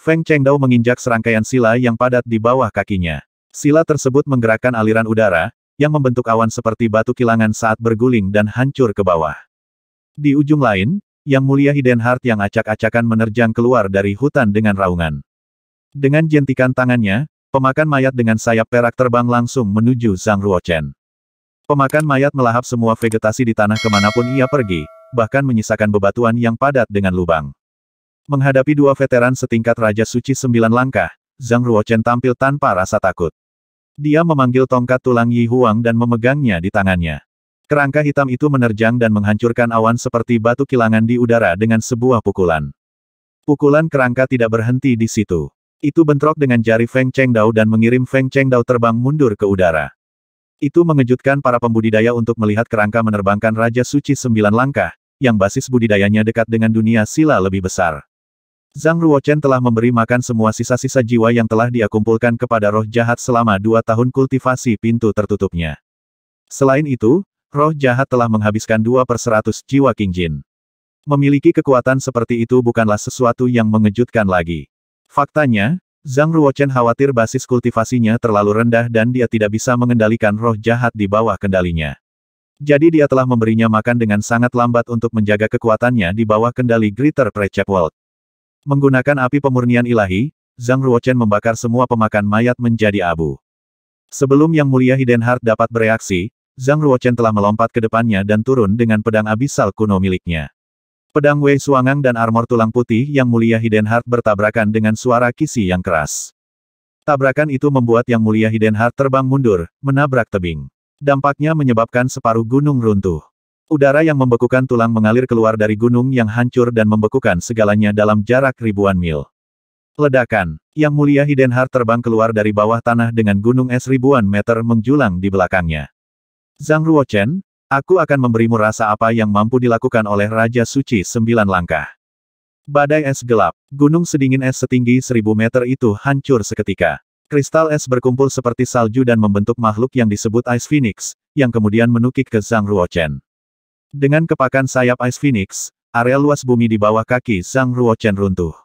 Feng Chengdao menginjak serangkaian sila yang padat di bawah kakinya. Sila tersebut menggerakkan aliran udara, yang membentuk awan seperti batu kilangan saat berguling dan hancur ke bawah. Di ujung lain, Yang Mulia Hidenhart yang acak-acakan menerjang keluar dari hutan dengan raungan. Dengan jentikan tangannya, pemakan mayat dengan sayap perak terbang langsung menuju Zhang Ruochen. Pemakan mayat melahap semua vegetasi di tanah kemanapun ia pergi, bahkan menyisakan bebatuan yang padat dengan lubang. Menghadapi dua veteran setingkat Raja Suci 9 langkah, Zhang Ruochen tampil tanpa rasa takut. Dia memanggil tongkat tulang Yi Huang dan memegangnya di tangannya. Kerangka hitam itu menerjang dan menghancurkan awan seperti batu kilangan di udara dengan sebuah pukulan. Pukulan kerangka tidak berhenti di situ. Itu bentrok dengan jari Feng Chengdao dan mengirim Feng Chengdao terbang mundur ke udara. Itu mengejutkan para pembudidaya untuk melihat kerangka menerbangkan Raja Suci 9 langkah, yang basis budidayanya dekat dengan dunia sila lebih besar. Zhang Ruochen telah memberi makan semua sisa-sisa jiwa yang telah dia kumpulkan kepada roh jahat selama 2 tahun kultivasi pintu tertutupnya. Selain itu, roh jahat telah menghabiskan 2/100 jiwa King Jin. Memiliki kekuatan seperti itu bukanlah sesuatu yang mengejutkan lagi. Faktanya, Zhang Ruochen khawatir basis kultivasinya terlalu rendah dan dia tidak bisa mengendalikan roh jahat di bawah kendalinya. Jadi dia telah memberinya makan dengan sangat lambat untuk menjaga kekuatannya di bawah kendali Greater Precep World. Menggunakan api pemurnian ilahi, Zhang Ruochen membakar semua pemakan mayat menjadi abu. Sebelum Yang Mulia Hidenhart dapat bereaksi, Zhang Ruochen telah melompat ke depannya dan turun dengan pedang abisal kuno miliknya. Pedang Wei Suangang dan armor tulang putih Yang Mulia Hidenhart bertabrakan dengan suara kisi yang keras. Tabrakan itu membuat Yang Mulia Hidenhart terbang mundur, menabrak tebing. Dampaknya menyebabkan separuh gunung runtuh. Udara yang membekukan tulang mengalir keluar dari gunung yang hancur dan membekukan segalanya dalam jarak ribuan mil. Ledakan. Yang Mulia Hidenhart terbang keluar dari bawah tanah dengan gunung es ribuan meter menjulang di belakangnya. Zhang Ruochen, aku akan memberimu rasa apa yang mampu dilakukan oleh Raja Suci 9 langkah. Badai es gelap. Gunung sedingin es setinggi 1000 meter itu hancur seketika. Kristal es berkumpul seperti salju dan membentuk makhluk yang disebut Ice Phoenix, yang kemudian menukik ke Zhang Ruochen. Dengan kepakan sayap Ice Phoenix, area luas bumi di bawah kaki Zhang Ruochen runtuh.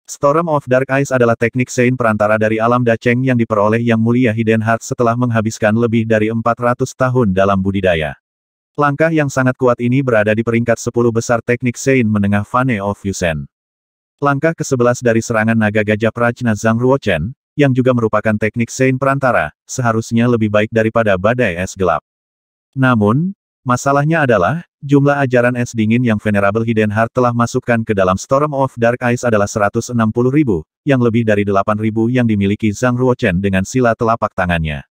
Storm of Dark Ice adalah teknik Sein perantara dari alam Dacheng yang diperoleh Yang Mulia Hidenhart setelah menghabiskan lebih dari 400 tahun dalam budidaya. Langkah yang sangat kuat ini berada di peringkat 10 besar teknik Sein menengah Fane of Yusen. Langkah ke-11 dari serangan naga gajah Prajna Zhang Ruochen, yang juga merupakan teknik Sein perantara, seharusnya lebih baik daripada badai es gelap. Namun, masalahnya adalah, jumlah ajaran es dingin yang Venerable Hidenhart telah masukkan ke dalam Storm of Dark Ice adalah 160.000, yang lebih dari 8.000 yang dimiliki Zhang Ruochen dengan sila telapak tangannya.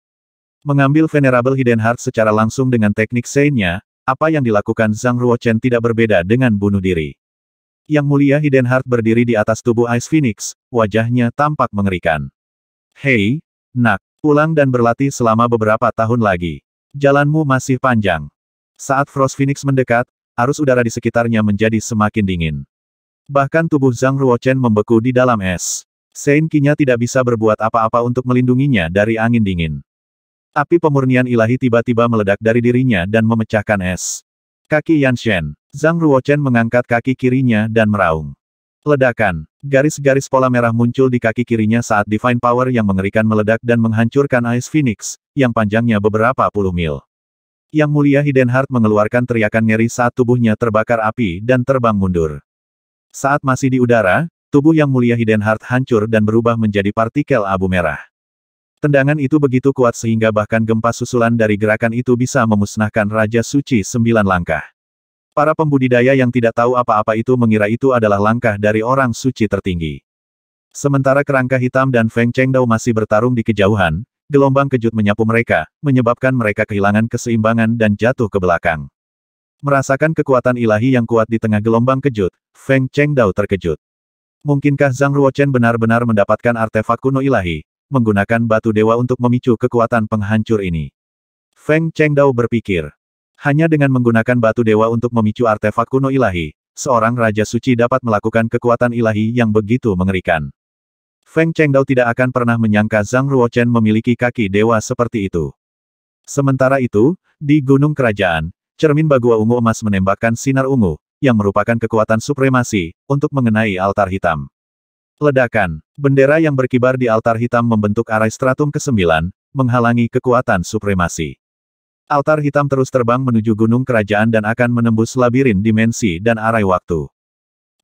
Mengambil Venerable Hidenhart secara langsung dengan teknik Sein-nya, apa yang dilakukan Zhang Ruochen tidak berbeda dengan bunuh diri. Yang Mulia Hidenhart berdiri di atas tubuh Ice Phoenix, wajahnya tampak mengerikan. Hei, nak, pulang dan berlatih selama beberapa tahun lagi. Jalanmu masih panjang. Saat Frost Phoenix mendekat, arus udara di sekitarnya menjadi semakin dingin. Bahkan tubuh Zhang Ruochen membeku di dalam es. Sein Qi-nya tidak bisa berbuat apa-apa untuk melindunginya dari angin dingin. Api pemurnian ilahi tiba-tiba meledak dari dirinya dan memecahkan es. Kaki Yanshen. Zhang Ruochen mengangkat kaki kirinya dan meraung. Ledakan. Garis-garis pola merah muncul di kaki kirinya saat Divine Power yang mengerikan meledak dan menghancurkan Ice Phoenix, yang panjangnya beberapa puluh mil. Yang Mulia Hidenhart mengeluarkan teriakan ngeri saat tubuhnya terbakar api dan terbang mundur. Saat masih di udara, tubuh Yang Mulia Hidenhart hancur dan berubah menjadi partikel abu merah. Tendangan itu begitu kuat sehingga bahkan gempa susulan dari gerakan itu bisa memusnahkan Raja Suci 9 langkah. Para pembudidaya yang tidak tahu apa-apa itu mengira itu adalah langkah dari orang suci tertinggi. Sementara kerangka hitam dan Feng Chengdao masih bertarung di kejauhan, gelombang kejut menyapu mereka, menyebabkan mereka kehilangan keseimbangan dan jatuh ke belakang. Merasakan kekuatan ilahi yang kuat di tengah gelombang kejut, Feng Chengdao terkejut. Mungkinkah Zhang Ruochen benar-benar mendapatkan artefak kuno ilahi, menggunakan batu dewa untuk memicu kekuatan penghancur ini? Feng Chengdao berpikir. Hanya dengan menggunakan batu dewa untuk memicu artefak kuno ilahi, seorang Raja Suci dapat melakukan kekuatan ilahi yang begitu mengerikan. Feng Chengdao tidak akan pernah menyangka Zhang Ruochen memiliki kaki dewa seperti itu. Sementara itu, di Gunung Kerajaan, cermin Bagua Ungu Emas menembakkan sinar ungu, yang merupakan kekuatan supremasi, untuk mengenai altar hitam. Ledakan. Bendera yang berkibar di altar hitam membentuk arai stratum ke-9, menghalangi kekuatan supremasi. Altar hitam terus terbang menuju gunung kerajaan dan akan menembus labirin dimensi dan arai waktu.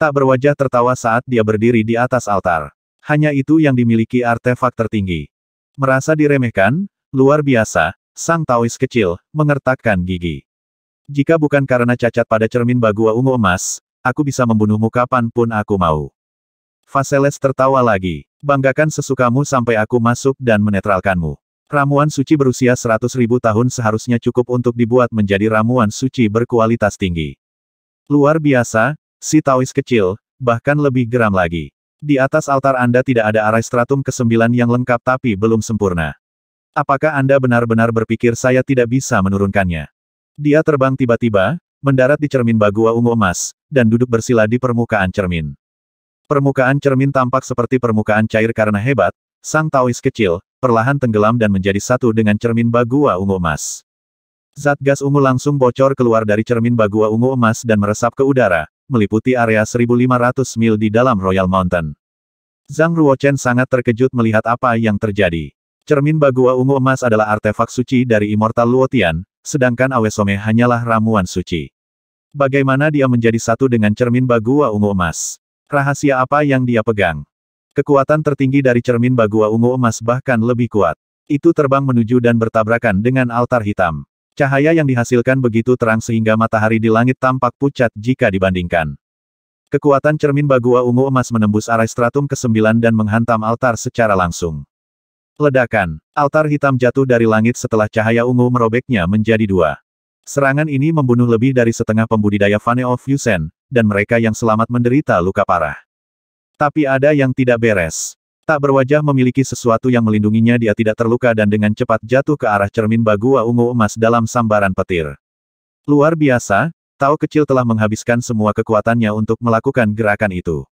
Tak berwajah tertawa saat dia berdiri di atas altar. Hanya itu yang dimiliki artefak tertinggi. Merasa diremehkan? Luar biasa, sang Taois kecil, mengertakkan gigi. Jika bukan karena cacat pada cermin bagua ungu emas, aku bisa membunuhmu kapanpun aku mau. Vaseles tertawa lagi. Banggakan sesukamu sampai aku masuk dan menetralkanmu. Ramuan suci berusia 100.000 tahun seharusnya cukup untuk dibuat menjadi ramuan suci berkualitas tinggi. Luar biasa, si Taois kecil, bahkan lebih geram lagi. Di atas altar Anda tidak ada arai stratum ke-9 yang lengkap tapi belum sempurna. Apakah Anda benar-benar berpikir saya tidak bisa menurunkannya? Dia terbang tiba-tiba, mendarat di cermin bagua ungu emas, dan duduk bersila di permukaan cermin. Permukaan cermin tampak seperti permukaan cair karena hebat, sang Taois kecil, perlahan tenggelam dan menjadi satu dengan cermin bagua ungu emas. Zat gas ungu langsung bocor keluar dari cermin bagua ungu emas dan meresap ke udara, meliputi area 1.500 mil di dalam Royal Mountain. Zhang Ruochen sangat terkejut melihat apa yang terjadi. Cermin bagua ungu emas adalah artefak suci dari Immortal Luotian, sedangkan Awesome hanyalah ramuan suci. Bagaimana dia menjadi satu dengan cermin bagua ungu emas? Rahasia apa yang dia pegang? Kekuatan tertinggi dari cermin bagua ungu emas bahkan lebih kuat. Itu terbang menuju dan bertabrakan dengan altar hitam. Cahaya yang dihasilkan begitu terang sehingga matahari di langit tampak pucat jika dibandingkan. Kekuatan cermin bagua ungu emas menembus arai stratum ke-9 dan menghantam altar secara langsung. Ledakan. Altar hitam jatuh dari langit setelah cahaya ungu merobeknya menjadi dua. Serangan ini membunuh lebih dari setengah pembudidaya Vane of Yusen, dan mereka yang selamat menderita luka parah. Tapi ada yang tidak beres. Tak berwajah memiliki sesuatu yang melindunginya, dia tidak terluka dan dengan cepat jatuh ke arah cermin bagua ungu emas dalam sambaran petir. Luar biasa, Tao kecil telah menghabiskan semua kekuatannya untuk melakukan gerakan itu.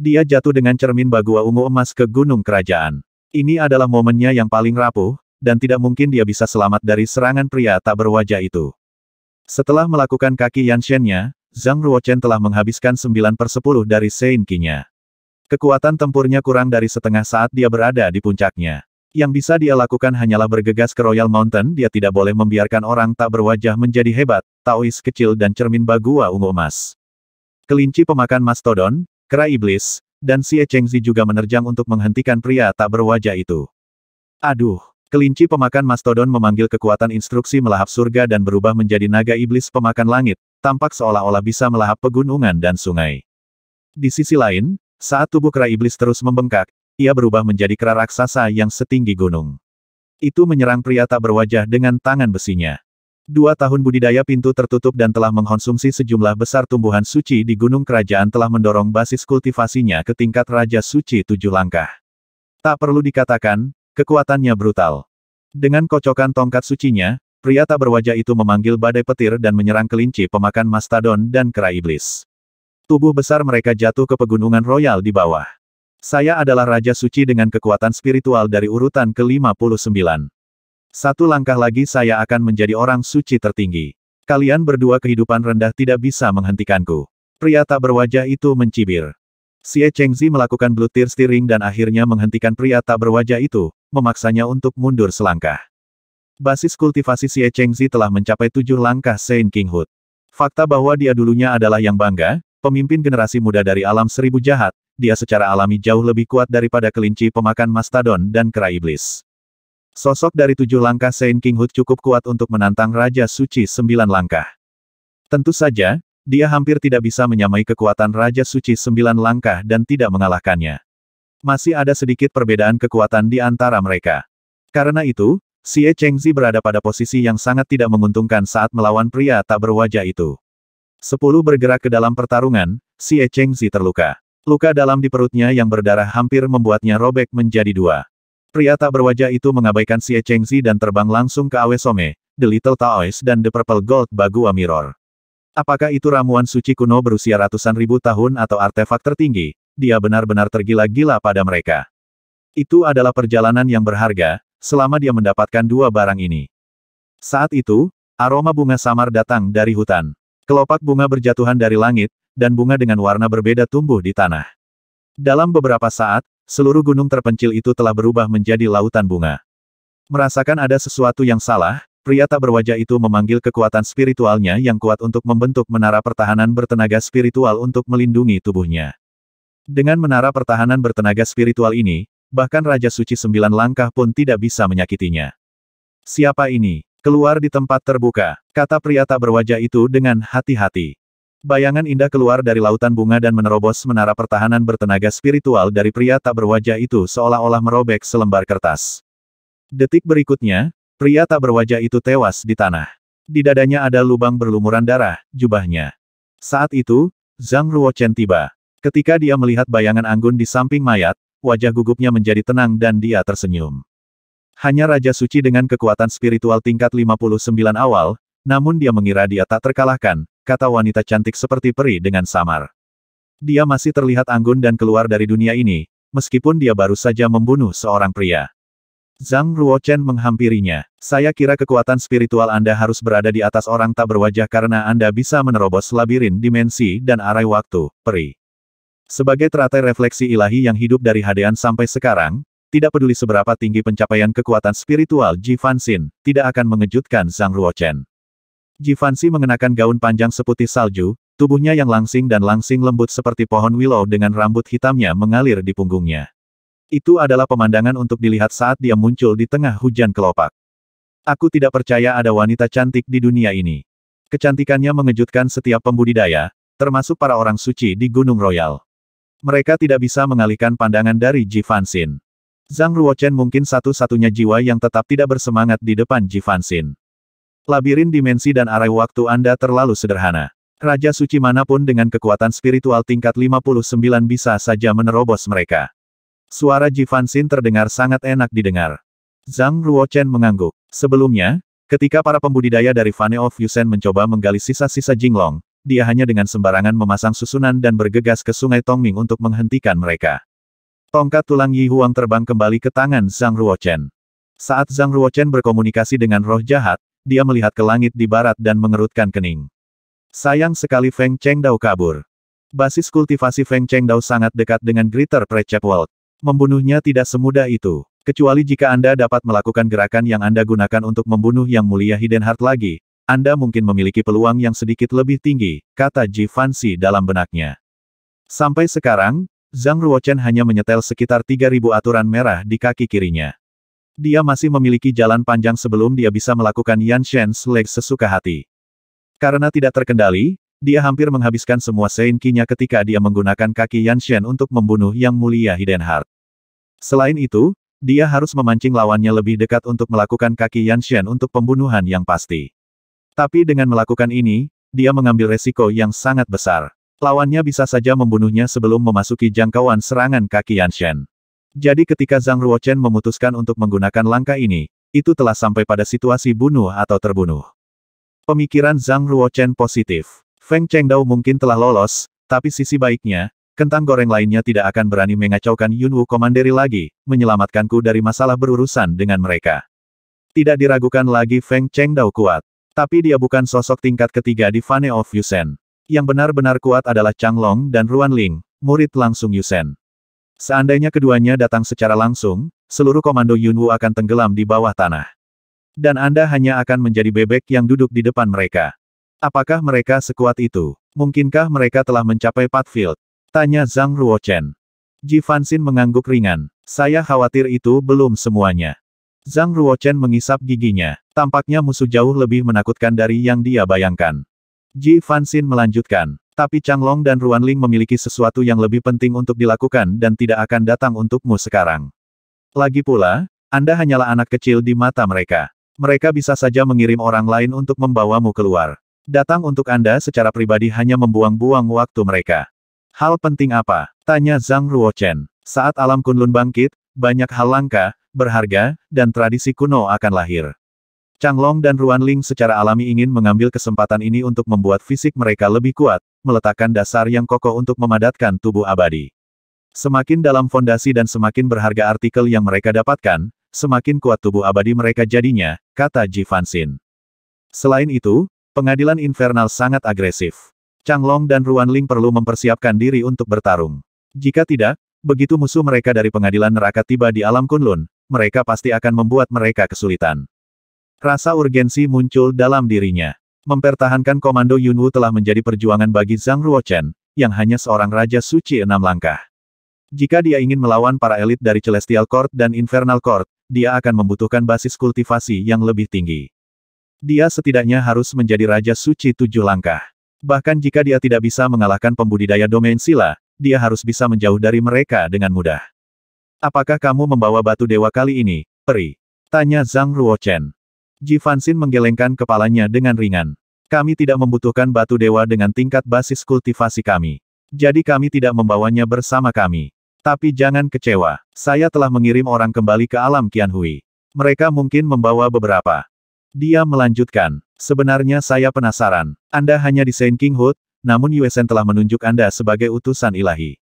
Dia jatuh dengan cermin bagua ungu emas ke gunung kerajaan. Ini adalah momennya yang paling rapuh, dan tidak mungkin dia bisa selamat dari serangan pria tak berwajah itu. Setelah melakukan kaki Yanshen-nya, Zhang Ruochen telah menghabiskan 9/10 dari Sein Qi-nya. Kekuatan tempurnya kurang dari setengah saat dia berada di puncaknya. Yang bisa dia lakukan hanyalah bergegas ke Royal Mountain. Dia tidak boleh membiarkan orang tak berwajah menjadi hebat, Taois kecil dan cermin bagua ungu emas. Kelinci pemakan mastodon, kera iblis, dan Xie Chengzi juga menerjang untuk menghentikan pria tak berwajah itu. Aduh! Kelinci pemakan mastodon memanggil kekuatan instruksi melahap surga dan berubah menjadi naga iblis pemakan langit, tampak seolah-olah bisa melahap pegunungan dan sungai. Di sisi lain, saat tubuh kera iblis terus membengkak, ia berubah menjadi kera raksasa yang setinggi gunung. Itu menyerang pria tak berwajah dengan tangan besinya. 2 tahun budidaya pintu tertutup dan telah mengkonsumsi sejumlah besar tumbuhan suci di gunung kerajaan telah mendorong basis kultivasinya ke tingkat Raja Suci 7 langkah. Tak perlu dikatakan, kekuatannya brutal. Dengan kocokan tongkat sucinya, pria tak berwajah itu memanggil badai petir dan menyerang kelinci pemakan mastodon dan kera iblis. Tubuh besar mereka jatuh ke pegunungan royal di bawah. Saya adalah Raja Suci dengan kekuatan spiritual dari urutan ke-59. 1 langkah lagi saya akan menjadi orang suci tertinggi. Kalian berdua kehidupan rendah tidak bisa menghentikanku. Pria tak berwajah itu mencibir. Xie Chengzi melakukan bloodthirsty ring dan akhirnya menghentikan pria tak berwajah itu, memaksanya untuk mundur selangkah. Basis kultivasi Xie Chengzi telah mencapai 7 langkah Sein Qinghut. Fakta bahwa dia dulunya adalah yang bangga, pemimpin generasi muda dari alam 1000 jahat, dia secara alami jauh lebih kuat daripada kelinci pemakan mastodon dan kera iblis. Sosok dari 7 langkah Sein Qinghut cukup kuat untuk menantang Raja Suci 9 langkah. Tentu saja, dia hampir tidak bisa menyamai kekuatan Raja Suci 9 langkah dan tidak mengalahkannya. Masih ada sedikit perbedaan kekuatan di antara mereka. Karena itu, Xie Chengzi berada pada posisi yang sangat tidak menguntungkan saat melawan pria tak berwajah itu. 10 bergerak ke dalam pertarungan, Xie Chengzi terluka. Luka dalam di perutnya yang berdarah hampir membuatnya robek menjadi 2. Pria tak berwajah itu mengabaikan Xie Chengzi dan terbang langsung ke Awesome, The Little Taoist dan The Purple Gold Bagua Mirror. Apakah itu ramuan suci kuno berusia ratusan ribu tahun atau artefak tertinggi? Dia benar-benar tergila-gila pada mereka. Itu adalah perjalanan yang berharga, selama dia mendapatkan 2 barang ini. Saat itu, aroma bunga samar datang dari hutan. Kelopak bunga berjatuhan dari langit, dan bunga dengan warna berbeda tumbuh di tanah. Dalam beberapa saat, seluruh gunung terpencil itu telah berubah menjadi lautan bunga. Merasakan ada sesuatu yang salah, pria tak berwajah itu memanggil kekuatan spiritualnya yang kuat untuk membentuk menara pertahanan bertenaga spiritual untuk melindungi tubuhnya. Dengan menara pertahanan bertenaga spiritual ini, bahkan Raja Suci 9 langkah pun tidak bisa menyakitinya. Siapa ini? Keluar di tempat terbuka, kata pria tak berwajah itu dengan hati-hati. Bayangan indah keluar dari lautan bunga dan menerobos menara pertahanan bertenaga spiritual dari pria tak berwajah itu seolah-olah merobek selembar kertas. Detik berikutnya, pria tak berwajah itu tewas di tanah. Di dadanya ada lubang berlumuran darah, jubahnya. Saat itu, Zhang Ruochen tiba. Ketika dia melihat bayangan anggun di samping mayat, wajah gugupnya menjadi tenang dan dia tersenyum. Hanya Raja Suci dengan kekuatan spiritual tingkat 59 awal, namun dia mengira dia tak terkalahkan, kata wanita cantik seperti peri dengan samar. Dia masih terlihat anggun dan keluar dari dunia ini, meskipun dia baru saja membunuh seorang pria. Zhang Ruochen menghampirinya. Saya kira kekuatan spiritual Anda harus berada di atas orang tak berwajah karena Anda bisa menerobos labirin dimensi dan arai waktu, peri. Sebagai teratai refleksi ilahi yang hidup dari Hadean sampai sekarang, tidak peduli seberapa tinggi pencapaian kekuatan spiritual Ji Fanxin, tidak akan mengejutkan Zhang Ruochen. Ji Fanxi mengenakan gaun panjang seputih salju, tubuhnya yang langsing dan langsing lembut seperti pohon willow dengan rambut hitamnya mengalir di punggungnya. Itu adalah pemandangan untuk dilihat saat dia muncul di tengah hujan kelopak. Aku tidak percaya ada wanita cantik di dunia ini. Kecantikannya mengejutkan setiap pembudidaya, termasuk para orang suci di Gunung Royal. Mereka tidak bisa mengalihkan pandangan dari Ji Fanxin. Zhang Ruochen mungkin satu-satunya jiwa yang tetap tidak bersemangat di depan Ji Fanxin. Labirin dimensi dan arai waktu Anda terlalu sederhana. Raja suci manapun dengan kekuatan spiritual tingkat 59 bisa saja menerobos mereka. Suara Ji Fanxin terdengar sangat enak didengar. Zhang Ruochen mengangguk. Sebelumnya, ketika para pembudidaya dari Vane of Yusen mencoba menggali sisa-sisa Jinglong, dia hanya dengan sembarangan memasang susunan dan bergegas ke Sungai Tongming untuk menghentikan mereka. Tongkat tulang Yi Huang terbang kembali ke tangan Zhang Ruochen. Saat Zhang Ruochen berkomunikasi dengan roh jahat, dia melihat ke langit di barat dan mengerutkan kening. Sayang sekali Feng Chengdao kabur. Basis kultivasi Feng Chengdao sangat dekat dengan Greater Precep World. Membunuhnya tidak semudah itu. Kecuali jika Anda dapat melakukan gerakan yang Anda gunakan untuk membunuh Yang Mulia Hidden Heart lagi, Anda mungkin memiliki peluang yang sedikit lebih tinggi, kata Ji Fanxi dalam benaknya. Sampai sekarang, Zhang Ruochen hanya menyetel sekitar 3.000 aturan merah di kaki kirinya. Dia masih memiliki jalan panjang sebelum dia bisa melakukan Yanshen's Leg sesuka hati. Karena tidak terkendali, dia hampir menghabiskan semua Sein Qi-nya ketika dia menggunakan kaki Yanshen untuk membunuh Yang Mulia Hidden Heart. Selain itu, dia harus memancing lawannya lebih dekat untuk melakukan kaki Yanshen untuk pembunuhan yang pasti. Tapi dengan melakukan ini, dia mengambil resiko yang sangat besar. Lawannya bisa saja membunuhnya sebelum memasuki jangkauan serangan kaki Yanshen. Jadi ketika Zhang Ruochen memutuskan untuk menggunakan langkah ini, itu telah sampai pada situasi bunuh atau terbunuh. Pemikiran Zhang Ruochen positif. Feng Chengdao mungkin telah lolos, tapi sisi baiknya, kentang goreng lainnya tidak akan berani mengacaukan Yunwu Commandery lagi, menyelamatkanku dari masalah berurusan dengan mereka. Tidak diragukan lagi Feng Chengdao kuat. Tapi dia bukan sosok tingkat ketiga di Vane of Yusen. Yang benar-benar kuat adalah Chang Long dan Ruan Ling, murid langsung Yusen. Seandainya keduanya datang secara langsung, seluruh komando Yunwu akan tenggelam di bawah tanah. Dan Anda hanya akan menjadi bebek yang duduk di depan mereka. Apakah mereka sekuat itu? Mungkinkah mereka telah mencapai Pathfield? Tanya Zhang Ruochen. Ji Fanxin mengangguk ringan. Saya khawatir itu belum semuanya. Zhang Ruochen mengisap giginya. Tampaknya musuh jauh lebih menakutkan dari yang dia bayangkan. Ji Fanxin melanjutkan. Tapi Chang Long dan Ruan Ling memiliki sesuatu yang lebih penting untuk dilakukan dan tidak akan datang untukmu sekarang. Lagi pula, Anda hanyalah anak kecil di mata mereka. Mereka bisa saja mengirim orang lain untuk membawamu keluar. Datang untuk Anda secara pribadi hanya membuang-buang waktu mereka. Hal penting apa? Tanya Zhang Ruochen. Saat alam Kunlun bangkit, banyak hal langka, berharga, dan tradisi kuno akan lahir. Chang Long dan Ruan Ling secara alami ingin mengambil kesempatan ini untuk membuat fisik mereka lebih kuat, meletakkan dasar yang kokoh untuk memadatkan tubuh abadi. Semakin dalam fondasi dan semakin berharga artikel yang mereka dapatkan, semakin kuat tubuh abadi mereka jadinya, kata Ji Fanxin. Selain itu, pengadilan infernal sangat agresif. Chang Long dan Ruan Ling perlu mempersiapkan diri untuk bertarung. Jika tidak, Begitu musuh mereka dari pengadilan neraka tiba di alam Kunlun, mereka pasti akan membuat mereka kesulitan. Rasa urgensi muncul dalam dirinya. Mempertahankan komando Yunwu telah menjadi perjuangan bagi Zhang Ruochen, yang hanya seorang Raja Suci 6 langkah. Jika dia ingin melawan para elit dari Celestial Court dan Infernal Court, dia akan membutuhkan basis kultivasi yang lebih tinggi. Dia setidaknya harus menjadi Raja Suci 7 langkah. Bahkan jika dia tidak bisa mengalahkan pembudidaya domain sila, dia harus bisa menjauh dari mereka dengan mudah. Apakah kamu membawa batu dewa kali ini, peri? Tanya Zhang Ruochen. Ji Fanxin menggelengkan kepalanya dengan ringan. Kami tidak membutuhkan batu dewa dengan tingkat basis kultivasi kami. Jadi kami tidak membawanya bersama kami. Tapi jangan kecewa, saya telah mengirim orang kembali ke alam Qianhui. Mereka mungkin membawa beberapa. Dia melanjutkan, sebenarnya saya penasaran. Anda hanya di Saint King Hood, namun Yuesen telah menunjuk Anda sebagai utusan ilahi.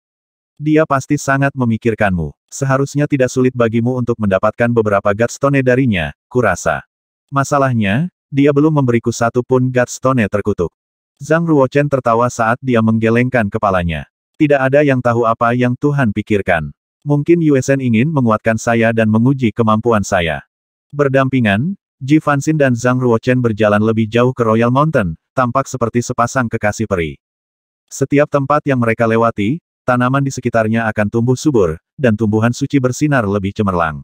Dia pasti sangat memikirkanmu. Seharusnya tidak sulit bagimu untuk mendapatkan beberapa Godstone darinya, kurasa. Masalahnya, dia belum memberiku satu pun Godstone terkutuk. Zhang Ruochen tertawa saat dia menggelengkan kepalanya. Tidak ada yang tahu apa yang Tuhan pikirkan. Mungkin Yuesen ingin menguatkan saya dan menguji kemampuan saya. Berdampingan, Ji Fanxin dan Zhang Ruochen berjalan lebih jauh ke Royal Mountain, tampak seperti sepasang kekasih peri. Setiap tempat yang mereka lewati, tanaman di sekitarnya akan tumbuh subur, dan tumbuhan suci bersinar lebih cemerlang.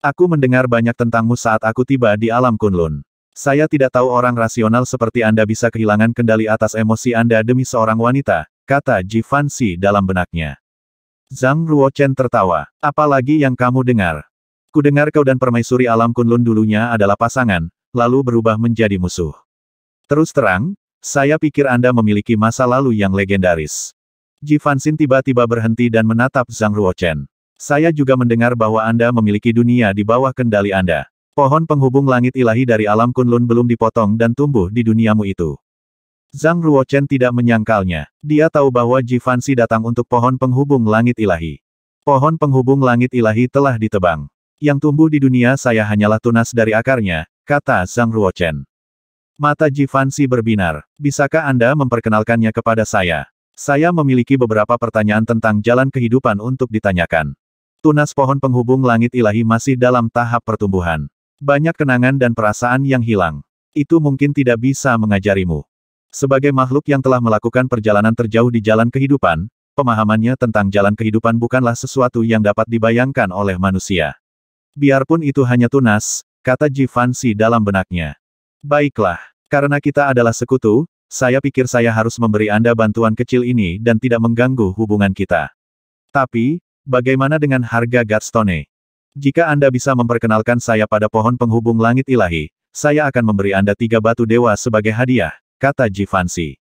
Aku mendengar banyak tentangmu saat aku tiba di alam Kunlun. Saya tidak tahu orang rasional seperti Anda bisa kehilangan kendali atas emosi Anda demi seorang wanita, kata Ji Fanxi dalam benaknya. Zhang Ruochen tertawa. Apalagi yang kamu dengar? Kudengar kau dan permaisuri alam Kunlun dulunya adalah pasangan, lalu berubah menjadi musuh. Terus terang, saya pikir Anda memiliki masa lalu yang legendaris. Ji Fanxin tiba-tiba berhenti dan menatap Zhang Ruochen. Saya juga mendengar bahwa Anda memiliki dunia di bawah kendali Anda. Pohon penghubung langit ilahi dari alam Kunlun belum dipotong dan tumbuh di duniamu itu. Zhang Ruochen tidak menyangkalnya. Dia tahu bahwa Ji Fanxi datang untuk pohon penghubung langit ilahi. Pohon penghubung langit ilahi telah ditebang. Yang tumbuh di dunia saya hanyalah tunas dari akarnya, kata Zhang Ruochen. Mata Ji Fanxi berbinar. Bisakah Anda memperkenalkannya kepada saya? Saya memiliki beberapa pertanyaan tentang jalan kehidupan untuk ditanyakan. Tunas pohon penghubung langit ilahi masih dalam tahap pertumbuhan. Banyak kenangan dan perasaan yang hilang. Itu mungkin tidak bisa mengajarimu. Sebagai makhluk yang telah melakukan perjalanan terjauh di jalan kehidupan, pemahamannya tentang jalan kehidupan bukanlah sesuatu yang dapat dibayangkan oleh manusia. Biarpun itu hanya tunas, kata Ji Fanxi dalam benaknya. Baiklah, karena kita adalah sekutu, saya pikir saya harus memberi Anda bantuan kecil ini dan tidak mengganggu hubungan kita. Tapi, bagaimana dengan harga Godstone? Jika Anda bisa memperkenalkan saya pada pohon penghubung langit ilahi, saya akan memberi Anda 3 batu dewa sebagai hadiah, kata Ji Fanxi.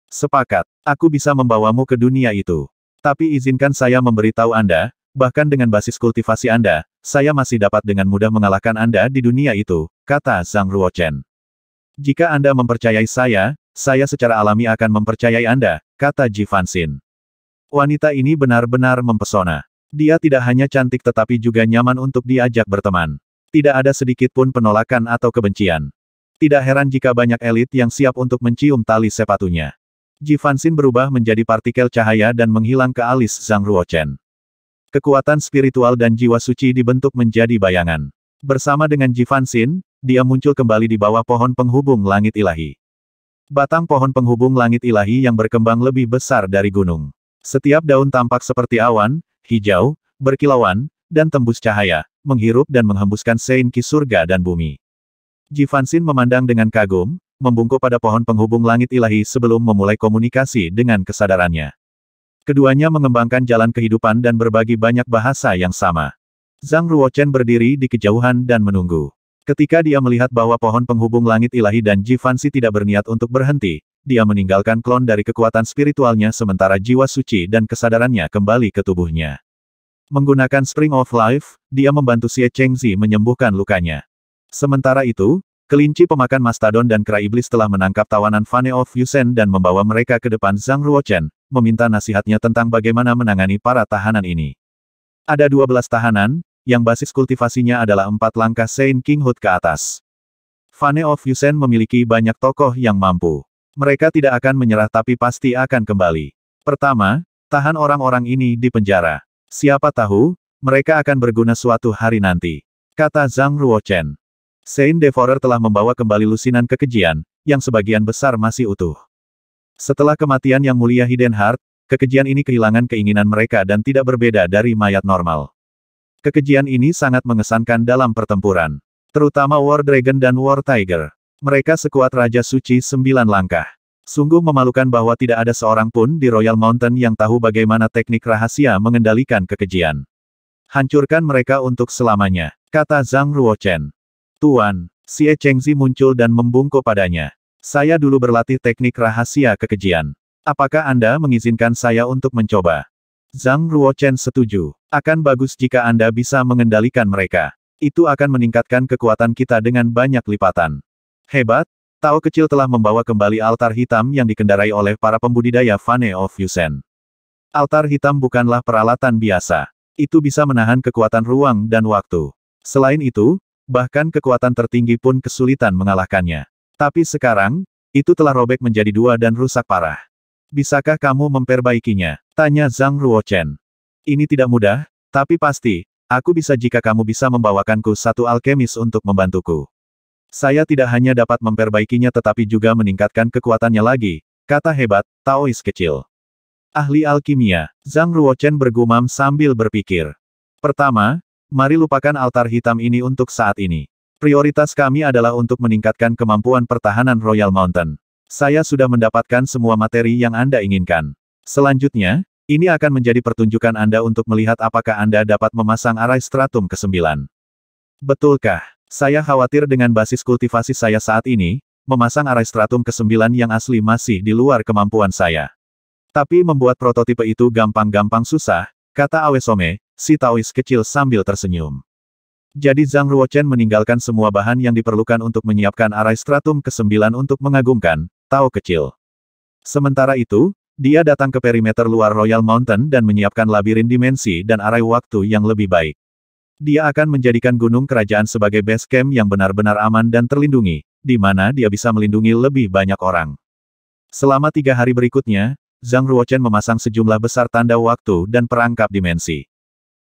Sepakat, aku bisa membawamu ke dunia itu. Tapi izinkan saya memberitahu Anda, bahkan dengan basis kultivasi Anda, saya masih dapat dengan mudah mengalahkan Anda di dunia itu, kata Zhang Ruochen. Jika Anda mempercayai saya secara alami akan mempercayai Anda, kata Ji Fanxin. Wanita ini benar-benar mempesona. Dia tidak hanya cantik tetapi juga nyaman untuk diajak berteman. Tidak ada sedikit pun penolakan atau kebencian. Tidak heran jika banyak elit yang siap untuk mencium tali sepatunya. Ji Fanxin berubah menjadi partikel cahaya dan menghilang ke alis Zhang Ruochen. Kekuatan spiritual dan jiwa suci dibentuk menjadi bayangan. Bersama dengan Ji Fanxin, dia muncul kembali di bawah pohon penghubung langit ilahi. Batang pohon penghubung langit ilahi yang berkembang lebih besar dari gunung. Setiap daun tampak seperti awan, hijau, berkilauan, dan tembus cahaya, menghirup dan menghembuskan seinki surga dan bumi. Ji Fanxin memandang dengan kagum, membungkuk pada pohon penghubung langit ilahi sebelum memulai komunikasi dengan kesadarannya. Keduanya mengembangkan jalan kehidupan dan berbagi banyak bahasa yang sama. Zhang Ruochen berdiri di kejauhan dan menunggu. Ketika dia melihat bahwa pohon penghubung langit ilahi dan Ji Fanxi tidak berniat untuk berhenti, dia meninggalkan klon dari kekuatan spiritualnya sementara jiwa suci dan kesadarannya kembali ke tubuhnya. Menggunakan Spring of Life, dia membantu Xie Chengzi menyembuhkan lukanya. Sementara itu, kelinci pemakan mastodon dan kera iblis telah menangkap tawanan Fane of Yusen dan membawa mereka ke depan Zhang Ruochen, meminta nasihatnya tentang bagaimana menangani para tahanan ini. Ada 12 tahanan, yang basis kultivasinya adalah 4 langkah Saint King Hood ke atas. Fane of Yusen memiliki banyak tokoh yang mampu. Mereka tidak akan menyerah tapi pasti akan kembali. Pertama, tahan orang-orang ini di penjara. Siapa tahu, mereka akan berguna suatu hari nanti, kata Zhang Ruochen. Saint Devourer telah membawa kembali lusinan kekejian, yang sebagian besar masih utuh. Setelah kematian Yang Mulia Hidden Heart, kekejian ini kehilangan keinginan mereka dan tidak berbeda dari mayat normal. Kekejian ini sangat mengesankan dalam pertempuran. Terutama War Dragon dan War Tiger. Mereka sekuat Raja Suci 9 langkah. Sungguh memalukan bahwa tidak ada seorang pun di Royal Mountain yang tahu bagaimana teknik rahasia mengendalikan kekejian. Hancurkan mereka untuk selamanya, kata Zhang Ruochen. Tuan, Xie Chengzi muncul dan membungkuk padanya. Saya dulu berlatih teknik rahasia kekejian. Apakah Anda mengizinkan saya untuk mencoba? Zhang Ruochen setuju. Akan bagus jika Anda bisa mengendalikan mereka. Itu akan meningkatkan kekuatan kita dengan banyak lipatan. Hebat, Tao kecil telah membawa kembali altar hitam yang dikendarai oleh para pembudidaya Fane of Yusen. Altar hitam bukanlah peralatan biasa. Itu bisa menahan kekuatan ruang dan waktu. Selain itu, bahkan kekuatan tertinggi pun kesulitan mengalahkannya. Tapi sekarang, itu telah robek menjadi dua dan rusak parah. Bisakah kamu memperbaikinya? Tanya Zhang Ruochen. Ini tidak mudah, tapi pasti, aku bisa jika kamu bisa membawakanku satu alkemis untuk membantuku. Saya tidak hanya dapat memperbaikinya tetapi juga meningkatkan kekuatannya lagi, kata hebat, Taois kecil. Ahli alkimia, Zhang Ruochen bergumam sambil berpikir. Pertama, mari lupakan altar hitam ini untuk saat ini. Prioritas kami adalah untuk meningkatkan kemampuan pertahanan Royal Mountain. Saya sudah mendapatkan semua materi yang Anda inginkan. Selanjutnya, ini akan menjadi pertunjukan Anda untuk melihat apakah Anda dapat memasang arai stratum ke-9. Betulkah? Saya khawatir dengan basis kultivasi saya saat ini, memasang arai stratum ke-9 yang asli masih di luar kemampuan saya. Tapi membuat prototipe itu gampang-gampang susah, kata Awesome, si Taois kecil sambil tersenyum. Jadi Zhang Ruochen meninggalkan semua bahan yang diperlukan untuk menyiapkan arai stratum ke-9 untuk mengagumkan Tao kecil. Sementara itu, dia datang ke perimeter luar Royal Mountain dan menyiapkan labirin dimensi dan arai waktu yang lebih baik. Dia akan menjadikan gunung kerajaan sebagai base camp yang benar-benar aman dan terlindungi, di mana dia bisa melindungi lebih banyak orang. Selama 3 hari berikutnya, Zhang Ruochen memasang sejumlah besar tanda waktu dan perangkap dimensi.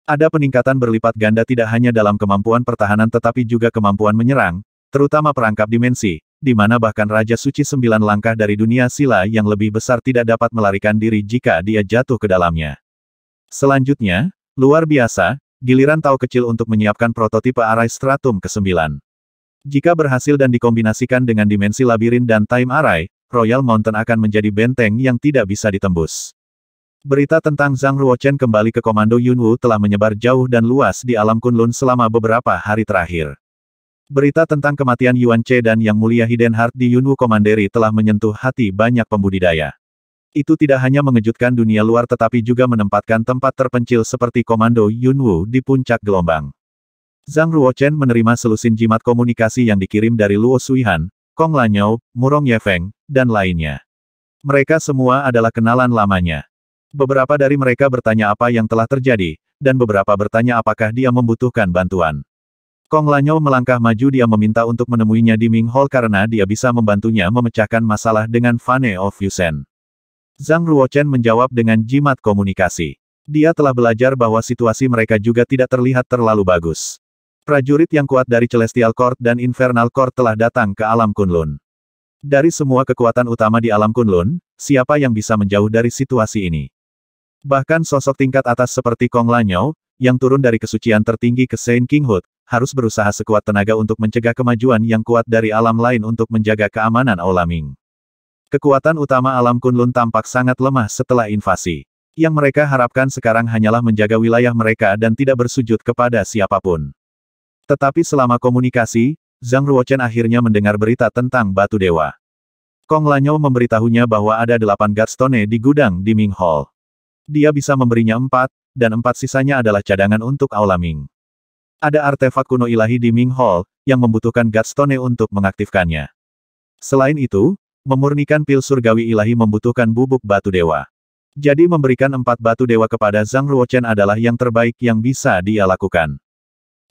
Ada peningkatan berlipat ganda tidak hanya dalam kemampuan pertahanan tetapi juga kemampuan menyerang, terutama perangkap dimensi, di mana bahkan Raja Suci 9 langkah dari dunia sila yang lebih besar tidak dapat melarikan diri jika dia jatuh ke dalamnya. Selanjutnya, luar biasa, giliran Tao kecil untuk menyiapkan prototipe arai stratum ke-9. Jika berhasil dan dikombinasikan dengan dimensi labirin dan time arai, Royal Mountain akan menjadi benteng yang tidak bisa ditembus. Berita tentang Zhang Ruochen kembali ke Komando Yunwu telah menyebar jauh dan luas di alam Kunlun selama beberapa hari terakhir. Berita tentang kematian Yuan Che dan Yang Mulia Hidden Heart di Yunwu Commandery telah menyentuh hati banyak pembudidaya. Itu tidak hanya mengejutkan dunia luar tetapi juga menempatkan tempat terpencil seperti Komando Yunwu di puncak gelombang. Zhang Ruochen menerima selusin jimat komunikasi yang dikirim dari Luo Suihan, Kong Lanyou, Murong Yefeng, dan lainnya. Mereka semua adalah kenalan lamanya. Beberapa dari mereka bertanya apa yang telah terjadi, dan beberapa bertanya apakah dia membutuhkan bantuan. Kong Lanyou melangkah maju. Dia meminta untuk menemuinya di Ming Hall karena dia bisa membantunya memecahkan masalah dengan Fane of Yusen. Zhang Ruochen menjawab dengan jimat komunikasi. Dia telah belajar bahwa situasi mereka juga tidak terlihat terlalu bagus. Prajurit yang kuat dari Celestial Court dan Infernal Court telah datang ke alam Kunlun. Dari semua kekuatan utama di alam Kunlun, siapa yang bisa menjauh dari situasi ini? Bahkan sosok tingkat atas seperti Kong Lanyou, yang turun dari kesucian tertinggi ke Saint Kinghood, harus berusaha sekuat tenaga untuk mencegah kemajuan yang kuat dari alam lain untuk menjaga keamanan Aula Ming. Kekuatan utama alam Kunlun tampak sangat lemah setelah invasi. Yang mereka harapkan sekarang hanyalah menjaga wilayah mereka dan tidak bersujud kepada siapapun. Tetapi selama komunikasi, Zhang Ruochen akhirnya mendengar berita tentang Batu Dewa. Kong Lanyou memberitahunya bahwa ada 8 Guardstone di gudang di Ming Hall. Dia bisa memberinya 4, dan 4 sisanya adalah cadangan untuk Aula Ming. Ada artefak kuno ilahi di Ming Hall, yang membutuhkan Guardstone untuk mengaktifkannya. Selain itu, memurnikan pil surgawi ilahi membutuhkan bubuk batu dewa. Jadi memberikan 4 batu dewa kepada Zhang Ruochen adalah yang terbaik yang bisa dia lakukan.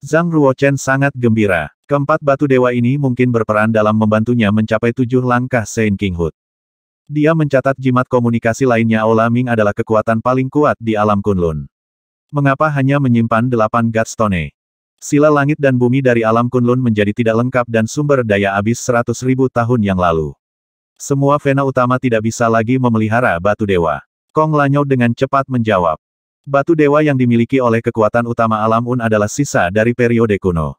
Zhang Ruochen sangat gembira. Keempat batu dewa ini mungkin berperan dalam membantunya mencapai 7 langkah Saint Kinghood. Dia mencatat jimat komunikasi lainnya. Aula Ming adalah kekuatan paling kuat di alam Kunlun. Mengapa hanya menyimpan 8 Godstone? Sila langit dan bumi dari alam Kunlun menjadi tidak lengkap dan sumber daya habis 100.000 tahun yang lalu. Semua Vena utama tidak bisa lagi memelihara batu dewa. Kong Lanyo dengan cepat menjawab. Batu dewa yang dimiliki oleh kekuatan utama alam Un adalah sisa dari periode kuno.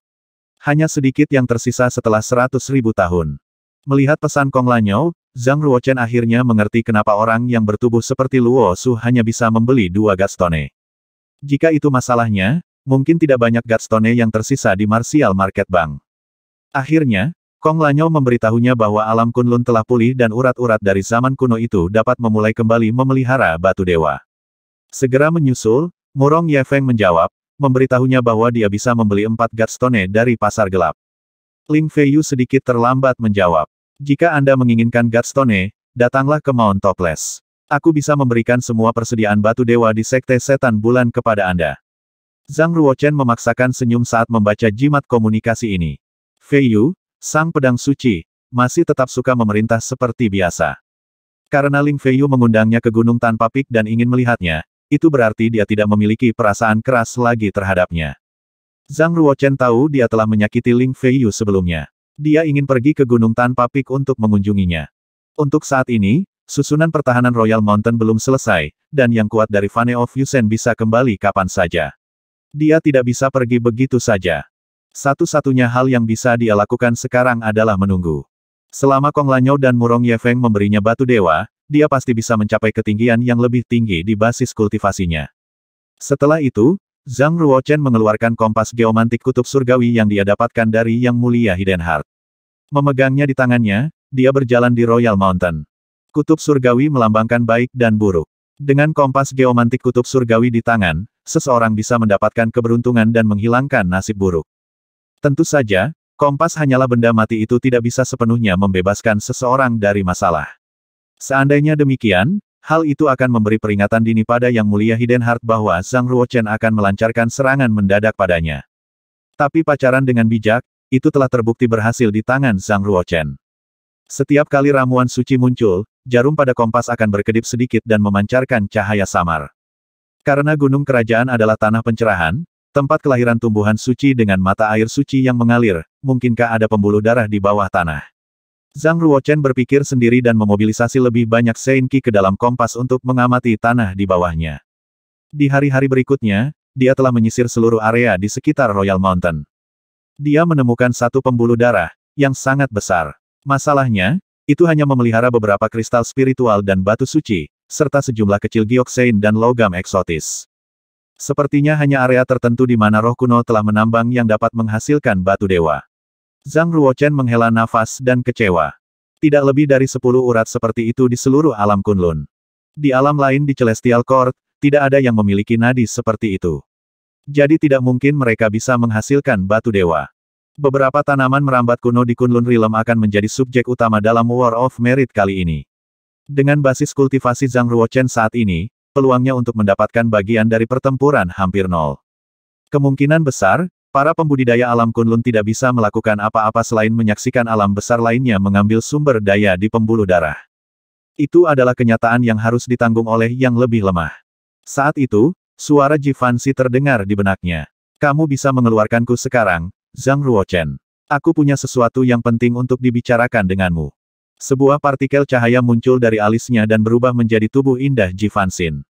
Hanya sedikit yang tersisa setelah 100.000 tahun. Melihat pesan Kong Lanyo, Zhang Ruochen akhirnya mengerti kenapa orang yang bertubuh seperti Luo Su hanya bisa membeli 2 Godstone. Jika itu masalahnya, mungkin tidak banyak Godstone yang tersisa di Martial Market Bank. Akhirnya, Kong Lanyo memberitahunya bahwa alam Kunlun telah pulih dan urat-urat dari zaman kuno itu dapat memulai kembali memelihara batu dewa. Segera menyusul, Murong Yefeng menjawab, memberitahunya bahwa dia bisa membeli 4 Godstone dari pasar gelap. Ling Feiyu sedikit terlambat menjawab. Jika Anda menginginkan Godstone, datanglah ke Mount Topless. Aku bisa memberikan semua persediaan batu dewa di Sekte Setan Bulan kepada Anda. Zhang Ruochen memaksakan senyum saat membaca jimat komunikasi ini. Feiyu, sang pedang suci, masih tetap suka memerintah seperti biasa. Karena Ling Feiyu mengundangnya ke gunung tanpa pik dan ingin melihatnya, itu berarti dia tidak memiliki perasaan keras lagi terhadapnya. Zhang Ruochen tahu dia telah menyakiti Ling Feiyu sebelumnya. Dia ingin pergi ke gunung tanpa pik untuk mengunjunginya. Untuk saat ini, susunan pertahanan Royal Mountain belum selesai, dan yang kuat dari Vane of Yusen bisa kembali kapan saja. Dia tidak bisa pergi begitu saja. Satu-satunya hal yang bisa dia lakukan sekarang adalah menunggu. Selama Kong Lanyo dan Murong Yefeng memberinya batu dewa, dia pasti bisa mencapai ketinggian yang lebih tinggi di basis kultivasinya. Setelah itu, Zhang Ruochen mengeluarkan kompas geomantik kutub surgawi yang dia dapatkan dari Yang Mulia Hidden Heart. Memegangnya di tangannya, dia berjalan di Royal Mountain. Kutub surgawi melambangkan baik dan buruk. Dengan kompas geomantik kutub surgawi di tangan, seseorang bisa mendapatkan keberuntungan dan menghilangkan nasib buruk. Tentu saja, kompas hanyalah benda mati itu tidak bisa sepenuhnya membebaskan seseorang dari masalah. Seandainya demikian, hal itu akan memberi peringatan dini pada Yang Mulia Hidden Heart bahwa Zhang Ruochen akan melancarkan serangan mendadak padanya. Tapi pacaran dengan bijak, itu telah terbukti berhasil di tangan Zhang Ruochen. Setiap kali ramuan suci muncul, jarum pada kompas akan berkedip sedikit dan memancarkan cahaya samar. Karena gunung kerajaan adalah tanah pencerahan, tempat kelahiran tumbuhan suci dengan mata air suci yang mengalir, mungkinkah ada pembuluh darah di bawah tanah? Zhang Ruochen berpikir sendiri dan memobilisasi lebih banyak Seinki ke dalam kompas untuk mengamati tanah di bawahnya. Di hari-hari berikutnya, dia telah menyisir seluruh area di sekitar Royal Mountain. Dia menemukan satu pembuluh darah, yang sangat besar. Masalahnya, itu hanya memelihara beberapa kristal spiritual dan batu suci, serta sejumlah kecil gioksein dan logam eksotis. Sepertinya hanya area tertentu di mana roh kuno telah menambang yang dapat menghasilkan batu dewa. Zhang Ruochen menghela nafas dan kecewa. Tidak lebih dari 10 urat seperti itu di seluruh alam Kunlun. Di alam lain di Celestial Court, tidak ada yang memiliki nadi seperti itu. Jadi tidak mungkin mereka bisa menghasilkan batu dewa. Beberapa tanaman merambat kuno di Kunlun Realm akan menjadi subjek utama dalam War of Merit kali ini. Dengan basis kultivasi Zhang Ruochen saat ini, peluangnya untuk mendapatkan bagian dari pertempuran hampir nol. Kemungkinan besar, para pembudidaya alam Kunlun tidak bisa melakukan apa-apa selain menyaksikan alam besar lainnya mengambil sumber daya di pembuluh darah. Itu adalah kenyataan yang harus ditanggung oleh yang lebih lemah. Saat itu, suara Ji Fancy terdengar di benaknya. Kamu bisa mengeluarkanku sekarang, Zhang Ruochen. Aku punya sesuatu yang penting untuk dibicarakan denganmu. Sebuah partikel cahaya muncul dari alisnya dan berubah menjadi tubuh indah Ji Fanxin.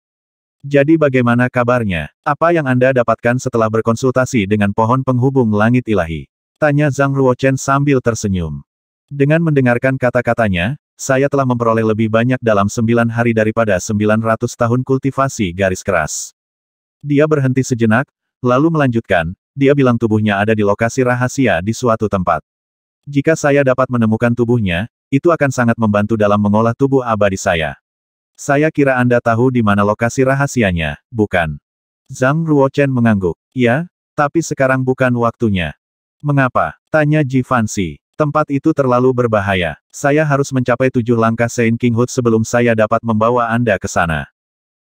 Jadi bagaimana kabarnya? Apa yang Anda dapatkan setelah berkonsultasi dengan pohon penghubung langit ilahi? Tanya Zhang Ruochen sambil tersenyum. Dengan mendengarkan kata-katanya, saya telah memperoleh lebih banyak dalam 9 hari daripada 900 tahun kultivasi garis keras. Dia berhenti sejenak, lalu melanjutkan, dia bilang tubuhnya ada di lokasi rahasia di suatu tempat. Jika saya dapat menemukan tubuhnya, itu akan sangat membantu dalam mengolah tubuh abadi saya. Saya kira Anda tahu di mana lokasi rahasianya, bukan? Zhang Ruochen mengangguk. Ya, tapi sekarang bukan waktunya. Mengapa? Tanya Ji Fancy. Tempat itu terlalu berbahaya. Saya harus mencapai 7 langkah Saint King Hood sebelum saya dapat membawa Anda ke sana.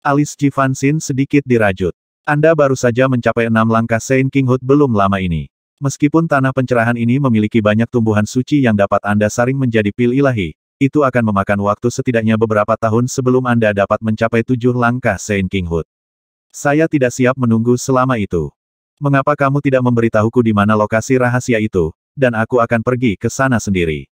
Alis Ji Fanxin sedikit dirajut. Anda baru saja mencapai 6 langkah Saint King Hood belum lama ini. Meskipun tanah pencerahan ini memiliki banyak tumbuhan suci yang dapat Anda saring menjadi pil ilahi, itu akan memakan waktu setidaknya beberapa tahun sebelum Anda dapat mencapai 7 langkah Saint King Hood. Saya tidak siap menunggu selama itu. Mengapa kamu tidak memberitahuku di mana lokasi rahasia itu, dan aku akan pergi ke sana sendiri.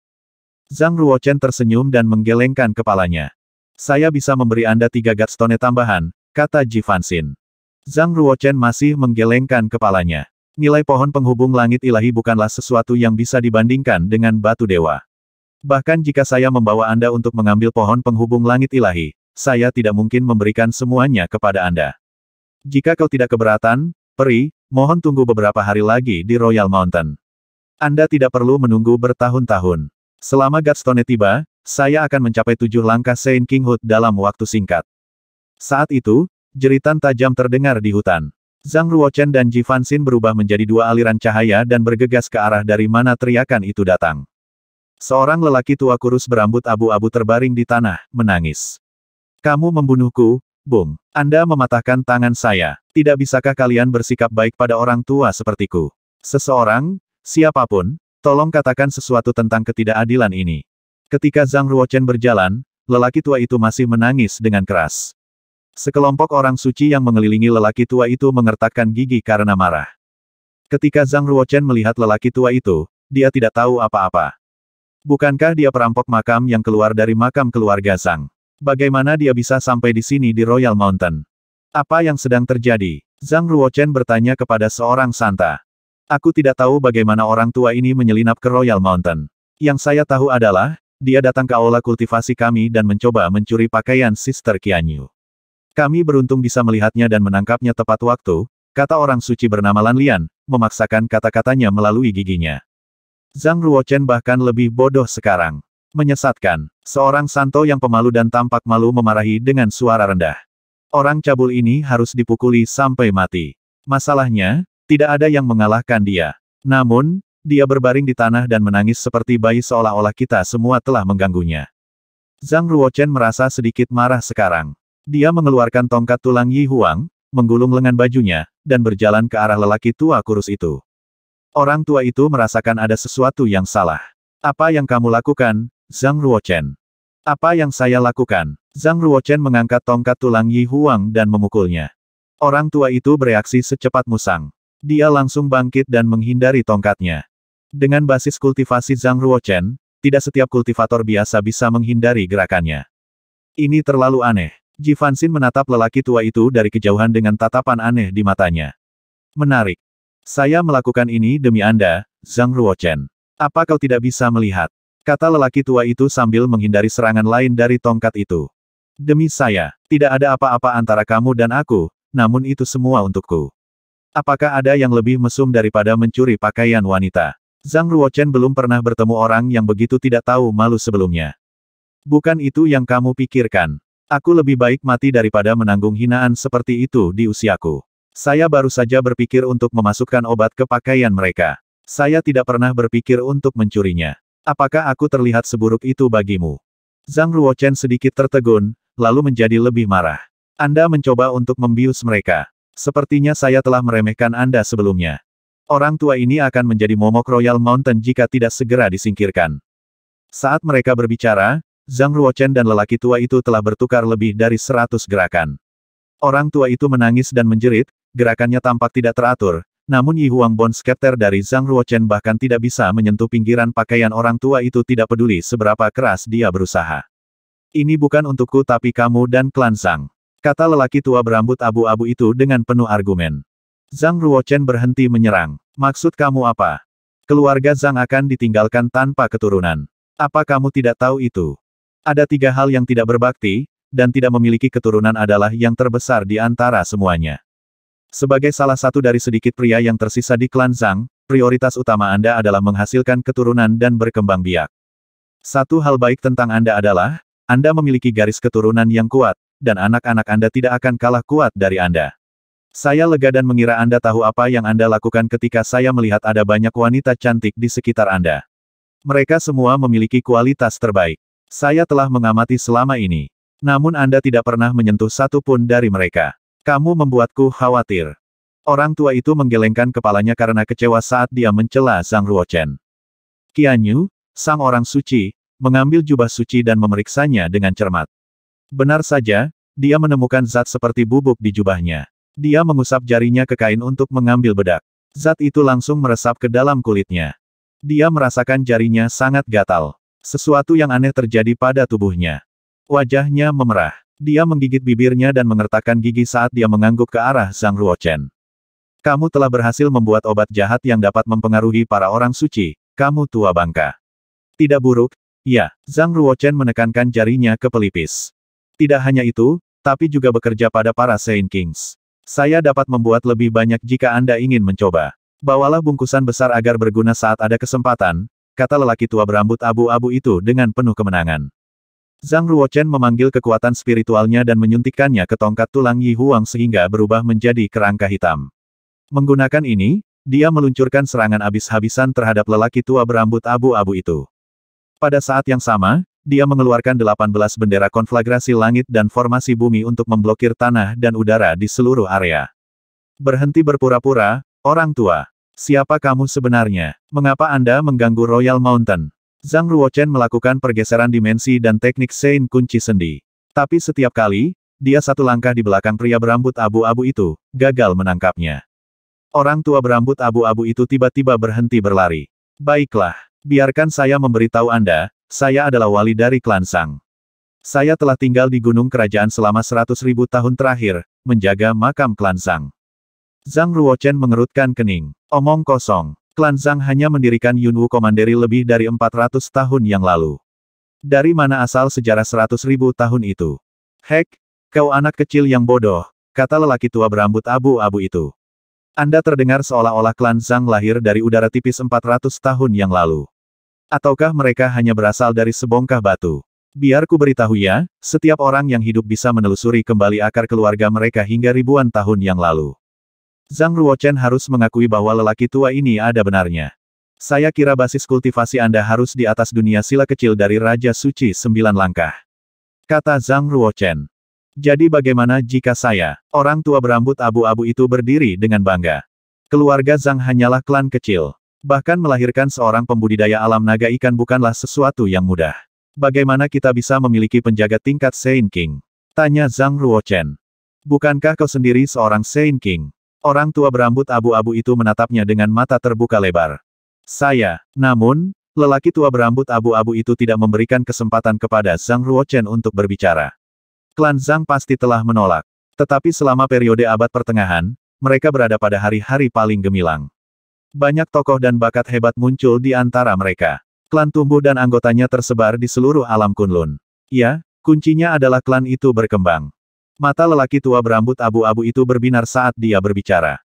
Zhang Ruochen tersenyum dan menggelengkan kepalanya. Saya bisa memberi Anda 3 Godstone tambahan, kata Ji Fanxin. Zhang Ruochen masih menggelengkan kepalanya. Nilai pohon penghubung langit ilahi bukanlah sesuatu yang bisa dibandingkan dengan batu dewa. Bahkan jika saya membawa Anda untuk mengambil pohon penghubung langit ilahi, saya tidak mungkin memberikan semuanya kepada Anda. Jika kau tidak keberatan, peri, mohon tunggu beberapa hari lagi di Royal Mountain. Anda tidak perlu menunggu bertahun-tahun. Selama Godstone tiba, saya akan mencapai 7 langkah Saint King Hood dalam waktu singkat. Saat itu, jeritan tajam terdengar di hutan. Zhang Ruochen dan Ji Fanxin berubah menjadi 2 aliran cahaya dan bergegas ke arah dari mana teriakan itu datang. Seorang lelaki tua kurus berambut abu-abu terbaring di tanah, menangis. Kamu membunuhku, Bung. Anda mematahkan tangan saya. Tidak bisakah kalian bersikap baik pada orang tua sepertiku? Seseorang, siapapun, tolong katakan sesuatu tentang ketidakadilan ini. Ketika Zhang Ruochen berjalan, lelaki tua itu masih menangis dengan keras. Sekelompok orang suci yang mengelilingi lelaki tua itu mengertakkan gigi karena marah. Ketika Zhang Ruochen melihat lelaki tua itu, dia tidak tahu apa-apa. Bukankah dia perampok makam yang keluar dari makam keluarga Zhang? Bagaimana dia bisa sampai di sini di Royal Mountain? Apa yang sedang terjadi? Zhang Ruochen bertanya kepada seorang santa. Aku tidak tahu bagaimana orang tua ini menyelinap ke Royal Mountain. Yang saya tahu adalah, dia datang ke aula kultivasi kami dan mencoba mencuri pakaian Sister Qianyu. Kami beruntung bisa melihatnya dan menangkapnya tepat waktu, kata orang suci bernama Lan Lian, memaksakan kata-katanya melalui giginya. Zhang Ruochen bahkan lebih bodoh sekarang. Menyesatkan. Seorang santo yang pemalu dan tampak malu memarahi dengan suara rendah. Orang cabul ini harus dipukuli sampai mati. Masalahnya, tidak ada yang mengalahkan dia. Namun, dia berbaring di tanah dan menangis seperti bayi seolah-olah kita semua telah mengganggunya. Zhang Ruochen merasa sedikit marah sekarang. Dia mengeluarkan tongkat tulang Yi Huang, menggulung lengan bajunya, dan berjalan ke arah lelaki tua kurus itu. Orang tua itu merasakan ada sesuatu yang salah. Apa yang kamu lakukan, Zhang Ruochen? Apa yang saya lakukan? Zhang Ruochen mengangkat tongkat tulang Yi Huang dan memukulnya. Orang tua itu bereaksi secepat musang. Dia langsung bangkit dan menghindari tongkatnya. Dengan basis kultivasi Zhang Ruochen, tidak setiap kultivator biasa bisa menghindari gerakannya. Ini terlalu aneh. Ji Fanxin menatap lelaki tua itu dari kejauhan dengan tatapan aneh di matanya. Menarik. Saya melakukan ini demi Anda, Zhang Ruochen. Apa kau tidak bisa melihat? Kata lelaki tua itu sambil menghindari serangan lain dari tongkat itu. Demi saya, tidak ada apa-apa antara kamu dan aku, namun itu semua untukku. Apakah ada yang lebih mesum daripada mencuri pakaian wanita? Zhang Ruochen belum pernah bertemu orang yang begitu tidak tahu malu sebelumnya. Bukan itu yang kamu pikirkan. Aku lebih baik mati daripada menanggung hinaan seperti itu di usiaku. Saya baru saja berpikir untuk memasukkan obat ke pakaian mereka. Saya tidak pernah berpikir untuk mencurinya. Apakah aku terlihat seburuk itu bagimu? Zhang Ruochen sedikit tertegun, lalu menjadi lebih marah. Anda mencoba untuk membius mereka. Sepertinya saya telah meremehkan Anda sebelumnya. Orang tua ini akan menjadi momok Royal Mountain jika tidak segera disingkirkan. Saat mereka berbicara, Zhang Ruochen dan lelaki tua itu telah bertukar lebih dari 100 gerakan. Orang tua itu menangis dan menjerit, gerakannya tampak tidak teratur, namun Yi Huang Bone Scepter dari Zhang Ruochen bahkan tidak bisa menyentuh pinggiran pakaian orang tua itu tidak peduli seberapa keras dia berusaha. Ini bukan untukku tapi kamu dan klan Zhang. Kata lelaki tua berambut abu-abu itu dengan penuh argumen. Zhang Ruochen berhenti menyerang. Maksud kamu apa? Keluarga Zhang akan ditinggalkan tanpa keturunan. Apa kamu tidak tahu itu? Ada 3 hal yang tidak berbakti, dan tidak memiliki keturunan adalah yang terbesar di antara semuanya. Sebagai salah satu dari sedikit pria yang tersisa di klan Zhang, prioritas utama Anda adalah menghasilkan keturunan dan berkembang biak. Satu hal baik tentang Anda adalah, Anda memiliki garis keturunan yang kuat, dan anak-anak Anda tidak akan kalah kuat dari Anda. Saya lega dan mengira Anda tahu apa yang Anda lakukan ketika saya melihat ada banyak wanita cantik di sekitar Anda. Mereka semua memiliki kualitas terbaik. Saya telah mengamati selama ini. Namun Anda tidak pernah menyentuh satu pun dari mereka. Kamu membuatku khawatir. Orang tua itu menggelengkan kepalanya karena kecewa saat dia mencela Zhang Ruochen. Qianyu, sang orang suci, mengambil jubah suci dan memeriksanya dengan cermat. Benar saja, dia menemukan zat seperti bubuk di jubahnya. Dia mengusap jarinya ke kain untuk mengambil bedak. Zat itu langsung meresap ke dalam kulitnya. Dia merasakan jarinya sangat gatal. Sesuatu yang aneh terjadi pada tubuhnya. Wajahnya memerah. Dia menggigit bibirnya dan mengertakkan gigi saat dia mengangguk ke arah Zhang Ruochen. Kamu telah berhasil membuat obat jahat yang dapat mempengaruhi para orang suci. Kamu tua bangka. Tidak buruk, ya. Zhang Ruochen menekankan jarinya ke pelipis. Tidak hanya itu, tapi juga bekerja pada para Saint Kings. Saya dapat membuat lebih banyak jika Anda ingin mencoba. Bawalah bungkusan besar agar berguna saat ada kesempatan, kata lelaki tua berambut abu-abu itu dengan penuh kemenangan. Zhang Ruochen memanggil kekuatan spiritualnya dan menyuntikkannya ke tongkat tulang Yi Huang sehingga berubah menjadi kerangka hitam. Menggunakan ini, dia meluncurkan serangan habis-habisan terhadap lelaki tua berambut abu-abu itu. Pada saat yang sama, dia mengeluarkan 18 bendera konflagrasi langit dan formasi bumi untuk memblokir tanah dan udara di seluruh area. Berhenti berpura-pura, orang tua. Siapa kamu sebenarnya? Mengapa Anda mengganggu Royal Mountain? Zhang Ruochen melakukan pergeseran dimensi dan teknik Sein kunci sendi. Tapi setiap kali, dia satu langkah di belakang pria berambut abu-abu itu, gagal menangkapnya. Orang tua berambut abu-abu itu tiba-tiba berhenti berlari. Baiklah, biarkan saya memberitahu Anda, saya adalah wali dari klan Zhang. Saya telah tinggal di gunung kerajaan selama 100.000 tahun terakhir, menjaga makam klan Zhang. Zhang Ruochen mengerutkan kening. Omong kosong. Klan Zhang hanya mendirikan Yunwu Commandery lebih dari 400 tahun yang lalu. Dari mana asal sejarah 100.000 tahun itu? Hek, kau anak kecil yang bodoh, kata lelaki tua berambut abu-abu itu. Anda terdengar seolah-olah klan Zhang lahir dari udara tipis 400 tahun yang lalu. Ataukah mereka hanya berasal dari sebongkah batu? Biar ku beritahu ya, setiap orang yang hidup bisa menelusuri kembali akar keluarga mereka hingga ribuan tahun yang lalu. Zhang Ruochen harus mengakui bahwa lelaki tua ini ada benarnya. Saya kira basis kultivasi Anda harus di atas dunia sila kecil dari Raja Suci 9 langkah. Kata Zhang Ruochen. Jadi bagaimana jika saya, orang tua berambut abu-abu itu berdiri dengan bangga. Keluarga Zhang hanyalah klan kecil. Bahkan melahirkan seorang pembudidaya alam naga ikan bukanlah sesuatu yang mudah. Bagaimana kita bisa memiliki penjaga tingkat Saint King? Tanya Zhang Ruochen. Bukankah kau sendiri seorang Saint King? Orang tua berambut abu-abu itu menatapnya dengan mata terbuka lebar. Saya, namun, lelaki tua berambut abu-abu itu tidak memberikan kesempatan kepada Zhang Ruochen untuk berbicara. Klan Zhang pasti telah menolak. Tetapi selama periode abad pertengahan, mereka berada pada hari-hari paling gemilang. Banyak tokoh dan bakat hebat muncul di antara mereka. Klan tumbuh dan anggotanya tersebar di seluruh alam Kunlun. Ya, kuncinya adalah klan itu berkembang. Mata lelaki tua berambut abu-abu itu berbinar saat dia berbicara.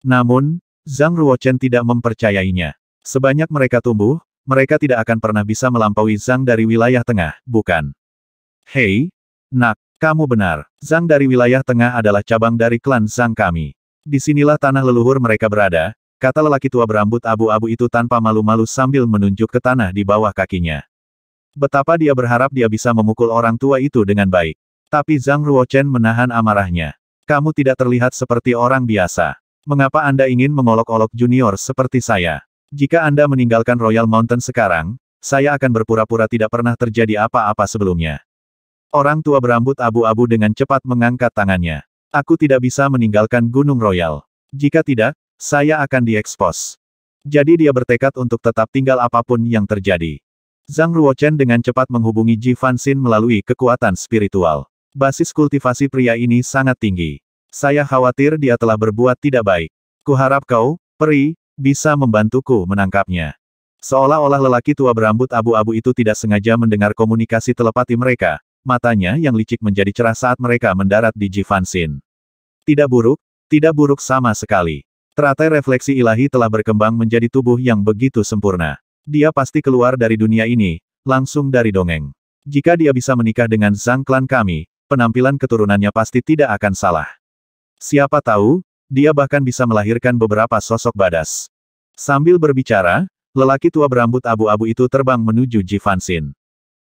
Namun, Zhang Ruochen tidak mempercayainya. Sebanyak mereka tumbuh, mereka tidak akan pernah bisa melampaui Zhang dari wilayah tengah, bukan? Hei, nak, kamu benar. Zhang dari wilayah tengah adalah cabang dari klan Zhang kami. Disinilah tanah leluhur mereka berada, kata lelaki tua berambut abu-abu itu tanpa malu-malu sambil menunjuk ke tanah di bawah kakinya. Betapa dia berharap dia bisa memukul orang tua itu dengan baik. Tapi Zhang Ruochen menahan amarahnya. Kamu tidak terlihat seperti orang biasa. Mengapa Anda ingin mengolok-olok junior seperti saya? Jika Anda meninggalkan Royal Mountain sekarang, saya akan berpura-pura tidak pernah terjadi apa-apa sebelumnya. Orang tua berambut abu-abu dengan cepat mengangkat tangannya. Aku tidak bisa meninggalkan Gunung Royal. Jika tidak, saya akan diekspos. Jadi dia bertekad untuk tetap tinggal apapun yang terjadi. Zhang Ruochen dengan cepat menghubungi Ji Fanxin melalui kekuatan spiritual. Basis kultivasi pria ini sangat tinggi. Saya khawatir dia telah berbuat tidak baik. Kuharap kau, peri, bisa membantuku menangkapnya. Seolah-olah lelaki tua berambut abu-abu itu tidak sengaja mendengar komunikasi telepati mereka. Matanya yang licik menjadi cerah saat mereka mendarat di Ji Fanxin. Tidak buruk sama sekali. Teratai refleksi ilahi telah berkembang menjadi tubuh yang begitu sempurna. Dia pasti keluar dari dunia ini, langsung dari dongeng. Jika dia bisa menikah dengan Zhang klan kami, penampilan keturunannya pasti tidak akan salah. Siapa tahu, dia bahkan bisa melahirkan beberapa sosok badas. Sambil berbicara, lelaki tua berambut abu-abu itu terbang menuju Ji Fanxin.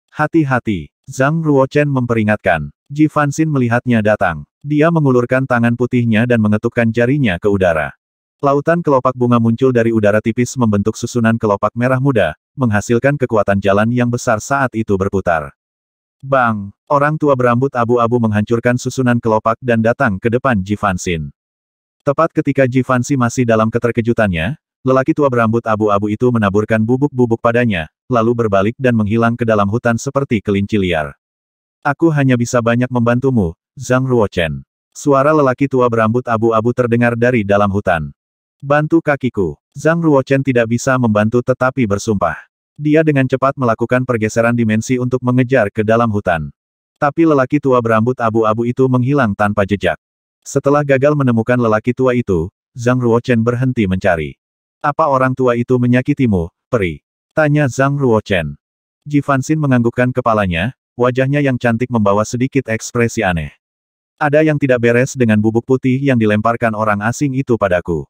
Hati-hati, Zhang Ruochen memperingatkan. Ji Fanxin melihatnya datang. Dia mengulurkan tangan putihnya dan mengetukkan jarinya ke udara. Lautan kelopak bunga muncul dari udara tipis membentuk susunan kelopak merah muda, menghasilkan kekuatan jalan yang besar saat itu berputar. Bang! Orang tua berambut abu-abu menghancurkan susunan kelopak dan datang ke depan Ji Fanxin. Tepat ketika Ji Fanxi masih dalam keterkejutannya, lelaki tua berambut abu-abu itu menaburkan bubuk-bubuk padanya, lalu berbalik dan menghilang ke dalam hutan seperti kelinci liar. Aku hanya bisa banyak membantumu, Zhang Ruochen. Suara lelaki tua berambut abu-abu terdengar dari dalam hutan. Bantu kakiku. Zhang Ruochen tidak bisa membantu tetapi bersumpah. Dia dengan cepat melakukan pergeseran dimensi untuk mengejar ke dalam hutan. Tapi lelaki tua berambut abu-abu itu menghilang tanpa jejak. Setelah gagal menemukan lelaki tua itu, Zhang Ruochen berhenti mencari. Apa orang tua itu menyakitimu, peri? Tanya Zhang Ruochen. Ji Fanxin menganggukkan kepalanya, wajahnya yang cantik membawa sedikit ekspresi aneh. Ada yang tidak beres dengan bubuk putih yang dilemparkan orang asing itu padaku.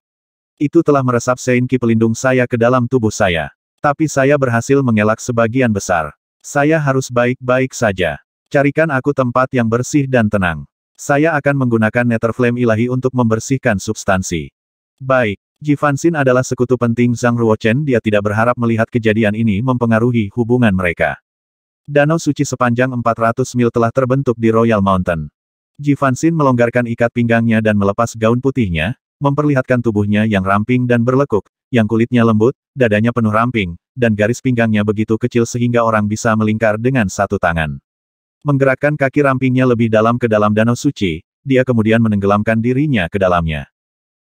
Itu telah meresap Sein Qi pelindung saya ke dalam tubuh saya. Tapi saya berhasil mengelak sebagian besar. Saya harus baik-baik saja. Carikan aku tempat yang bersih dan tenang. Saya akan menggunakan Nether Flame ilahi untuk membersihkan substansi. Baik, Ji Fanxin adalah sekutu penting Zhang Ruochen. Dia tidak berharap melihat kejadian ini mempengaruhi hubungan mereka. Danau suci sepanjang 400 mil telah terbentuk di Royal Mountain. Ji Fanxin melonggarkan ikat pinggangnya dan melepas gaun putihnya, memperlihatkan tubuhnya yang ramping dan berlekuk, yang kulitnya lembut, dadanya penuh ramping, dan garis pinggangnya begitu kecil sehingga orang bisa melingkar dengan satu tangan. Menggerakkan kaki rampingnya lebih dalam ke dalam danau suci, dia kemudian menenggelamkan dirinya ke dalamnya.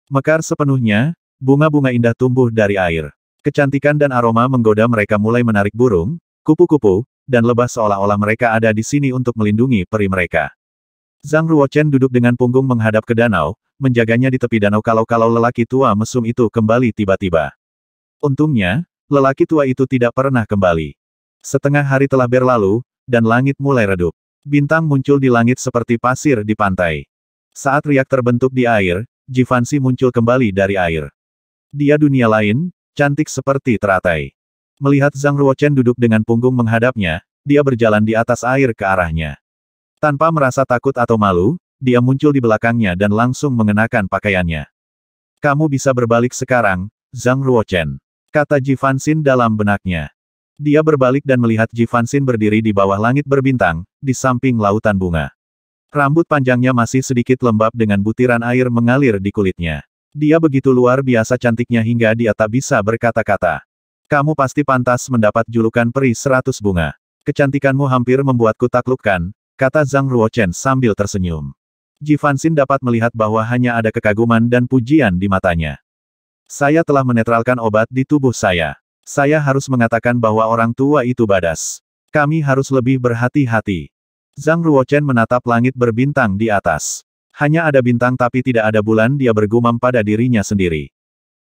Mekar sepenuhnya, bunga-bunga indah tumbuh dari air. Kecantikan dan aroma menggoda mereka mulai menarik burung, kupu-kupu, dan lebah seolah-olah mereka ada di sini untuk melindungi peri mereka. Zhang Ruochen duduk dengan punggung menghadap ke danau, menjaganya di tepi danau kalau-kalau lelaki tua mesum itu kembali tiba-tiba. Untungnya, lelaki tua itu tidak pernah kembali. Setengah hari telah berlalu, dan langit mulai redup. Bintang muncul di langit seperti pasir di pantai. Saat riak terbentuk di air, Ji Fanxi muncul kembali dari air. Dia dunia lain, cantik seperti teratai. Melihat Zhang Ruochen duduk dengan punggung menghadapnya, dia berjalan di atas air ke arahnya. Tanpa merasa takut atau malu, dia muncul di belakangnya dan langsung mengenakan pakaiannya. Kamu bisa berbalik sekarang, Zhang Ruochen, kata Ji Fanxin dalam benaknya. Dia berbalik dan melihat Ji Fanxin berdiri di bawah langit berbintang, di samping lautan bunga. Rambut panjangnya masih sedikit lembab dengan butiran air mengalir di kulitnya. Dia begitu luar biasa cantiknya hingga dia tak bisa berkata-kata. Kamu pasti pantas mendapat julukan peri 100 bunga. Kecantikanmu hampir membuatku taklukkan, kata Zhang Ruochen sambil tersenyum. Ji Fanxin dapat melihat bahwa hanya ada kekaguman dan pujian di matanya. Saya telah menetralkan obat di tubuh saya. Saya harus mengatakan bahwa orang tua itu badas. Kami harus lebih berhati-hati. Zhang Ruochen menatap langit berbintang di atas. Hanya ada bintang tapi tidak ada bulan, dia bergumam pada dirinya sendiri.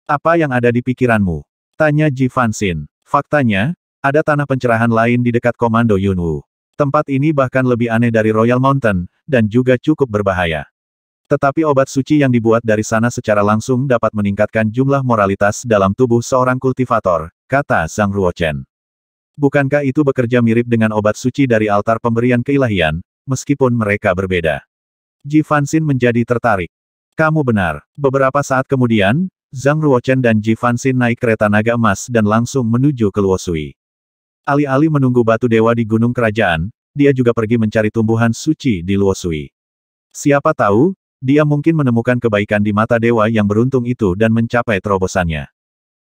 Apa yang ada di pikiranmu? Tanya Ji Fanxin. Faktanya, ada tanah pencerahan lain di dekat Komando Yunwu. Tempat ini bahkan lebih aneh dari Royal Mountain, dan juga cukup berbahaya. Tetapi obat suci yang dibuat dari sana secara langsung dapat meningkatkan jumlah moralitas dalam tubuh seorang kultivator, kata Zhang Ruochen. Bukankah itu bekerja mirip dengan obat suci dari altar pemberian keilahian, meskipun mereka berbeda? Ji Fanxin menjadi tertarik. Kamu benar. Beberapa saat kemudian, Zhang Ruochen dan Ji Fanxin naik kereta naga emas dan langsung menuju ke Luoshui. Alih-alih menunggu batu dewa di gunung kerajaan, dia juga pergi mencari tumbuhan suci di Luoshui. Siapa tahu, dia mungkin menemukan kebaikan di mata dewa yang beruntung itu dan mencapai terobosannya.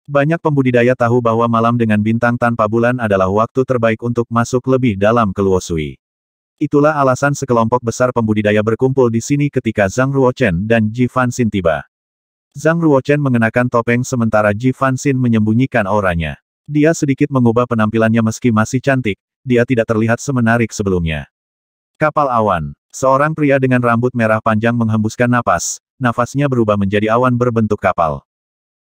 Banyak pembudidaya tahu bahwa malam dengan bintang tanpa bulan adalah waktu terbaik untuk masuk lebih dalam ke Luoshui. Itulah alasan sekelompok besar pembudidaya berkumpul di sini ketika Zhang Ruochen dan Ji Fanxin tiba. Zhang Ruochen mengenakan topeng sementara Ji Fanxin menyembunyikan auranya. Dia sedikit mengubah penampilannya meski masih cantik, dia tidak terlihat semenarik sebelumnya. Kapal awan. Seorang pria dengan rambut merah panjang menghembuskan napas, nafasnya berubah menjadi awan berbentuk kapal.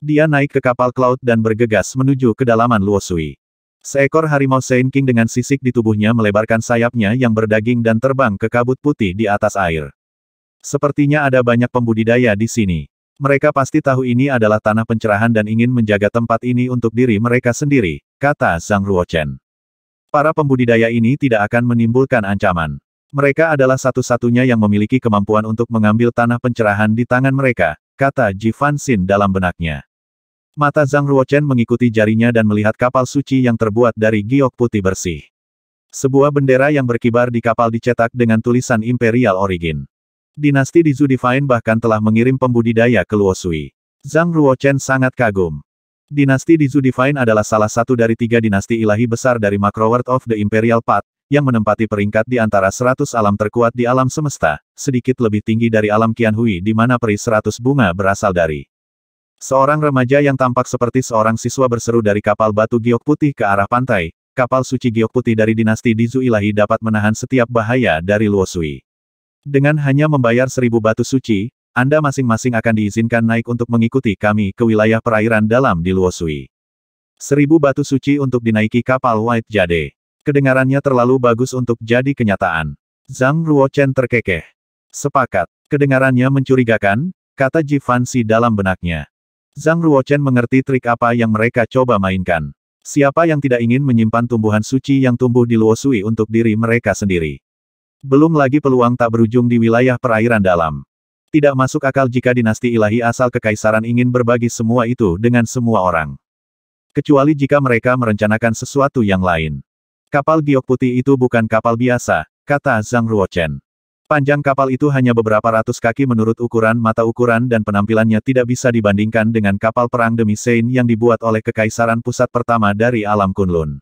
Dia naik ke kapal Cloud dan bergegas menuju kedalaman Luoshui. Seekor harimau Sein King dengan sisik di tubuhnya melebarkan sayapnya yang berdaging dan terbang ke kabut putih di atas air. Sepertinya ada banyak pembudidaya di sini. Mereka pasti tahu ini adalah tanah pencerahan dan ingin menjaga tempat ini untuk diri mereka sendiri, kata Zhang Ruochen. Para pembudidaya ini tidak akan menimbulkan ancaman. Mereka adalah satu-satunya yang memiliki kemampuan untuk mengambil tanah pencerahan di tangan mereka, kata Ji Fanxin dalam benaknya. Mata Zhang Ruochen mengikuti jarinya dan melihat kapal suci yang terbuat dari giok putih bersih. Sebuah bendera yang berkibar di kapal dicetak dengan tulisan Imperial Origin. Dinasti Dizu Divine bahkan telah mengirim pembudidaya ke Luosui. Zhang Ruochen sangat kagum. Dinasti Dizu Divine adalah salah satu dari 3 dinasti ilahi besar dari Macroworld of the Imperial Path, yang menempati peringkat di antara 100 alam terkuat di alam semesta, sedikit lebih tinggi dari alam Qianhui di mana peri 100 bunga berasal dari. Seorang remaja yang tampak seperti seorang siswa berseru dari kapal batu giok putih ke arah pantai. Kapal suci giok putih dari dinasti Dizu ilahi dapat menahan setiap bahaya dari Luosui. Dengan hanya membayar 1000 batu suci, Anda masing-masing akan diizinkan naik untuk mengikuti kami ke wilayah perairan dalam di Luosui. 1000 batu suci untuk dinaiki kapal White Jade. Kedengarannya terlalu bagus untuk jadi kenyataan. Zhang Ruochen terkekeh. Sepakat. Kedengarannya mencurigakan, kata Ji Fancy dalam benaknya. Zhang Ruochen mengerti trik apa yang mereka coba mainkan. Siapa yang tidak ingin menyimpan tumbuhan suci yang tumbuh di Luosui untuk diri mereka sendiri? Belum lagi peluang tak berujung di wilayah perairan dalam. Tidak masuk akal jika dinasti ilahi asal kekaisaran ingin berbagi semua itu dengan semua orang. Kecuali jika mereka merencanakan sesuatu yang lain. Kapal giok putih itu bukan kapal biasa, kata Zhang Ruochen. Panjang kapal itu hanya beberapa ratus kaki menurut ukuran mata ukuran dan penampilannya tidak bisa dibandingkan dengan kapal perang demi Sein yang dibuat oleh kekaisaran pusat pertama dari alam Kunlun.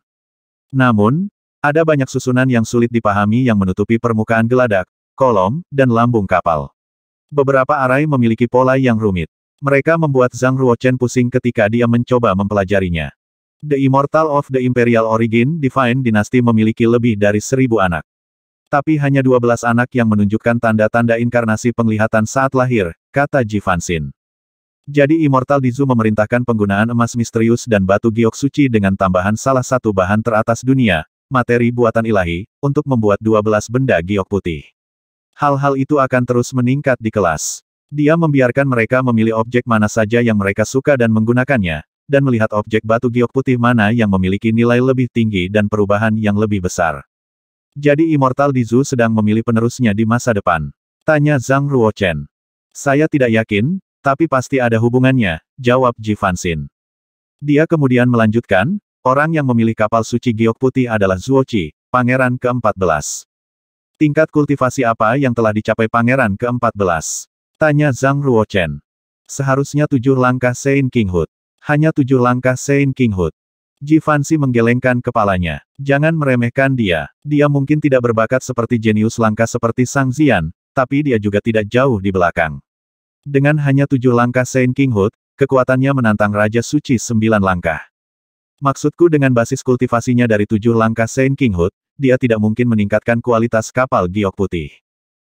Namun, ada banyak susunan yang sulit dipahami yang menutupi permukaan geladak, kolom, dan lambung kapal. Beberapa arai memiliki pola yang rumit. Mereka membuat Zhang Ruochen pusing ketika dia mencoba mempelajarinya. The Immortal of the Imperial Origin Divine Dynasty memiliki lebih dari 1000 anak. Tapi hanya 12 anak yang menunjukkan tanda-tanda inkarnasi penglihatan saat lahir, kata Ji Fanxin. Jadi Immortal Dizu memerintahkan penggunaan emas misterius dan batu giok suci dengan tambahan salah satu bahan teratas dunia, materi buatan ilahi, untuk membuat 12 benda giok putih. Hal-hal itu akan terus meningkat di kelas. Dia membiarkan mereka memilih objek mana saja yang mereka suka dan menggunakannya, dan melihat objek batu giok putih mana yang memiliki nilai lebih tinggi dan perubahan yang lebih besar. Jadi Immortal Dizu sedang memilih penerusnya di masa depan. Tanya Zhang Ruochen. Saya tidak yakin, tapi pasti ada hubungannya, jawab Ji Fanxin. Dia kemudian melanjutkan, orang yang memilih kapal suci giok putih adalah Zuoqi, pangeran ke-14. Tingkat kultivasi apa yang telah dicapai pangeran ke-14? Tanya Zhang Ruochen. Seharusnya 7 langkah Sein Kinghood. Hanya 7 langkah Sein Kinghood. Ji Fanxi menggelengkan kepalanya. Jangan meremehkan dia. Dia mungkin tidak berbakat seperti jenius langkah seperti Sang Xian, tapi dia juga tidak jauh di belakang. Dengan hanya 7 langkah Sein Kinghood, kekuatannya menantang Raja Suci 9 langkah. Maksudku dengan basis kultivasinya dari 7 langkah Sein Kinghood, dia tidak mungkin meningkatkan kualitas kapal giok putih.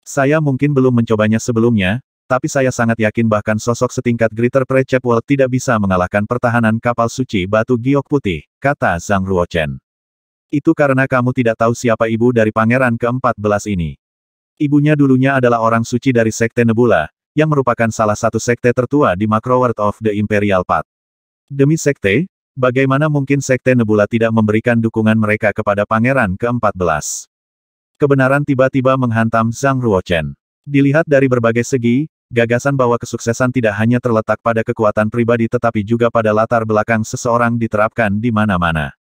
Saya mungkin belum mencobanya sebelumnya, tapi saya sangat yakin bahkan sosok setingkat Greater Prechapel tidak bisa mengalahkan pertahanan kapal suci batu giok putih, kata Zhang Ruochen. Itu karena kamu tidak tahu siapa ibu dari pangeran ke-14 ini. Ibunya dulunya adalah orang suci dari Sekte Nebula, yang merupakan salah satu sekte tertua di Macroworld of the Imperial Path. Demi sekte, bagaimana mungkin Sekte Nebula tidak memberikan dukungan mereka kepada pangeran ke-14? Kebenaran tiba-tiba menghantam Zhang Ruochen. Dilihat dari berbagai segi, gagasan bahwa kesuksesan tidak hanya terletak pada kekuatan pribadi tetapi juga pada latar belakang seseorang diterapkan di mana-mana.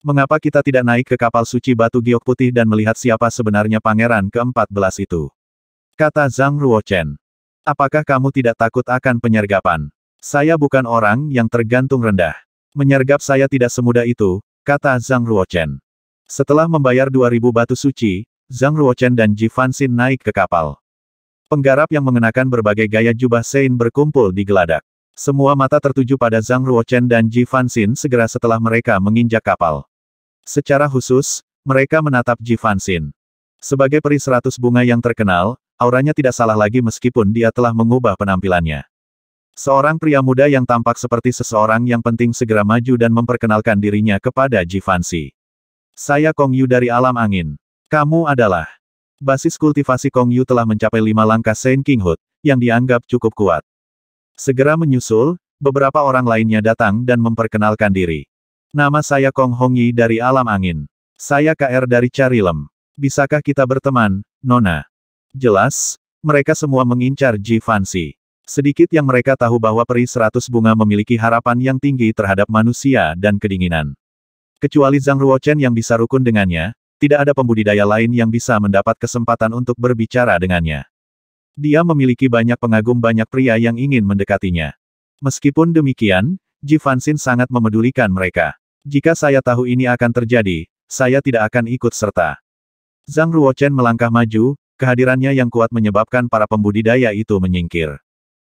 Mengapa kita tidak naik ke kapal suci batu giok putih dan melihat siapa sebenarnya pangeran ke-14 itu? Kata Zhang Ruochen. Apakah kamu tidak takut akan penyergapan? Saya bukan orang yang tergantung rendah. Menyergap saya tidak semudah itu, kata Zhang Ruochen. Setelah membayar 2000 batu suci, Zhang Ruochen dan Ji Fanxin naik ke kapal. Penggarap yang mengenakan berbagai gaya jubah Sein berkumpul di geladak. Semua mata tertuju pada Zhang Ruochen dan Ji Fanxin segera setelah mereka menginjak kapal. Secara khusus, mereka menatap Ji Fanxin. Sebagai peri 100 bunga yang terkenal, auranya tidak salah lagi meskipun dia telah mengubah penampilannya. Seorang pria muda yang tampak seperti seseorang yang penting segera maju dan memperkenalkan dirinya kepada Ji Fanxi. Saya Kong Yu dari alam angin. Kamu adalah... Basis kultivasi Kong Yu telah mencapai 5 langkah Sein Kinghood, yang dianggap cukup kuat. Segera menyusul, beberapa orang lainnya datang dan memperkenalkan diri. Nama saya Kong Hongyi dari alam angin. Saya KR dari Carilem. Bisakah kita berteman, Nona? Jelas, mereka semua mengincar Ji Fanxi. Sedikit yang mereka tahu bahwa peri 100 bunga memiliki harapan yang tinggi terhadap manusia dan kedinginan. Kecuali Zhang Ruochen yang bisa rukun dengannya, tidak ada pembudidaya lain yang bisa mendapat kesempatan untuk berbicara dengannya. Dia memiliki banyak pengagum, banyak pria yang ingin mendekatinya. Meskipun demikian, Ji Fanxin sangat memedulikan mereka. Jika saya tahu ini akan terjadi, saya tidak akan ikut serta. Zhang Ruochen melangkah maju, kehadirannya yang kuat menyebabkan para pembudidaya itu menyingkir.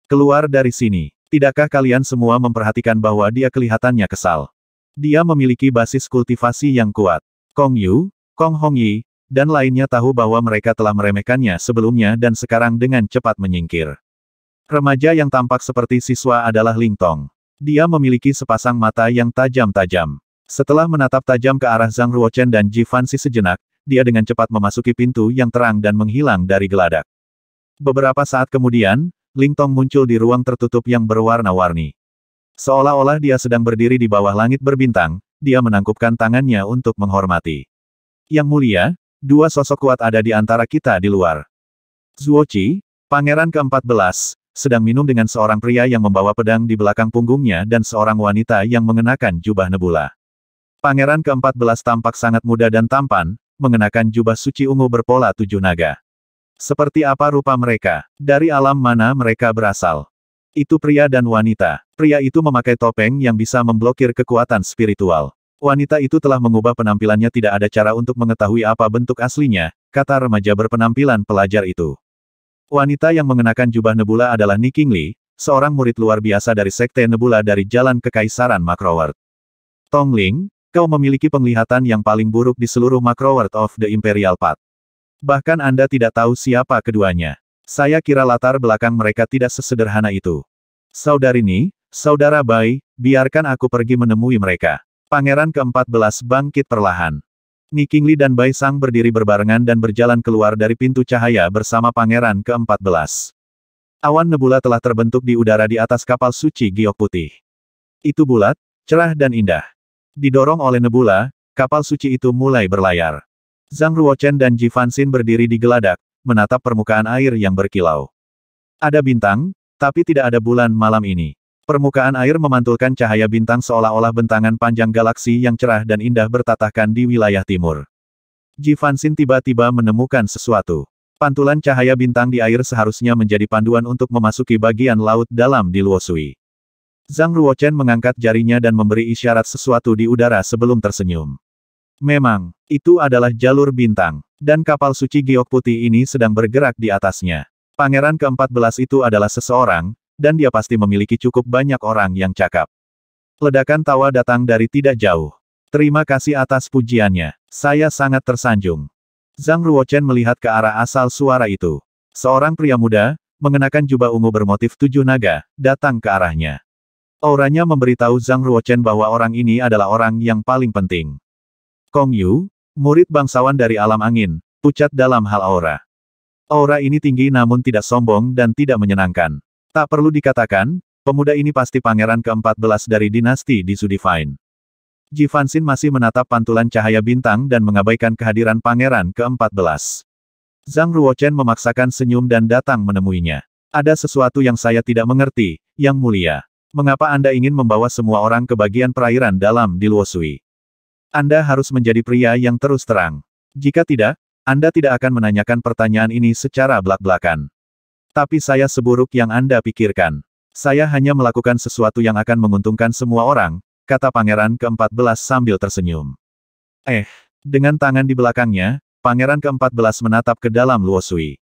Keluar dari sini. Tidakkah kalian semua memperhatikan bahwa dia kelihatannya kesal? Dia memiliki basis kultivasi yang kuat. Kong Yu, Kong Hongyi, dan lainnya tahu bahwa mereka telah meremehkannya sebelumnya dan sekarang dengan cepat menyingkir. Remaja yang tampak seperti siswa adalah Ling Tong. Dia memiliki sepasang mata yang tajam-tajam. Setelah menatap tajam ke arah Zhang Ruochen dan Ji Fanxi sejenak, dia dengan cepat memasuki pintu yang terang dan menghilang dari geladak. Beberapa saat kemudian, Ling Tong muncul di ruang tertutup yang berwarna-warni. Seolah-olah dia sedang berdiri di bawah langit berbintang, dia menangkupkan tangannya untuk menghormati. Yang mulia, dua sosok kuat ada di antara kita di luar. Zuoqi, pangeran ke-14, sedang minum dengan seorang pria yang membawa pedang di belakang punggungnya dan seorang wanita yang mengenakan jubah nebula. Pangeran ke-14 tampak sangat muda dan tampan, mengenakan jubah suci ungu berpola 7 naga. Seperti apa rupa mereka? Dari alam mana mereka berasal? Itu pria dan wanita. Pria itu memakai topeng yang bisa memblokir kekuatan spiritual. Wanita itu telah mengubah penampilannya, tidak ada cara untuk mengetahui apa bentuk aslinya, kata remaja berpenampilan pelajar itu. Wanita yang mengenakan jubah nebula adalah Ni Qingli, seorang murid luar biasa dari Sekte Nebula dari Jalan Kekaisaran Macroworld. Tong Ling, kau memiliki penglihatan yang paling buruk di seluruh Macroworld of the Imperial Path. Bahkan Anda tidak tahu siapa keduanya. Saya kira latar belakang mereka tidak sesederhana itu. Saudari Ni, saudara Bai, biarkan aku pergi menemui mereka. Pangeran ke-14 bangkit perlahan. Ni Qingli dan Bai Sang berdiri berbarengan dan berjalan keluar dari pintu cahaya bersama Pangeran ke-14. Awan nebula telah terbentuk di udara di atas kapal suci giok putih. Itu bulat, cerah dan indah. Didorong oleh nebula, kapal suci itu mulai berlayar. Zhang Ruochen dan Ji Fanxin berdiri di geladak, menatap permukaan air yang berkilau. Ada bintang, tapi tidak ada bulan malam ini. Permukaan air memantulkan cahaya bintang seolah-olah bentangan panjang galaksi yang cerah dan indah bertatahkan di wilayah timur. Ji Fanxin tiba-tiba menemukan sesuatu. Pantulan cahaya bintang di air seharusnya menjadi panduan untuk memasuki bagian laut dalam di Luosui. Zhang Ruochen mengangkat jarinya dan memberi isyarat sesuatu di udara sebelum tersenyum. Memang, itu adalah jalur bintang, dan kapal suci giok putih ini sedang bergerak di atasnya. Pangeran ke-14 itu adalah seseorang, dan dia pasti memiliki cukup banyak orang yang cakap. Ledakan tawa datang dari tidak jauh. Terima kasih atas pujiannya. Saya sangat tersanjung. Zhang Ruochen melihat ke arah asal suara itu. Seorang pria muda, mengenakan jubah ungu bermotif 7 naga, datang ke arahnya. Auranya memberitahu Zhang Ruochen bahwa orang ini adalah orang yang paling penting. Kong Yu, murid bangsawan dari alam angin, pucat dalam hal aura. Aura ini tinggi namun tidak sombong dan tidak menyenangkan. Tak perlu dikatakan, pemuda ini pasti pangeran ke-14 dari dinasti di Sudivine. Ji Fanxin masih menatap pantulan cahaya bintang dan mengabaikan kehadiran pangeran ke-14. Zhang Ruochen memaksakan senyum dan datang menemuinya. Ada sesuatu yang saya tidak mengerti, Yang Mulia. Mengapa Anda ingin membawa semua orang ke bagian perairan dalam di Luosui? Anda harus menjadi pria yang terus terang. Jika tidak, Anda tidak akan menanyakan pertanyaan ini secara belak-belakan. Tapi saya seburuk yang Anda pikirkan. Saya hanya melakukan sesuatu yang akan menguntungkan semua orang, kata pangeran ke-14 sambil tersenyum. Dengan tangan di belakangnya, pangeran ke-14 menatap ke dalam Luosui.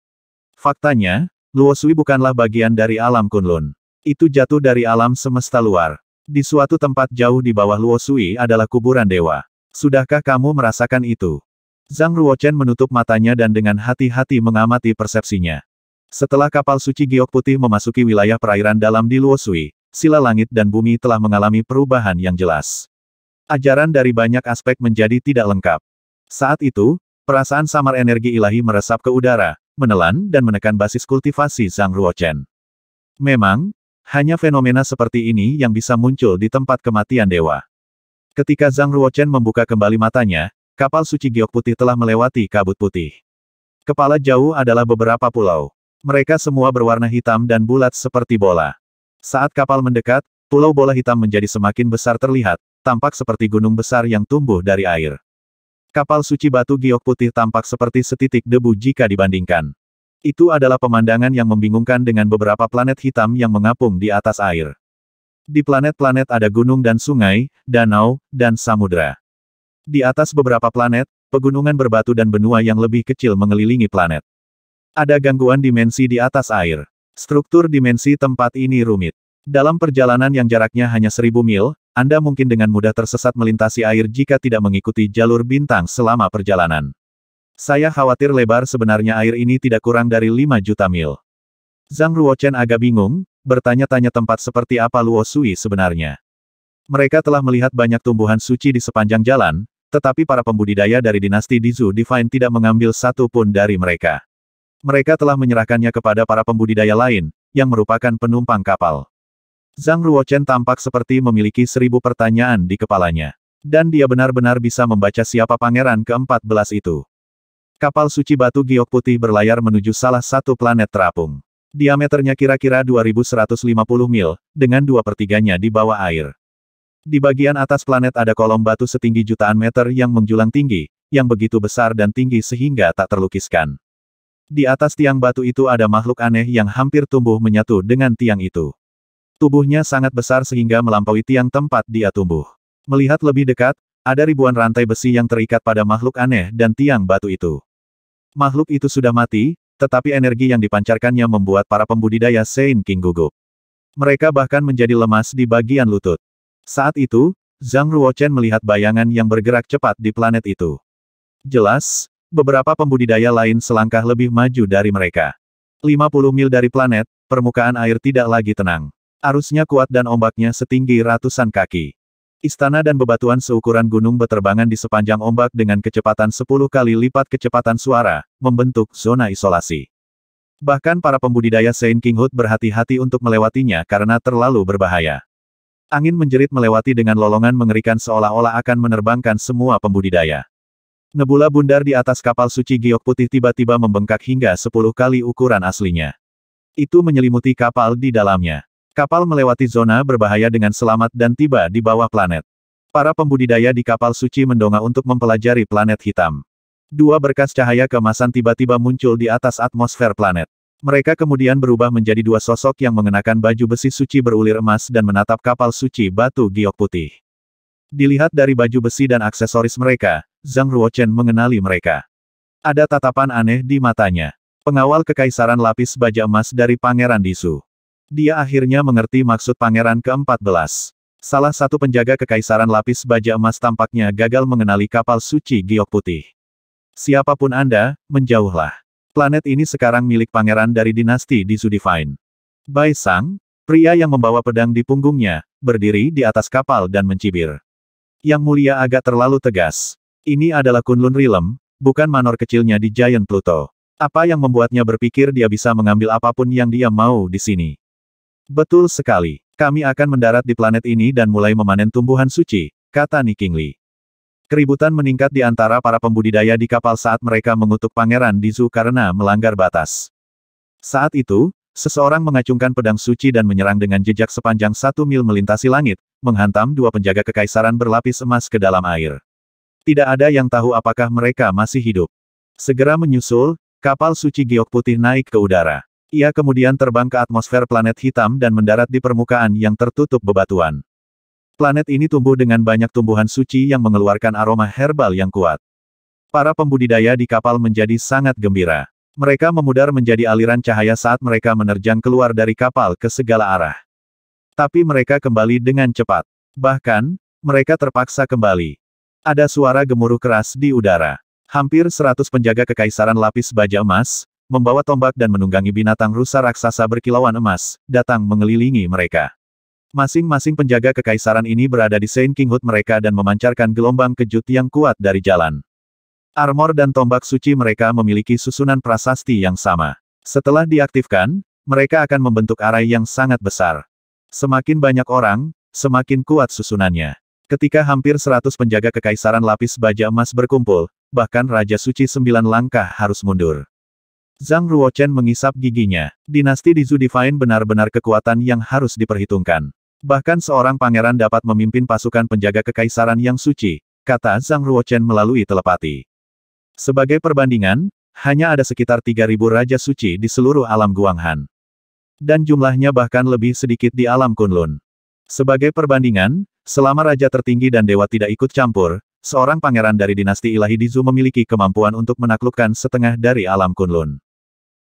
Faktanya, Luosui bukanlah bagian dari alam Kunlun. Itu jatuh dari alam semesta luar. Di suatu tempat jauh di bawah Luosui adalah kuburan dewa. Sudahkah kamu merasakan itu? Zhang Ruochen menutup matanya dan dengan hati-hati mengamati persepsinya. Setelah kapal suci giok putih memasuki wilayah perairan dalam di Luosui, sila langit dan bumi telah mengalami perubahan yang jelas. Ajaran dari banyak aspek menjadi tidak lengkap. Saat itu, perasaan samar energi ilahi meresap ke udara, menelan dan menekan basis kultivasi Zhang Ruochen. Memang, hanya fenomena seperti ini yang bisa muncul di tempat kematian dewa. Ketika Zhang Ruochen membuka kembali matanya, kapal suci giok putih telah melewati kabut putih. Kepala jauh adalah beberapa pulau. Mereka semua berwarna hitam dan bulat seperti bola. Saat kapal mendekat, pulau bola hitam menjadi semakin besar terlihat, tampak seperti gunung besar yang tumbuh dari air. Kapal suci batu giok putih tampak seperti setitik debu jika dibandingkan. Itu adalah pemandangan yang membingungkan dengan beberapa planet hitam yang mengapung di atas air. Di planet-planet ada gunung dan sungai, danau, dan samudra. Di atas beberapa planet, pegunungan berbatu dan benua yang lebih kecil mengelilingi planet. Ada gangguan dimensi di atas air. Struktur dimensi tempat ini rumit. Dalam perjalanan yang jaraknya hanya 1000 mil, Anda mungkin dengan mudah tersesat melintasi air jika tidak mengikuti jalur bintang selama perjalanan. Saya khawatir lebar sebenarnya air ini tidak kurang dari 5 juta mil. Zhang Ruochen agak bingung, bertanya-tanya tempat seperti apa Luo Sui sebenarnya. Mereka telah melihat banyak tumbuhan suci di sepanjang jalan, tetapi para pembudidaya dari dinasti Dizu Divine tidak mengambil satu pun dari mereka. Mereka telah menyerahkannya kepada para pembudidaya lain, yang merupakan penumpang kapal. Zhang Ruochen tampak seperti memiliki 1000 pertanyaan di kepalanya. Dan dia benar-benar bisa membaca siapa pangeran ke-14 itu. Kapal suci batu giok putih berlayar menuju salah satu planet terapung. Diameternya kira-kira 2150 mil, dengan 2/3-nya di bawah air. Di bagian atas planet ada kolom batu setinggi jutaan meter yang menjulang tinggi, yang begitu besar dan tinggi sehingga tak terlukiskan. Di atas tiang batu itu ada makhluk aneh yang hampir tumbuh menyatu dengan tiang itu. Tubuhnya sangat besar sehingga melampaui tiang tempat dia tumbuh. Melihat lebih dekat, ada ribuan rantai besi yang terikat pada makhluk aneh dan tiang batu itu. Makhluk itu sudah mati, tetapi energi yang dipancarkannya membuat para pembudidaya Saint King gugup. Mereka bahkan menjadi lemas di bagian lutut. Saat itu, Zhang Ruochen melihat bayangan yang bergerak cepat di planet itu. Jelas, beberapa pembudidaya lain selangkah lebih maju dari mereka. 50 mil dari planet, permukaan air tidak lagi tenang. Arusnya kuat dan ombaknya setinggi ratusan kaki. Istana dan bebatuan seukuran gunung berterbangan di sepanjang ombak dengan kecepatan 10 kali lipat kecepatan suara, membentuk zona isolasi. Bahkan para pembudidaya Saint King Hut berhati-hati untuk melewatinya karena terlalu berbahaya. Angin menjerit melewati dengan lolongan mengerikan seolah-olah akan menerbangkan semua pembudidaya. Nebula bundar di atas kapal suci giok putih tiba-tiba membengkak hingga 10 kali ukuran aslinya. Itu menyelimuti kapal di dalamnya. Kapal melewati zona berbahaya dengan selamat dan tiba di bawah planet. Para pembudidaya di kapal suci mendongak untuk mempelajari planet hitam. Dua berkas cahaya keemasan tiba-tiba muncul di atas atmosfer planet. Mereka kemudian berubah menjadi dua sosok yang mengenakan baju besi suci berulir emas dan menatap kapal suci batu giok putih. Dilihat dari baju besi dan aksesoris mereka, Zhang Ruochen mengenali mereka. Ada tatapan aneh di matanya. Pengawal kekaisaran lapis baja emas dari Pangeran Disu. Dia akhirnya mengerti maksud Pangeran ke-14. Salah satu penjaga kekaisaran lapis baja emas tampaknya gagal mengenali kapal suci giok putih. Siapapun Anda, menjauhlah. Planet ini sekarang milik pangeran dari dinasti Dizu Divine. Bai Sang, pria yang membawa pedang di punggungnya, berdiri di atas kapal dan mencibir. Yang mulia agak terlalu tegas. Ini adalah Kunlun Realm, bukan manor kecilnya di Giant Pluto. Apa yang membuatnya berpikir dia bisa mengambil apapun yang dia mau di sini? Betul sekali. Kami akan mendarat di planet ini dan mulai memanen tumbuhan suci, kata Ni Qingli. Keributan meningkat di antara para pembudidaya di kapal saat mereka mengutuk Pangeran Dizu karena melanggar batas. Saat itu, seseorang mengacungkan pedang suci dan menyerang dengan jejak sepanjang 1 mil melintasi langit, menghantam dua penjaga kekaisaran berlapis emas ke dalam air. Tidak ada yang tahu apakah mereka masih hidup. Segera menyusul, kapal suci giok putih naik ke udara. Ia kemudian terbang ke atmosfer planet hitam dan mendarat di permukaan yang tertutup bebatuan. Planet ini tumbuh dengan banyak tumbuhan suci yang mengeluarkan aroma herbal yang kuat. Para pembudidaya di kapal menjadi sangat gembira. Mereka memudar menjadi aliran cahaya saat mereka menerjang keluar dari kapal ke segala arah. Tapi mereka kembali dengan cepat. Bahkan, mereka terpaksa kembali. Ada suara gemuruh keras di udara. Hampir 100 penjaga kekaisaran lapis baja emas, membawa tombak dan menunggangi binatang rusa raksasa berkilauan emas, datang mengelilingi mereka. Masing-masing penjaga kekaisaran ini berada di Saint King Hut mereka dan memancarkan gelombang kejut yang kuat dari jalan. Armor dan tombak suci mereka memiliki susunan prasasti yang sama. Setelah diaktifkan, mereka akan membentuk arai yang sangat besar. Semakin banyak orang, semakin kuat susunannya. Ketika hampir 100 penjaga kekaisaran lapis baja emas berkumpul, bahkan Raja Suci 9 langkah harus mundur. Zhang Ruochen mengisap giginya. Dinasti Dizu Divine benar-benar kekuatan yang harus diperhitungkan. Bahkan seorang pangeran dapat memimpin pasukan penjaga kekaisaran yang suci, kata Zhang Ruochen melalui telepati. Sebagai perbandingan, hanya ada sekitar 3.000 Raja Suci di seluruh alam Guanghan. Dan jumlahnya bahkan lebih sedikit di alam Kunlun. Sebagai perbandingan, selama Raja tertinggi dan Dewa tidak ikut campur, seorang pangeran dari dinasti ilahi Dizu memiliki kemampuan untuk menaklukkan setengah dari alam Kunlun.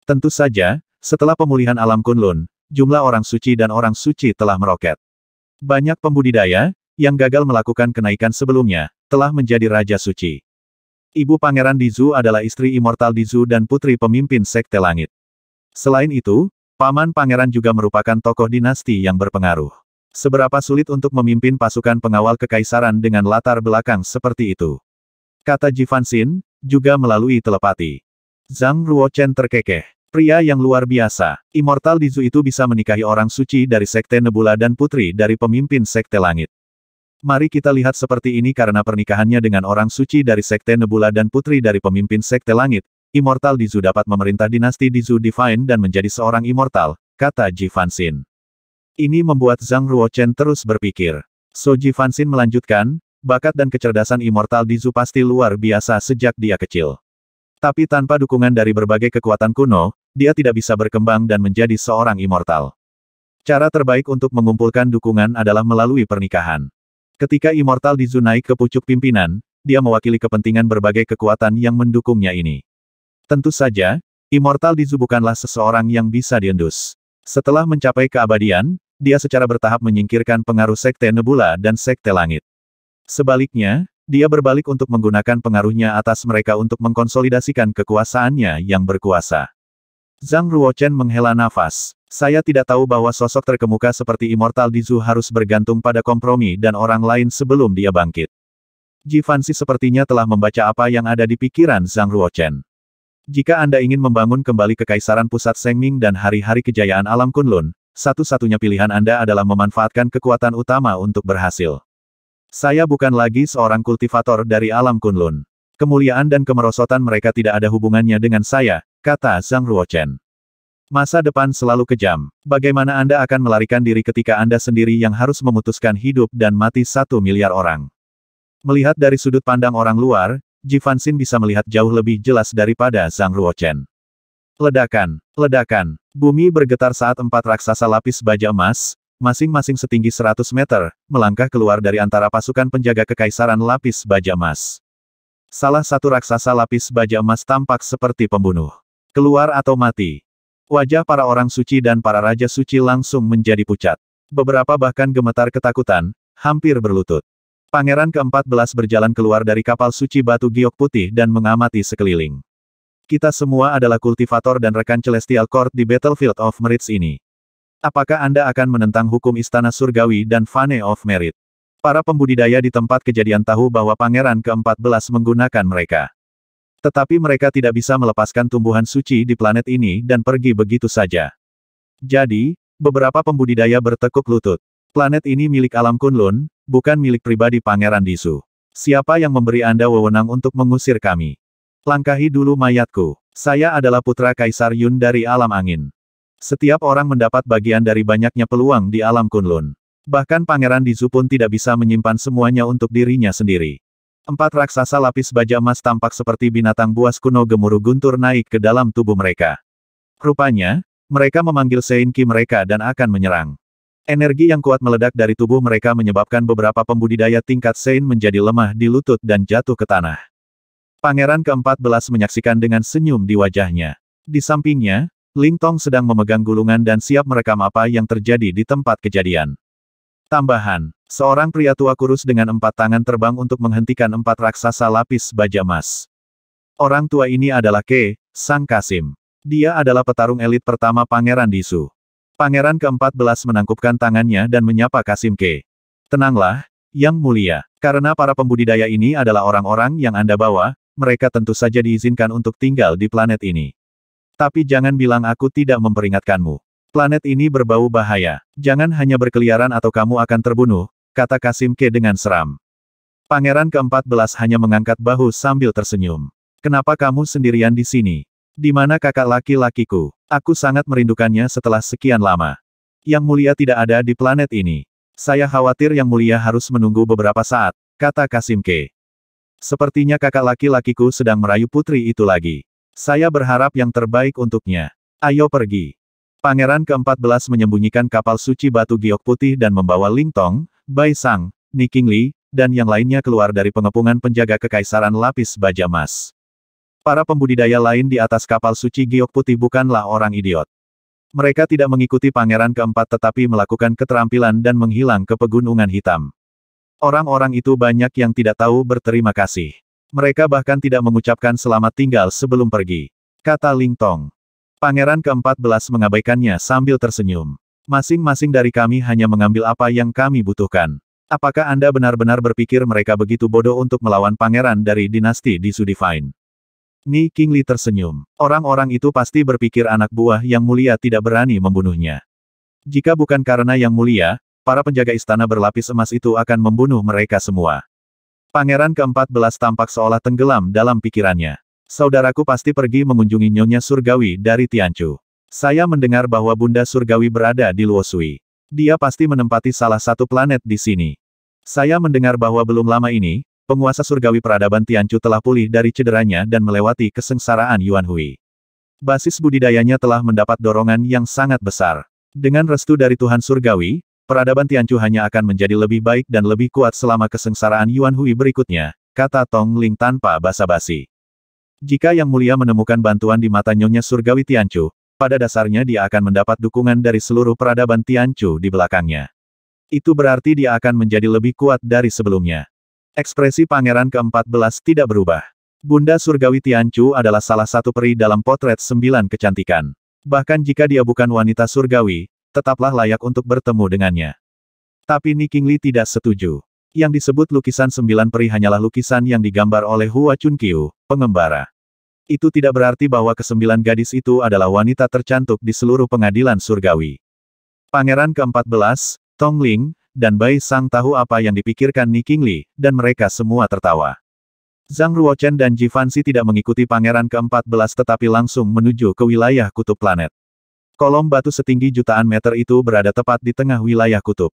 Tentu saja, setelah pemulihan alam Kunlun, jumlah orang suci dan orang suci telah meroket. Banyak pembudidaya, yang gagal melakukan kenaikan sebelumnya, telah menjadi Raja Suci. Ibu Pangeran Dizu adalah istri immortal Dizu dan putri pemimpin Sekte Langit. Selain itu, Paman Pangeran juga merupakan tokoh dinasti yang berpengaruh. Seberapa sulit untuk memimpin pasukan pengawal kekaisaran dengan latar belakang seperti itu? Kata Ji Fanxin, juga melalui telepati. Zhang Ruochen terkekeh. Pria yang luar biasa. Immortal Dizu itu bisa menikahi orang suci dari Sekte Nebula dan putri dari pemimpin Sekte Langit. Mari kita lihat seperti ini karena pernikahannya dengan orang suci dari Sekte Nebula dan putri dari pemimpin Sekte Langit, Immortal Dizu dapat memerintah dinasti Dizu Divine dan menjadi seorang immortal, kata Ji Fanxin. Ini membuat Zhang Ruochen terus berpikir. So Ji Fanxin melanjutkan, bakat dan kecerdasan Immortal Dizu pasti luar biasa sejak dia kecil. Tapi tanpa dukungan dari berbagai kekuatan kuno, dia tidak bisa berkembang dan menjadi seorang immortal. Cara terbaik untuk mengumpulkan dukungan adalah melalui pernikahan. Ketika Immortal Dizu naik ke pucuk pimpinan, dia mewakili kepentingan berbagai kekuatan yang mendukungnya ini. Tentu saja, Immortal Dizu bukanlah seseorang yang bisa diendus. Setelah mencapai keabadian, dia secara bertahap menyingkirkan pengaruh Sekte Nebula dan Sekte Langit. Sebaliknya, dia berbalik untuk menggunakan pengaruhnya atas mereka untuk mengkonsolidasikan kekuasaannya yang berkuasa. Zhang Ruochen menghela nafas. Saya tidak tahu bahwa sosok terkemuka seperti Immortal Dizu harus bergantung pada kompromi dan orang lain sebelum dia bangkit. Ji Fanxin sepertinya telah membaca apa yang ada di pikiran Zhang Ruochen. Jika Anda ingin membangun kembali kekaisaran pusat Sengming dan hari-hari kejayaan alam Kunlun, satu-satunya pilihan Anda adalah memanfaatkan kekuatan utama untuk berhasil. Saya bukan lagi seorang kultivator dari alam Kunlun. Kemuliaan dan kemerosotan mereka tidak ada hubungannya dengan saya, kata Zhang Ruochen. Masa depan selalu kejam. Bagaimana Anda akan melarikan diri ketika Anda sendiri yang harus memutuskan hidup dan mati 1 miliar orang? Melihat dari sudut pandang orang luar, Ji Fanxin bisa melihat jauh lebih jelas daripada Zhang Ruochen. Ledakan, ledakan. Bumi bergetar saat 4 raksasa lapis baja emas, masing-masing setinggi 100 meter, melangkah keluar dari antara pasukan penjaga kekaisaran lapis baja emas. Salah satu raksasa lapis baja emas tampak seperti pembunuh. Keluar atau mati. Wajah para orang suci dan para raja suci langsung menjadi pucat. Beberapa bahkan gemetar ketakutan, hampir berlutut. Pangeran ke-14 berjalan keluar dari kapal suci batu giok putih dan mengamati sekeliling. Kita semua adalah kultivator dan rekan Celestial Court di Battlefield of Merits ini. Apakah Anda akan menentang hukum Istana Surgawi dan Fane of Merit? Para pembudidaya di tempat kejadian tahu bahwa Pangeran ke-14 menggunakan mereka. Tetapi mereka tidak bisa melepaskan tumbuhan suci di planet ini dan pergi begitu saja. Jadi, beberapa pembudidaya bertekuk lutut. Planet ini milik alam Kunlun, bukan milik pribadi Pangeran Dizu. Siapa yang memberi Anda wewenang untuk mengusir kami? Langkahi dulu mayatku. Saya adalah putra Kaisar Yun dari alam angin. Setiap orang mendapat bagian dari banyaknya peluang di alam Kunlun. Bahkan Pangeran Dizu pun tidak bisa menyimpan semuanya untuk dirinya sendiri. 4 raksasa lapis baja emas tampak seperti binatang buas kuno gemuruh guntur naik ke dalam tubuh mereka. Rupanya, mereka memanggil Sein Qi mereka dan akan menyerang. Energi yang kuat meledak dari tubuh mereka menyebabkan beberapa pembudidaya tingkat Sein menjadi lemah di lutut dan jatuh ke tanah. Pangeran ke-14 menyaksikan dengan senyum di wajahnya. Di sampingnya, Ling Tong sedang memegang gulungan dan siap merekam apa yang terjadi di tempat kejadian. Tambahan, seorang pria tua kurus dengan 4 tangan terbang untuk menghentikan 4 raksasa lapis baja emas. Orang tua ini adalah Ke, Sang Kasim. Dia adalah petarung elit pertama Pangeran Dizu. Pangeran ke-14 menangkupkan tangannya dan menyapa Kasim Ke. Tenanglah, Yang Mulia. Karena para pembudidaya ini adalah orang-orang yang Anda bawa, mereka tentu saja diizinkan untuk tinggal di planet ini. Tapi jangan bilang aku tidak memperingatkanmu. Planet ini berbau bahaya. Jangan hanya berkeliaran atau kamu akan terbunuh, kata Kasim Ke dengan seram. Pangeran ke-14 hanya mengangkat bahu sambil tersenyum. Kenapa kamu sendirian di sini? Di mana kakak laki-lakiku? Aku sangat merindukannya setelah sekian lama. Yang Mulia tidak ada di planet ini. Saya khawatir Yang Mulia harus menunggu beberapa saat, kata Kasim Ke. Sepertinya kakak laki-lakiku sedang merayu putri itu lagi. Saya berharap yang terbaik untuknya. Ayo pergi. Pangeran ke-14 menyembunyikan kapal suci batu giok putih dan membawa Ling Tong, Bai Sang, Ni Qingli, dan yang lainnya keluar dari pengepungan penjaga kekaisaran lapis baja emas. Para pembudidaya lain di atas kapal suci giok putih bukanlah orang idiot. Mereka tidak mengikuti pangeran keempat tetapi melakukan keterampilan dan menghilang ke pegunungan hitam. Orang-orang itu banyak yang tidak tahu berterima kasih. Mereka bahkan tidak mengucapkan selamat tinggal sebelum pergi. Kata Ling Tong. Pangeran ke-14 mengabaikannya sambil tersenyum. Masing-masing dari kami hanya mengambil apa yang kami butuhkan. Apakah Anda benar-benar berpikir mereka begitu bodoh untuk melawan pangeran dari dinasti di Sudivine? Ni Qingli tersenyum. Orang-orang itu pasti berpikir anak buah yang mulia tidak berani membunuhnya. Jika bukan karena yang mulia, para penjaga istana berlapis emas itu akan membunuh mereka semua. Pangeran ke-14 tampak seolah tenggelam dalam pikirannya. Saudaraku pasti pergi mengunjungi Nyonya Surgawi dari Tianchu. Saya mendengar bahwa Bunda Surgawi berada di Luosui. Dia pasti menempati salah satu planet di sini. Saya mendengar bahwa belum lama ini, penguasa surgawi peradaban Tianchu telah pulih dari cederanya dan melewati kesengsaraan Yuan Hui. Basis budidayanya telah mendapat dorongan yang sangat besar. Dengan restu dari Tuhan Surgawi, peradaban Tianchu hanya akan menjadi lebih baik dan lebih kuat selama kesengsaraan Yuan Hui berikutnya, kata Tong Ling tanpa basa-basi. Jika Yang Mulia menemukan bantuan di mata Nyonya Surgawi Tianchu, pada dasarnya dia akan mendapat dukungan dari seluruh peradaban Tianchu di belakangnya. Itu berarti dia akan menjadi lebih kuat dari sebelumnya. Ekspresi Pangeran ke-14 tidak berubah. Bunda Surgawi Tianchu adalah salah satu peri dalam potret 9 kecantikan. Bahkan jika dia bukan wanita surgawi, tetaplah layak untuk bertemu dengannya. Tapi Ni Qingli tidak setuju. Yang disebut lukisan 9 peri hanyalah lukisan yang digambar oleh Hua Chunqiu, pengembara. Itu tidak berarti bahwa ke-9 gadis itu adalah wanita tercantik di seluruh pengadilan surgawi. Pangeran ke-14, Tong Ling, dan Bai Sang tahu apa yang dipikirkan Ni Qingli, dan mereka semua tertawa. Zhang Ruochen dan Ji Fanxi tidak mengikuti Pangeran ke-14 tetapi langsung menuju ke wilayah kutub planet. Kolom batu setinggi jutaan meter itu berada tepat di tengah wilayah kutub.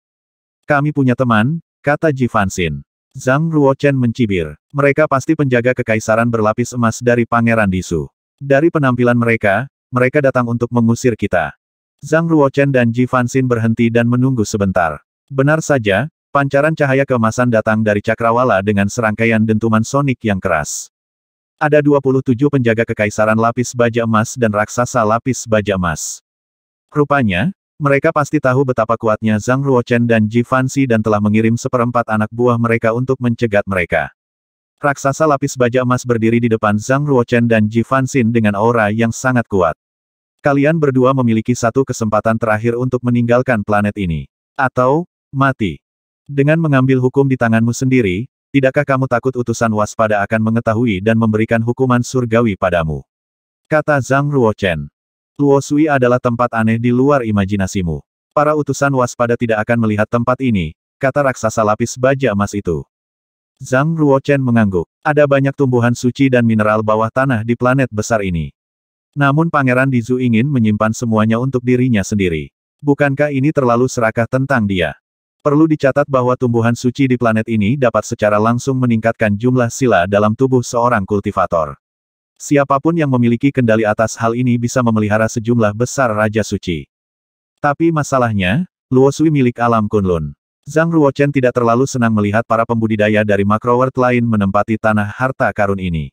Kami punya teman, kata Ji Fanxin. Zhang Ruochen mencibir. Mereka pasti penjaga kekaisaran berlapis emas dari Pangeran Disu. Dari penampilan mereka, mereka datang untuk mengusir kita. Zhang Ruochen dan Ji Fanxin berhenti dan menunggu sebentar. Benar saja, pancaran cahaya keemasan datang dari cakrawala dengan serangkaian dentuman sonik yang keras. Ada 27 penjaga kekaisaran lapis baja emas dan raksasa lapis baja emas. Rupanya, mereka pasti tahu betapa kuatnya Zhang Ruochen dan Ji Fanxi dan telah mengirim seperempat anak buah mereka untuk mencegat mereka. Raksasa lapis baja emas berdiri di depan Zhang Ruochen dan Ji Fanxi dengan aura yang sangat kuat. Kalian berdua memiliki satu kesempatan terakhir untuk meninggalkan planet ini. Atau, mati. Dengan mengambil hukum di tanganmu sendiri, tidakkah kamu takut utusan waspada akan mengetahui dan memberikan hukuman surgawi padamu? Kata Zhang Ruochen. Luosui adalah tempat aneh di luar imajinasimu. Para utusan waspada tidak akan melihat tempat ini, kata raksasa lapis baja emas itu. Zhang Ruochen mengangguk. Ada banyak tumbuhan suci dan mineral bawah tanah di planet besar ini. Namun Pangeran Dizu ingin menyimpan semuanya untuk dirinya sendiri. Bukankah ini terlalu serakah tentang dia? Perlu dicatat bahwa tumbuhan suci di planet ini dapat secara langsung meningkatkan jumlah sila dalam tubuh seorang kultivator. Siapapun yang memiliki kendali atas hal ini bisa memelihara sejumlah besar raja suci. Tapi masalahnya, Luosui milik alam Kunlun. Zhang Ruochen tidak terlalu senang melihat para pembudidaya dari Macroworld lain menempati tanah harta karun ini.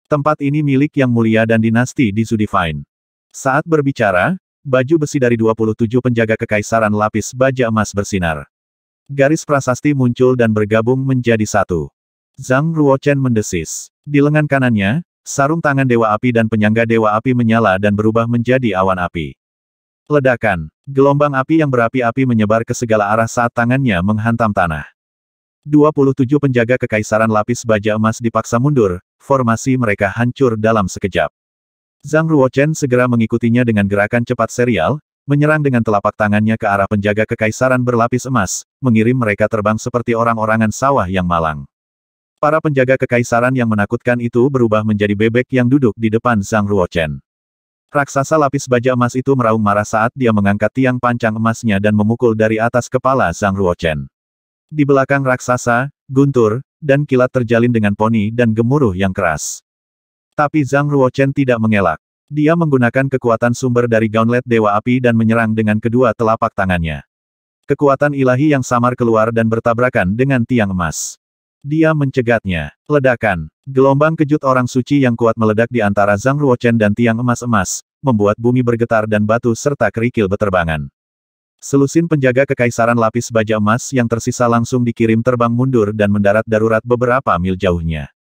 Tempat ini milik Yang Mulia dan dinasti di Sudivine. Saat berbicara, baju besi dari 27 penjaga kekaisaran lapis baja emas bersinar. Garis prasasti muncul dan bergabung menjadi satu. Zhang Ruochen mendesis. Di lengan kanannya, sarung tangan Dewa Api dan penyangga Dewa Api menyala dan berubah menjadi awan api. Ledakan. Gelombang api yang berapi-api menyebar ke segala arah saat tangannya menghantam tanah. 27 penjaga kekaisaran lapis baja emas dipaksa mundur, formasi mereka hancur dalam sekejap. Zhang Ruochen segera mengikutinya dengan gerakan cepat serial, menyerang dengan telapak tangannya ke arah penjaga kekaisaran berlapis emas, mengirim mereka terbang seperti orang-orangan sawah yang malang. Para penjaga kekaisaran yang menakutkan itu berubah menjadi bebek yang duduk di depan Zhang Ruochen. Raksasa lapis baja emas itu meraung marah saat dia mengangkat tiang pancang emasnya dan memukul dari atas kepala Zhang Ruochen. Di belakang raksasa, guntur, dan kilat terjalin dengan poni dan gemuruh yang keras. Tapi Zhang Ruochen tidak mengelak. Dia menggunakan kekuatan sumber dari Gauntlet Dewa Api dan menyerang dengan kedua telapak tangannya. Kekuatan ilahi yang samar keluar dan bertabrakan dengan tiang emas. Dia mencegatnya. Ledakan. Gelombang kejut orang suci yang kuat meledak di antara Zhang Ruochen dan tiang emas-emas, membuat bumi bergetar dan batu serta kerikil beterbangan. Selusin penjaga kekaisaran lapis baja emas yang tersisa langsung dikirim terbang mundur dan mendarat darurat beberapa mil jauhnya.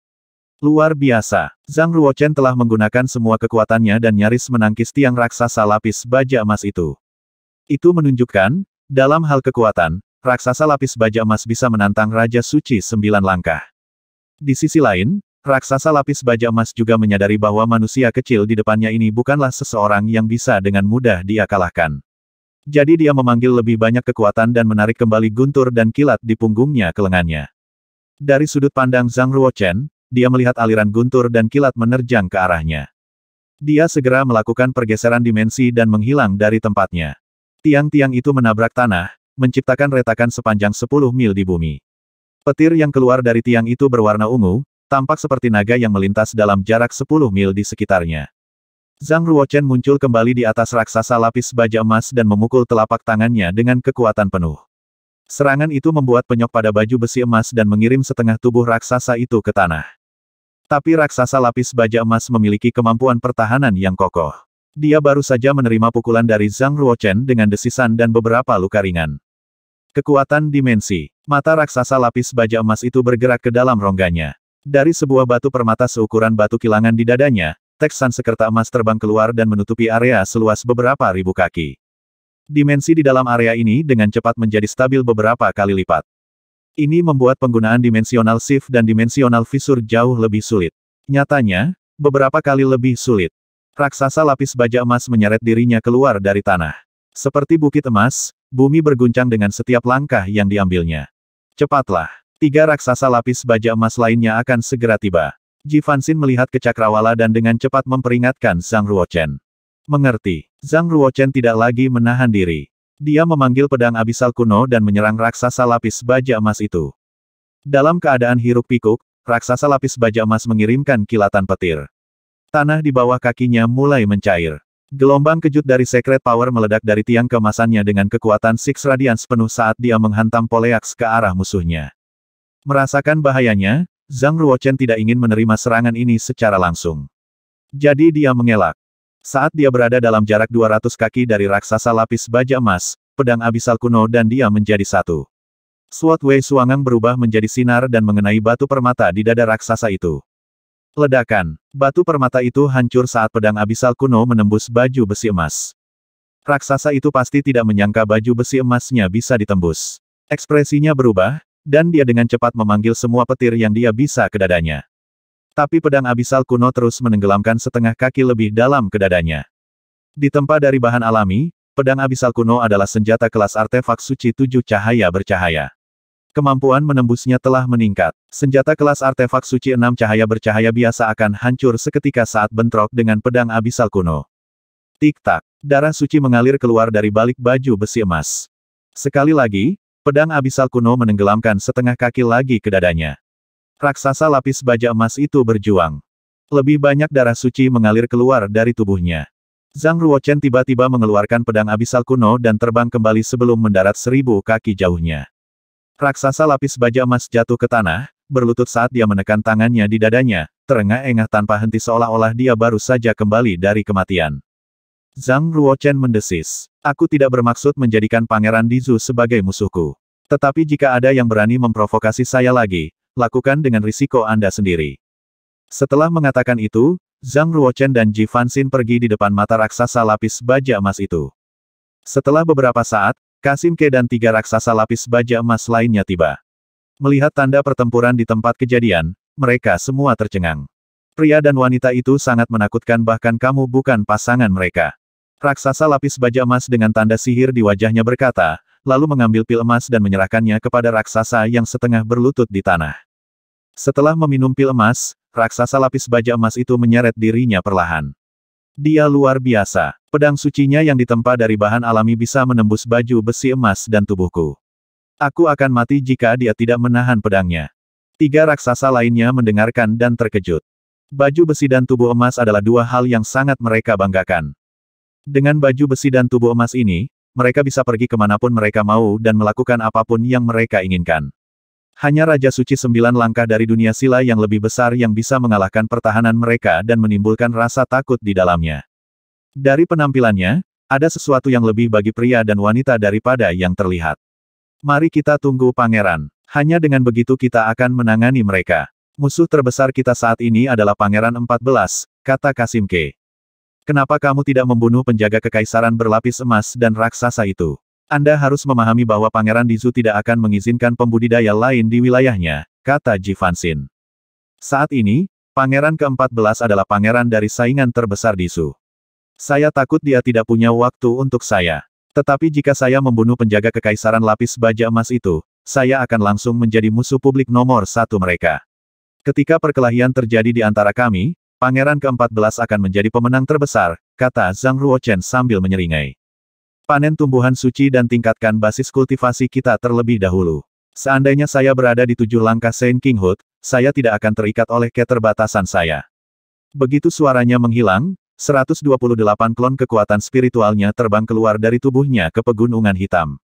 Luar biasa. Zhang Ruochen telah menggunakan semua kekuatannya dan nyaris menangkis tiang raksasa lapis baja emas itu. Itu menunjukkan, dalam hal kekuatan, raksasa lapis baja emas bisa menantang Raja Suci 9 langkah. Di sisi lain, raksasa lapis baja emas juga menyadari bahwa manusia kecil di depannya ini bukanlah seseorang yang bisa dengan mudah dia kalahkan. Jadi dia memanggil lebih banyak kekuatan dan menarik kembali guntur dan kilat di punggungnya ke lengannya. Dari sudut pandang Zhang Ruochen, dia melihat aliran guntur dan kilat menerjang ke arahnya. Dia segera melakukan pergeseran dimensi dan menghilang dari tempatnya. Tiang-tiang itu menabrak tanah, menciptakan retakan sepanjang 10 mil di bumi. Petir yang keluar dari tiang itu berwarna ungu, tampak seperti naga yang melintas dalam jarak 10 mil di sekitarnya. Zhang Ruochen muncul kembali di atas raksasa lapis baja emas dan memukul telapak tangannya dengan kekuatan penuh. Serangan itu membuat penyok pada baju besi emas dan mengirim setengah tubuh raksasa itu ke tanah. Tapi raksasa lapis baja emas memiliki kemampuan pertahanan yang kokoh. Dia baru saja menerima pukulan dari Zhang Ruochen dengan desisan dan beberapa luka ringan. Kekuatan dimensi. Mata raksasa lapis baja emas itu bergerak ke dalam rongganya. Dari sebuah batu permata seukuran batu kilangan di dadanya, teks Sansekerta emas terbang keluar dan menutupi area seluas beberapa ribu kaki. Dimensi di dalam area ini dengan cepat menjadi stabil beberapa kali lipat. Ini membuat penggunaan dimensional shift dan dimensional fissure jauh lebih sulit. Nyatanya, beberapa kali lebih sulit. Raksasa lapis baja emas menyeret dirinya keluar dari tanah. Seperti bukit emas, bumi berguncang dengan setiap langkah yang diambilnya. Cepatlah. 3 raksasa lapis baja emas lainnya akan segera tiba. Ji Fanxin melihat ke cakrawala dan dengan cepat memperingatkan Zhang Ruochen. Mengerti. Zhang Ruochen tidak lagi menahan diri. Dia memanggil pedang abisal kuno dan menyerang raksasa lapis baja emas itu. Dalam keadaan hiruk-pikuk, raksasa lapis baja emas mengirimkan kilatan petir. Tanah di bawah kakinya mulai mencair. Gelombang kejut dari Secret Power meledak dari tiang keemasannya dengan kekuatan Six Radiance penuh saat dia menghantam Poleaxe ke arah musuhnya. Merasakan bahayanya, Zhang Ruochen tidak ingin menerima serangan ini secara langsung. Jadi dia mengelak. Saat dia berada dalam jarak 200 kaki dari raksasa lapis baja emas, pedang abisal kuno dan dia menjadi satu. Sword Wei Suangang berubah menjadi sinar dan mengenai batu permata di dada raksasa itu. Ledakan. Batu permata itu hancur saat pedang abisal kuno menembus baju besi emas. Raksasa itu pasti tidak menyangka baju besi emasnya bisa ditembus. Ekspresinya berubah, dan dia dengan cepat memanggil semua petir yang dia bisa ke dadanya. Tapi pedang abisal kuno terus menenggelamkan setengah kaki lebih dalam ke dadanya. Ditempa dari bahan alami, pedang abisal kuno adalah senjata kelas artefak suci 7 cahaya bercahaya. Kemampuan menembusnya telah meningkat. Senjata kelas artefak suci 6 cahaya bercahaya biasa akan hancur seketika saat bentrok dengan pedang abisal kuno. Tik-tak. Darah suci mengalir keluar dari balik baju besi emas. Sekali lagi, pedang abisal kuno menenggelamkan setengah kaki lagi ke dadanya. Raksasa lapis baja emas itu berjuang. Lebih banyak darah suci mengalir keluar dari tubuhnya. Zhang Ruochen tiba-tiba mengeluarkan pedang abisal kuno dan terbang kembali sebelum mendarat 1000 kaki jauhnya. Raksasa lapis baja emas jatuh ke tanah, berlutut saat dia menekan tangannya di dadanya, terengah-engah tanpa henti seolah-olah dia baru saja kembali dari kematian. Zhang Ruochen mendesis. Aku tidak bermaksud menjadikan Pangeran Dizu sebagai musuhku. Tetapi jika ada yang berani memprovokasi saya lagi, lakukan dengan risiko Anda sendiri. Setelah mengatakan itu, Zhang Ruochen dan Ji Fanxin pergi di depan mata raksasa lapis baja emas itu. Setelah beberapa saat, Kasim Ke dan 3 raksasa lapis baja emas lainnya tiba. Melihat tanda pertempuran di tempat kejadian, mereka semua tercengang. Pria dan wanita itu sangat menakutkan bahkan kamu bukan pasangan mereka. Raksasa lapis baja emas dengan tanda sihir di wajahnya berkata, lalu mengambil pil emas dan menyerahkannya kepada raksasa yang setengah berlutut di tanah. Setelah meminum pil emas, raksasa lapis baja emas itu menyeret dirinya perlahan. Dia luar biasa. Pedang sucinya yang ditempa dari bahan alami bisa menembus baju besi emas dan tubuhku. Aku akan mati jika dia tidak menahan pedangnya. 3 raksasa lainnya mendengarkan dan terkejut. Baju besi dan tubuh emas adalah dua hal yang sangat mereka banggakan. Dengan baju besi dan tubuh emas ini, mereka bisa pergi kemanapun mereka mau dan melakukan apapun yang mereka inginkan. Hanya Raja Suci 9 langkah dari dunia sila yang lebih besar yang bisa mengalahkan pertahanan mereka dan menimbulkan rasa takut di dalamnya. Dari penampilannya, ada sesuatu yang lebih bagi pria dan wanita daripada yang terlihat. Mari kita tunggu pangeran. Hanya dengan begitu kita akan menangani mereka. Musuh terbesar kita saat ini adalah Pangeran 14, kata Kasimke. Kenapa kamu tidak membunuh penjaga kekaisaran berlapis emas dan raksasa itu? Anda harus memahami bahwa Pangeran Dizu tidak akan mengizinkan pembudidaya lain di wilayahnya, kata Ji Fanxin. Saat ini, Pangeran ke-14 adalah pangeran dari saingan terbesar Dizu. Saya takut dia tidak punya waktu untuk saya. Tetapi jika saya membunuh penjaga kekaisaran lapis baja emas itu, saya akan langsung menjadi musuh publik nomor satu mereka. Ketika perkelahian terjadi di antara kami, Pangeran ke-14 akan menjadi pemenang terbesar, kata Zhang Ruochen sambil menyeringai. Panen tumbuhan suci dan tingkatkan basis kultivasi kita terlebih dahulu. Seandainya saya berada di 7 langkah Saint King Hood, saya tidak akan terikat oleh keterbatasan saya. Begitu suaranya menghilang, 128 klon kekuatan spiritualnya terbang keluar dari tubuhnya ke pegunungan hitam.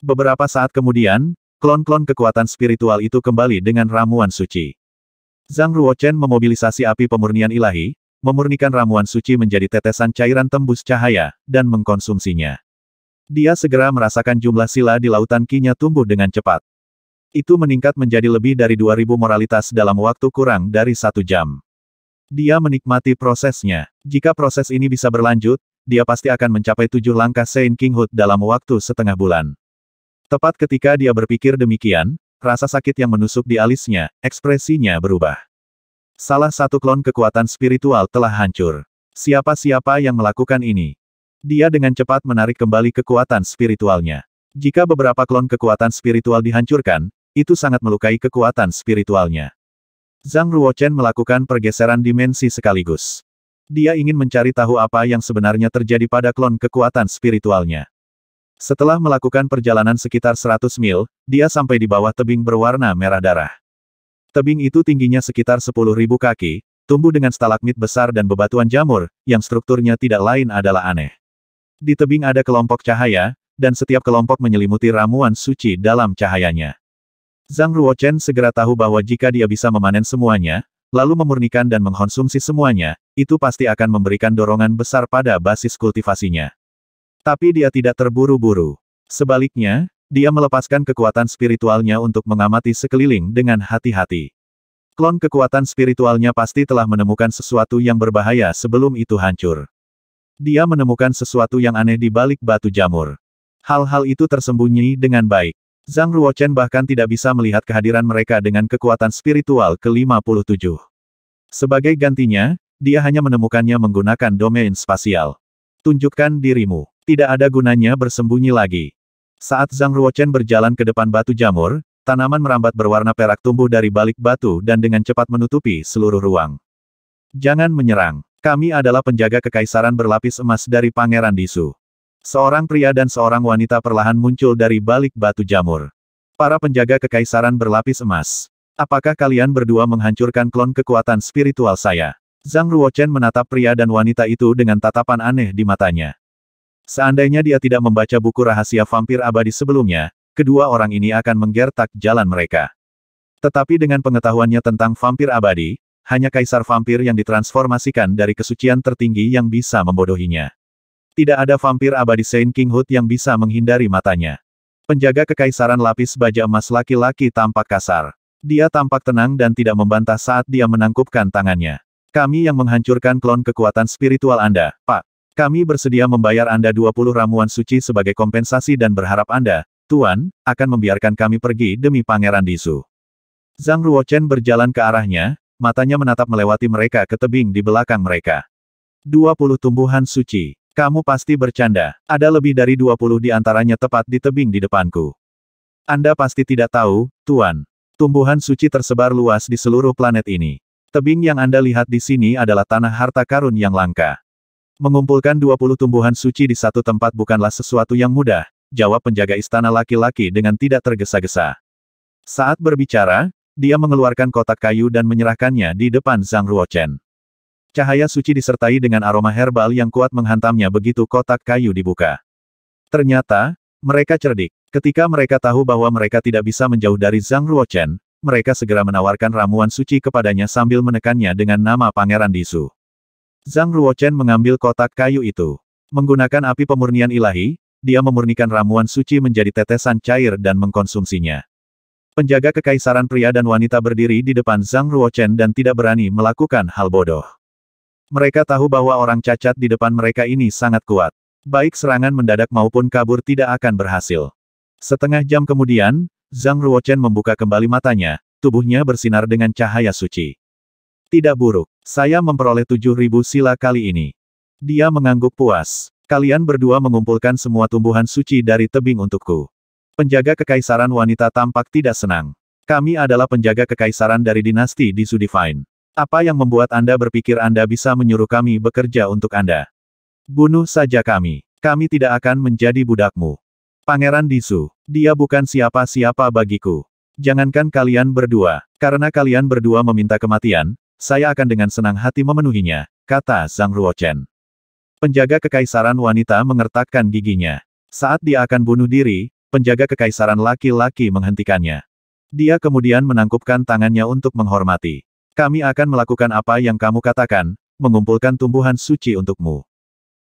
Beberapa saat kemudian, klon-klon kekuatan spiritual itu kembali dengan ramuan suci. Zhang Ruochen memobilisasi api pemurnian ilahi, memurnikan ramuan suci menjadi tetesan cairan tembus cahaya, dan mengkonsumsinya. Dia segera merasakan jumlah sila di lautan Qi-nya tumbuh dengan cepat. Itu meningkat menjadi lebih dari 2000 moralitas dalam waktu kurang dari 1 jam. Dia menikmati prosesnya. Jika proses ini bisa berlanjut, dia pasti akan mencapai 7 langkah Saint King Hood dalam waktu setengah bulan. Tepat ketika dia berpikir demikian, rasa sakit yang menusuk di alisnya, ekspresinya berubah. Salah satu klon kekuatan spiritual telah hancur. Siapa-siapa yang melakukan ini? Dia dengan cepat menarik kembali kekuatan spiritualnya. Jika beberapa klon kekuatan spiritual dihancurkan, itu sangat melukai kekuatan spiritualnya. Zhang Ruochen melakukan pergeseran dimensi sekaligus. Dia ingin mencari tahu apa yang sebenarnya terjadi pada klon kekuatan spiritualnya. Setelah melakukan perjalanan sekitar 100 mil, dia sampai di bawah tebing berwarna merah darah. Tebing itu tingginya sekitar 10.000 kaki, tumbuh dengan stalagmit besar dan bebatuan jamur, yang strukturnya tidak lain adalah aneh. Di tebing ada kelompok cahaya, dan setiap kelompok menyelimuti ramuan suci dalam cahayanya. Zhang Ruochen segera tahu bahwa jika dia bisa memanen semuanya, lalu memurnikan dan mengkonsumsi semuanya, itu pasti akan memberikan dorongan besar pada basis kultivasinya. Tapi dia tidak terburu-buru. Sebaliknya, dia melepaskan kekuatan spiritualnya untuk mengamati sekeliling dengan hati-hati. Klon kekuatan spiritualnya pasti telah menemukan sesuatu yang berbahaya sebelum itu hancur. Dia menemukan sesuatu yang aneh di balik batu jamur. Hal-hal itu tersembunyi dengan baik. Zhang Ruochen bahkan tidak bisa melihat kehadiran mereka dengan kekuatan spiritual ke-57. Sebagai gantinya, dia hanya menemukannya menggunakan domain spasial. Tunjukkan dirimu. Tidak ada gunanya bersembunyi lagi. Saat Zhang Ruochen berjalan ke depan batu jamur, tanaman merambat berwarna perak tumbuh dari balik batu dan dengan cepat menutupi seluruh ruang. Jangan menyerang. Kami adalah penjaga kekaisaran berlapis emas dari Pangeran Dizu. Seorang pria dan seorang wanita perlahan muncul dari balik batu jamur. Para penjaga kekaisaran berlapis emas. Apakah kalian berdua menghancurkan klon kekuatan spiritual saya? Zhang Ruochen menatap pria dan wanita itu dengan tatapan aneh di matanya. Seandainya dia tidak membaca buku rahasia vampir abadi sebelumnya, kedua orang ini akan menggertak jalan mereka. Tetapi dengan pengetahuannya tentang vampir abadi, hanya kaisar vampir yang ditransformasikan dari kesucian tertinggi yang bisa membodohinya. Tidak ada vampir abadi Saint King Hood yang bisa menghindari matanya. Penjaga kekaisaran lapis baja emas laki-laki tampak kasar. Dia tampak tenang dan tidak membantah saat dia menangkupkan tangannya. Kami yang menghancurkan klon kekuatan spiritual Anda, Pak. Kami bersedia membayar Anda 20 ramuan suci sebagai kompensasi dan berharap Anda, Tuan, akan membiarkan kami pergi demi Pangeran Dizu. Zhang Ruochen berjalan ke arahnya, matanya menatap melewati mereka ke tebing di belakang mereka. 20 tumbuhan suci. Kamu pasti bercanda. Ada lebih dari 20 di antaranya tepat di tebing di depanku. Anda pasti tidak tahu, Tuan. Tumbuhan suci tersebar luas di seluruh planet ini. Tebing yang Anda lihat di sini adalah tanah harta karun yang langka. Mengumpulkan 20 tumbuhan suci di satu tempat bukanlah sesuatu yang mudah, jawab penjaga istana laki-laki dengan tidak tergesa-gesa. Saat berbicara, dia mengeluarkan kotak kayu dan menyerahkannya di depan Zhang Ruochen. Cahaya suci disertai dengan aroma herbal yang kuat menghantamnya begitu kotak kayu dibuka. Ternyata, mereka cerdik. Ketika mereka tahu bahwa mereka tidak bisa menjauh dari Zhang Ruochen, mereka segera menawarkan ramuan suci kepadanya sambil menekannya dengan nama Pangeran Disu. Zhang Ruochen mengambil kotak kayu itu. Menggunakan api pemurnian ilahi, dia memurnikan ramuan suci menjadi tetesan cair dan mengkonsumsinya. Penjaga kekaisaran pria dan wanita berdiri di depan Zhang Ruochen dan tidak berani melakukan hal bodoh. Mereka tahu bahwa orang cacat di depan mereka ini sangat kuat. Baik serangan mendadak maupun kabur tidak akan berhasil. Setengah jam kemudian, Zhang Ruochen membuka kembali matanya, tubuhnya bersinar dengan cahaya suci. Tidak buruk, saya memperoleh 7.000 sila kali ini. Dia mengangguk puas. Kalian berdua mengumpulkan semua tumbuhan suci dari tebing untukku. Penjaga kekaisaran wanita tampak tidak senang. Kami adalah penjaga kekaisaran dari dinasti Disu Divine. Apa yang membuat Anda berpikir Anda bisa menyuruh kami bekerja untuk Anda? Bunuh saja kami. Kami tidak akan menjadi budakmu. Pangeran Disu, dia bukan siapa-siapa bagiku. Jangankan kalian berdua, karena kalian berdua meminta kematian, saya akan dengan senang hati memenuhinya, kata Zhang Ruochen. Penjaga kekaisaran wanita mengertakkan giginya. Saat dia akan bunuh diri, penjaga kekaisaran laki-laki menghentikannya. Dia kemudian menangkupkan tangannya untuk menghormati. Kami akan melakukan apa yang kamu katakan, mengumpulkan tumbuhan suci untukmu.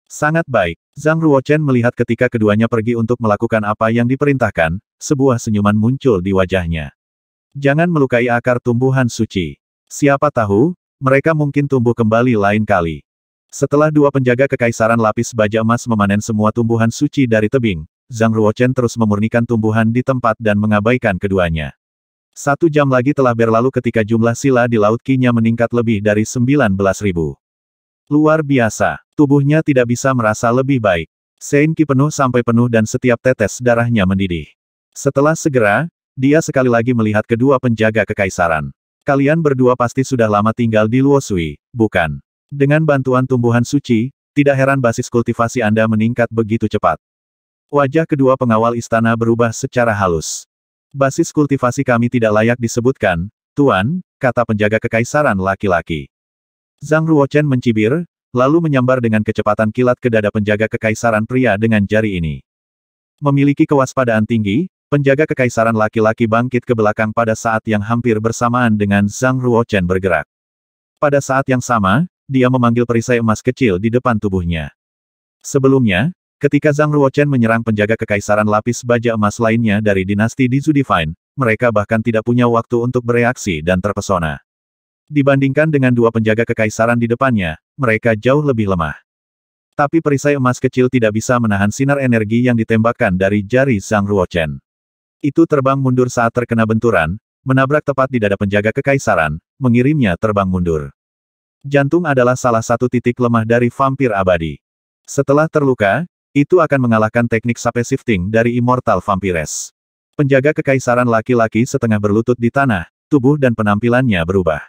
Sangat baik. Zhang Ruochen melihat ketika keduanya pergi untuk melakukan apa yang diperintahkan, sebuah senyuman muncul di wajahnya. Jangan melukai akar tumbuhan suci. Siapa tahu, mereka mungkin tumbuh kembali lain kali. Setelah dua penjaga kekaisaran lapis baja emas memanen semua tumbuhan suci dari tebing, Zhang Ruochen terus memurnikan tumbuhan di tempat dan mengabaikan keduanya. 1 jam lagi telah berlalu ketika jumlah sila di Laut Qi-nya meningkat lebih dari 19.000. Luar biasa, tubuhnya tidak bisa merasa lebih baik. Sein Qi penuh sampai penuh dan setiap tetes darahnya mendidih. Setelah segera, dia sekali lagi melihat kedua penjaga kekaisaran. Kalian berdua pasti sudah lama tinggal di Luosui, bukan? Dengan bantuan tumbuhan suci, tidak heran basis kultivasi Anda meningkat begitu cepat. Wajah kedua pengawal istana berubah secara halus. Basis kultivasi kami tidak layak disebutkan, Tuan, kata penjaga kekaisaran laki-laki. Zhang Ruochen mencibir, lalu menyambar dengan kecepatan kilat ke dada penjaga kekaisaran pria dengan jari ini. Memiliki kewaspadaan tinggi, penjaga kekaisaran laki-laki bangkit ke belakang pada saat yang hampir bersamaan dengan Zhang Ruochen bergerak. Pada saat yang sama, dia memanggil perisai emas kecil di depan tubuhnya. Sebelumnya, ketika Zhang Ruochen menyerang penjaga kekaisaran lapis baja emas lainnya dari dinasti Disu Divine, mereka bahkan tidak punya waktu untuk bereaksi dan terpesona. Dibandingkan dengan dua penjaga kekaisaran di depannya, mereka jauh lebih lemah. Tapi perisai emas kecil tidak bisa menahan sinar energi yang ditembakkan dari jari Zhang Ruochen. Itu terbang mundur saat terkena benturan, menabrak tepat di dada penjaga kekaisaran, mengirimnya terbang mundur. Jantung adalah salah satu titik lemah dari vampir abadi. Setelah terluka, itu akan mengalahkan teknik sape shifting dari Immortal Vampires. Penjaga kekaisaran laki-laki setengah berlutut di tanah, tubuh dan penampilannya berubah.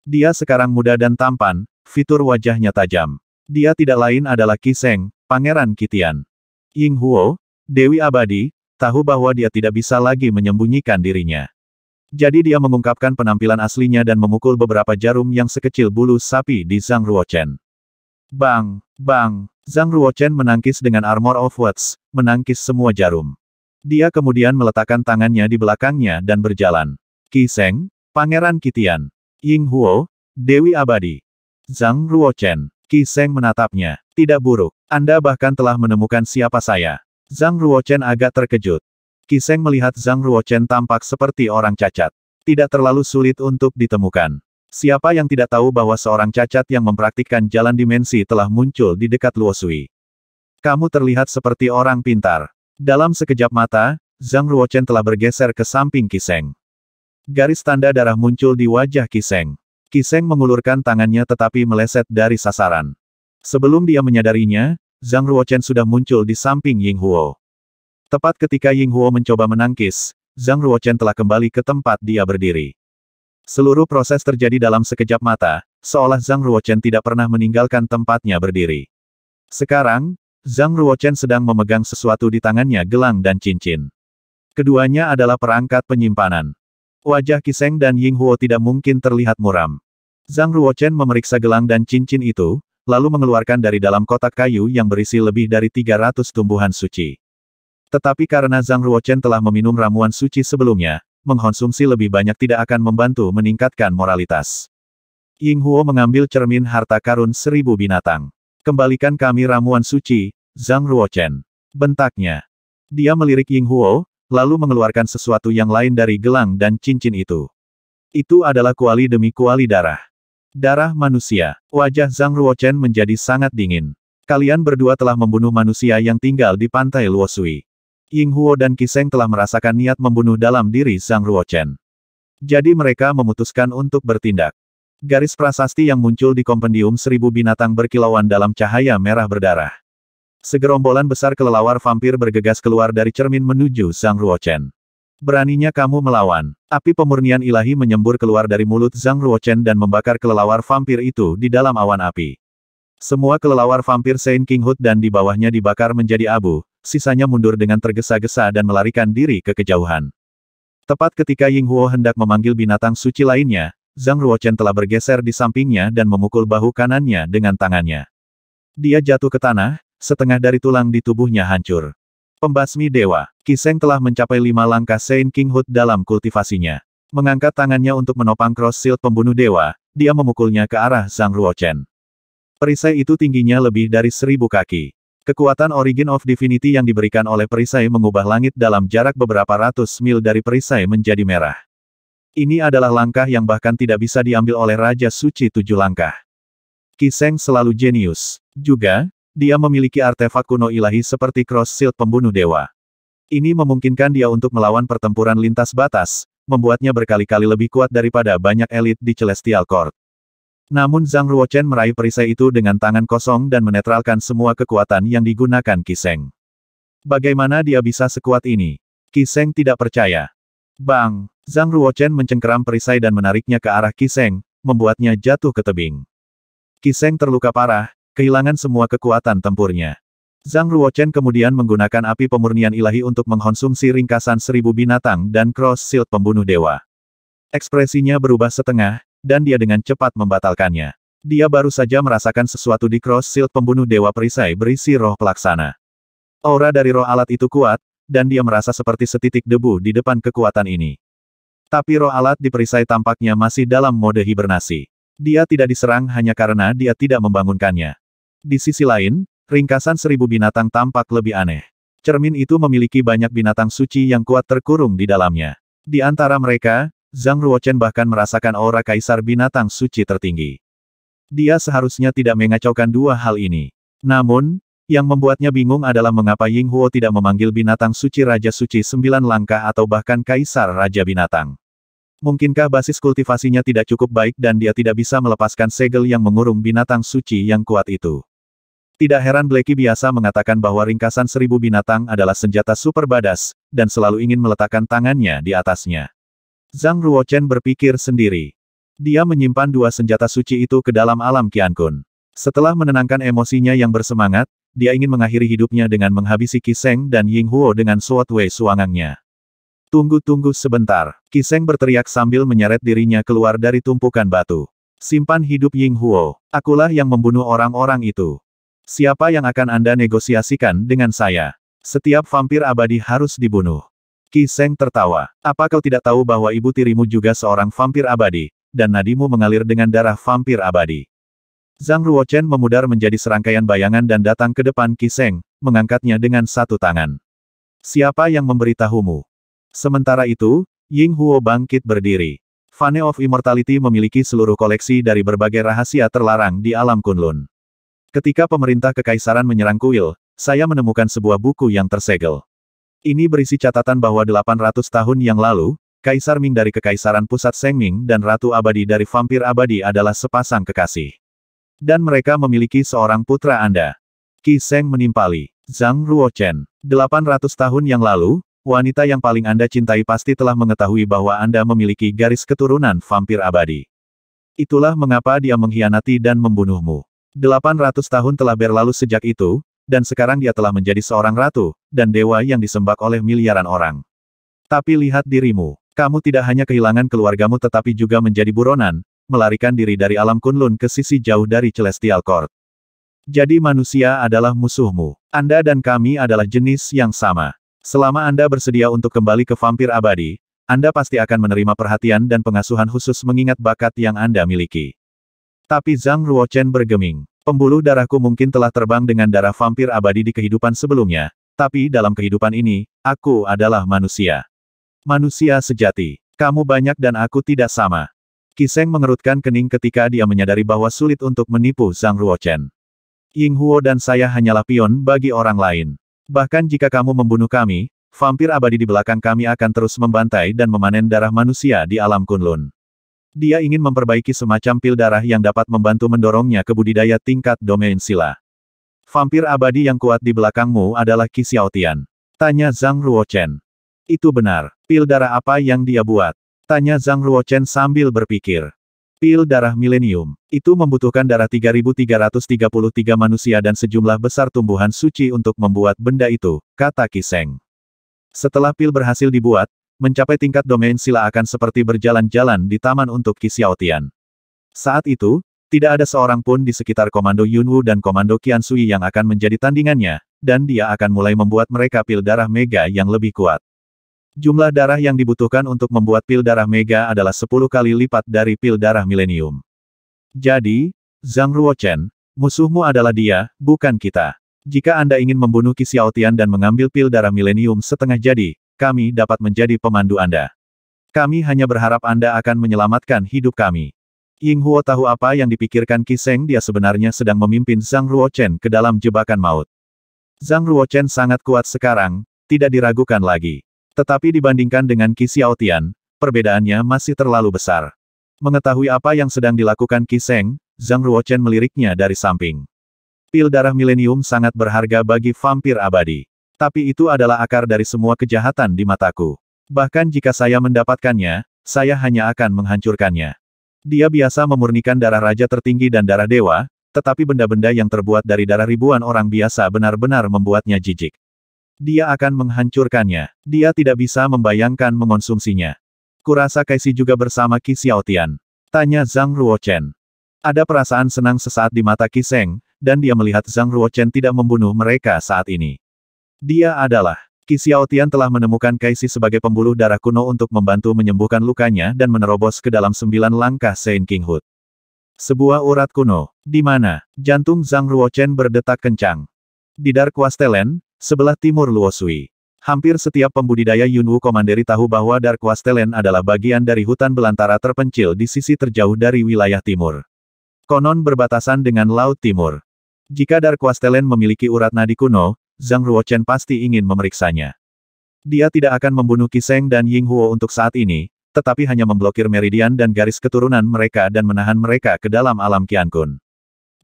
Dia sekarang muda dan tampan, fitur wajahnya tajam. Dia tidak lain adalah Qi Sheng, Pangeran Qitian. Ying Huo, Dewi Abadi, tahu bahwa dia tidak bisa lagi menyembunyikan dirinya. Jadi dia mengungkapkan penampilan aslinya dan memukul beberapa jarum yang sekecil bulu sapi di Zhang Ruochen. Bang! Bang! Zhang Ruochen menangkis dengan Armor of Words, menangkis semua jarum. Dia kemudian meletakkan tangannya di belakangnya dan berjalan. Qi Sheng, Pangeran Qitian. Ying Huo, Dewi Abadi. Zhang Ruochen. Qi Sheng menatapnya. Tidak buruk. Anda bahkan telah menemukan siapa saya. Zhang Ruochen agak terkejut. Qi Sheng melihat Zhang Ruochen tampak seperti orang cacat. Tidak terlalu sulit untuk ditemukan. Siapa yang tidak tahu bahwa seorang cacat yang mempraktikkan jalan dimensi telah muncul di dekat Luosui? Kamu terlihat seperti orang pintar. Dalam sekejap mata, Zhang Ruochen telah bergeser ke samping Qi Sheng. Garis tanda darah muncul di wajah Qi Sheng. Qi Sheng mengulurkan tangannya tetapi meleset dari sasaran. Sebelum dia menyadarinya, Zhang Ruochen sudah muncul di samping Ying Huo. Tepat ketika Ying Huo mencoba menangkis, Zhang Ruochen telah kembali ke tempat dia berdiri. Seluruh proses terjadi dalam sekejap mata, seolah Zhang Ruochen tidak pernah meninggalkan tempatnya berdiri. Sekarang, Zhang Ruochen sedang memegang sesuatu di tangannya, gelang dan cincin. Keduanya adalah perangkat penyimpanan. Wajah Qiseng dan Ying Huo tidak mungkin terlihat muram. Zhang Ruochen memeriksa gelang dan cincin itu, lalu mengeluarkan dari dalam kotak kayu yang berisi lebih dari 300 tumbuhan suci. Tetapi karena Zhang Ruochen telah meminum ramuan suci sebelumnya, mengkonsumsi lebih banyak tidak akan membantu meningkatkan moralitas. Ying Huo mengambil cermin harta karun 1000 binatang. Kembalikan kami ramuan suci, Zhang Ruochen. Bentaknya. Dia melirik Ying Huo, lalu mengeluarkan sesuatu yang lain dari gelang dan cincin itu. Itu adalah kuali demi kuali darah. Darah manusia. Wajah Zhang Ruochen menjadi sangat dingin. Kalian berdua telah membunuh manusia yang tinggal di pantai Luosui. Ying Huo dan Qiseng telah merasakan niat membunuh dalam diri Zhang Ruochen. Jadi mereka memutuskan untuk bertindak. Garis prasasti yang muncul di kompendium 1000 binatang berkilauan dalam cahaya merah berdarah. Segerombolan besar kelelawar vampir bergegas keluar dari cermin menuju Zhang Ruochen. Beraninya kamu melawan. Api pemurnian ilahi menyembur keluar dari mulut Zhang Ruochen dan membakar kelelawar vampir itu di dalam awan api. Semua kelelawar vampir Saint King Hut dan di bawahnya dibakar menjadi abu, sisanya mundur dengan tergesa-gesa dan melarikan diri ke kejauhan. Tepat ketika Ying Huo hendak memanggil binatang suci lainnya, Zhang Ruochen telah bergeser di sampingnya dan memukul bahu kanannya dengan tangannya. Dia jatuh ke tanah, setengah dari tulang di tubuhnya hancur. Pembasmi Dewa. Qiseng telah mencapai 5 langkah Saint King Hut dalam kultivasinya. Mengangkat tangannya untuk menopang cross shield pembunuh dewa, dia memukulnya ke arah Zhang Ruochen. Perisai itu tingginya lebih dari 1000 kaki. Kekuatan Origin of Divinity yang diberikan oleh perisai mengubah langit dalam jarak beberapa ratus mil dari perisai menjadi merah. Ini adalah langkah yang bahkan tidak bisa diambil oleh Raja Suci 7 langkah. Qiseng selalu jenius. Juga, dia memiliki artefak kuno ilahi seperti cross shield pembunuh dewa. Ini memungkinkan dia untuk melawan pertempuran lintas batas, membuatnya berkali-kali lebih kuat daripada banyak elit di Celestial Court. Namun Zhang Ruochen meraih perisai itu dengan tangan kosong dan menetralkan semua kekuatan yang digunakan Qiseng. Bagaimana dia bisa sekuat ini? Qiseng tidak percaya. Bang! Zhang Ruochen mencengkeram perisai dan menariknya ke arah Qiseng, membuatnya jatuh ke tebing. Qiseng terluka parah, kehilangan semua kekuatan tempurnya. Zhang Ruochen kemudian menggunakan api pemurnian ilahi untuk mengkonsumsi ringkasan 1000 binatang dan cross shield pembunuh dewa. Ekspresinya berubah setengah, dan dia dengan cepat membatalkannya. Dia baru saja merasakan sesuatu di cross shield pembunuh dewa perisai berisi roh pelaksana. Aura dari roh alat itu kuat, dan dia merasa seperti setitik debu di depan kekuatan ini. Tapi roh alat di perisai tampaknya masih dalam mode hibernasi. Dia tidak diserang hanya karena dia tidak membangunkannya. Di sisi lain, ringkasan 1000 binatang tampak lebih aneh. Cermin itu memiliki banyak binatang suci yang kuat terkurung di dalamnya. Di antara mereka, Zhang Ruochen bahkan merasakan aura kaisar binatang suci tertinggi. Dia seharusnya tidak mengacaukan dua hal ini. Namun, yang membuatnya bingung adalah mengapa Ying Huo tidak memanggil binatang suci Raja Suci 9 langkah atau bahkan Kaisar Raja Binatang. Mungkinkah basis kultivasinya tidak cukup baik dan dia tidak bisa melepaskan segel yang mengurung binatang suci yang kuat itu? Tidak heran Blackie biasa mengatakan bahwa ringkasan 1000 binatang adalah senjata super badas, dan selalu ingin meletakkan tangannya di atasnya. Zhang Ruochen berpikir sendiri. Dia menyimpan dua senjata suci itu ke dalam alam Qiankun. Setelah menenangkan emosinya yang bersemangat, dia ingin mengakhiri hidupnya dengan menghabisi Qiseng dan Ying Huo dengan Sword Wei Suangangnya. Tunggu sebentar. Qiseng berteriak sambil menyeret dirinya keluar dari tumpukan batu. Simpan hidup Ying Huo. Akulah yang membunuh orang-orang itu. Siapa yang akan Anda negosiasikan dengan saya? Setiap vampir abadi harus dibunuh. Qiseng tertawa. Apa kau tidak tahu bahwa ibu tirimu juga seorang vampir abadi, dan nadimu mengalir dengan darah vampir abadi? Zhang Ruochen memudar menjadi serangkaian bayangan dan datang ke depan Qiseng, mengangkatnya dengan satu tangan. Siapa yang memberitahumu? Sementara itu, Ying Huo bangkit berdiri. Vane of Immortality memiliki seluruh koleksi dari berbagai rahasia terlarang di alam Kunlun. Ketika pemerintah kekaisaran menyerang kuil, saya menemukan sebuah buku yang tersegel. Ini berisi catatan bahwa 800 tahun yang lalu, Kaisar Ming dari Kekaisaran Pusat Sengming dan Ratu Abadi dari Vampir Abadi adalah sepasang kekasih. Dan mereka memiliki seorang putra Anda. Qiseng menimpali. Zhang Ruochen. 800 tahun yang lalu, wanita yang paling Anda cintai pasti telah mengetahui bahwa Anda memiliki garis keturunan vampir abadi. Itulah mengapa dia mengkhianati dan membunuhmu. 800 tahun telah berlalu sejak itu, dan sekarang dia telah menjadi seorang ratu, dan dewa yang disembah oleh miliaran orang. Tapi lihat dirimu. Kamu tidak hanya kehilangan keluargamu tetapi juga menjadi buronan, melarikan diri dari alam Kunlun ke sisi jauh dari Celestial Court. Jadi manusia adalah musuhmu. Anda dan kami adalah jenis yang sama. Selama Anda bersedia untuk kembali ke vampir abadi, Anda pasti akan menerima perhatian dan pengasuhan khusus mengingat bakat yang Anda miliki. Tapi Zhang Ruochen bergeming. Pembuluh darahku mungkin telah terbang dengan darah vampir abadi di kehidupan sebelumnya, tapi dalam kehidupan ini, aku adalah manusia. Manusia sejati. Kamu banyak dan aku tidak sama. Qi Sheng mengerutkan kening ketika dia menyadari bahwa sulit untuk menipu Zhang Ruochen. Ying Huo dan saya hanyalah pion bagi orang lain. Bahkan jika kamu membunuh kami, vampir abadi di belakang kami akan terus membantai dan memanen darah manusia di alam Kunlun. Dia ingin memperbaiki semacam pil darah yang dapat membantu mendorongnya ke budidaya tingkat domain sila. Vampir abadi yang kuat di belakangmu adalah Qi Xiaotian. Tanya Zhang Ruochen. Itu benar. Pil darah apa yang dia buat? Tanya Zhang Ruochen sambil berpikir. Pil darah milenium. Itu membutuhkan darah 3.333 manusia dan sejumlah besar tumbuhan suci untuk membuat benda itu, kata Qi Sheng. Setelah pil berhasil dibuat, mencapai tingkat domain sila akan seperti berjalan-jalan di taman untuk Qi Xiaotian. Saat itu, tidak ada seorang pun di sekitar Komando Yunwu dan Komando Qian Sui yang akan menjadi tandingannya, dan dia akan mulai membuat mereka pil darah mega yang lebih kuat. Jumlah darah yang dibutuhkan untuk membuat pil darah mega adalah 10 kali lipat dari pil darah milenium. Jadi, Zhang Ruochen, musuhmu adalah dia, bukan kita. Jika Anda ingin membunuh Qi Xiaotian dan mengambil pil darah milenium setengah jadi, kami dapat menjadi pemandu Anda. Kami hanya berharap Anda akan menyelamatkan hidup kami. Ying Huo tahu apa yang dipikirkan Qi Sheng, dia sebenarnya sedang memimpin Zhang Ruochen ke dalam jebakan maut. Zhang Ruochen sangat kuat sekarang, tidak diragukan lagi. Tetapi dibandingkan dengan Qi Xiaotian, perbedaannya masih terlalu besar. Mengetahui apa yang sedang dilakukan Qi Sheng, Zhang Ruochen meliriknya dari samping. Pil darah milenium sangat berharga bagi vampir abadi. Tapi itu adalah akar dari semua kejahatan di mataku. Bahkan jika saya mendapatkannya, saya hanya akan menghancurkannya. Dia biasa memurnikan darah raja tertinggi dan darah dewa, tetapi benda-benda yang terbuat dari darah ribuan orang biasa benar-benar membuatnya jijik. Dia akan menghancurkannya. Dia tidak bisa membayangkan mengonsumsinya. Kurasa Kaisi juga bersama Qi Xiaotian. Tanya Zhang Ruochen. Ada perasaan senang sesaat di mata Qi Sheng, dan dia melihat Zhang Ruochen tidak membunuh mereka saat ini. Dia adalah. Qi Xiaotian telah menemukan Kaisi sebagai pembuluh darah kuno untuk membantu menyembuhkan lukanya dan menerobos ke dalam 9 langkah Sein King Hood. Sebuah urat kuno. Di mana? Jantung Zhang Ruochen berdetak kencang. Di Dark Wasteland, sebelah timur Luosui. Hampir setiap pembudidaya Yunwu Commandery tahu bahwa Dark Wasteland adalah bagian dari hutan belantara terpencil di sisi terjauh dari wilayah timur. Konon berbatasan dengan Laut Timur. Jika Dark Wasteland memiliki urat nadi kuno, Zhang Ruochen pasti ingin memeriksanya. Dia tidak akan membunuh Qi Sheng dan Ying Huo untuk saat ini, tetapi hanya memblokir meridian dan garis keturunan mereka dan menahan mereka ke dalam alam Qiankun.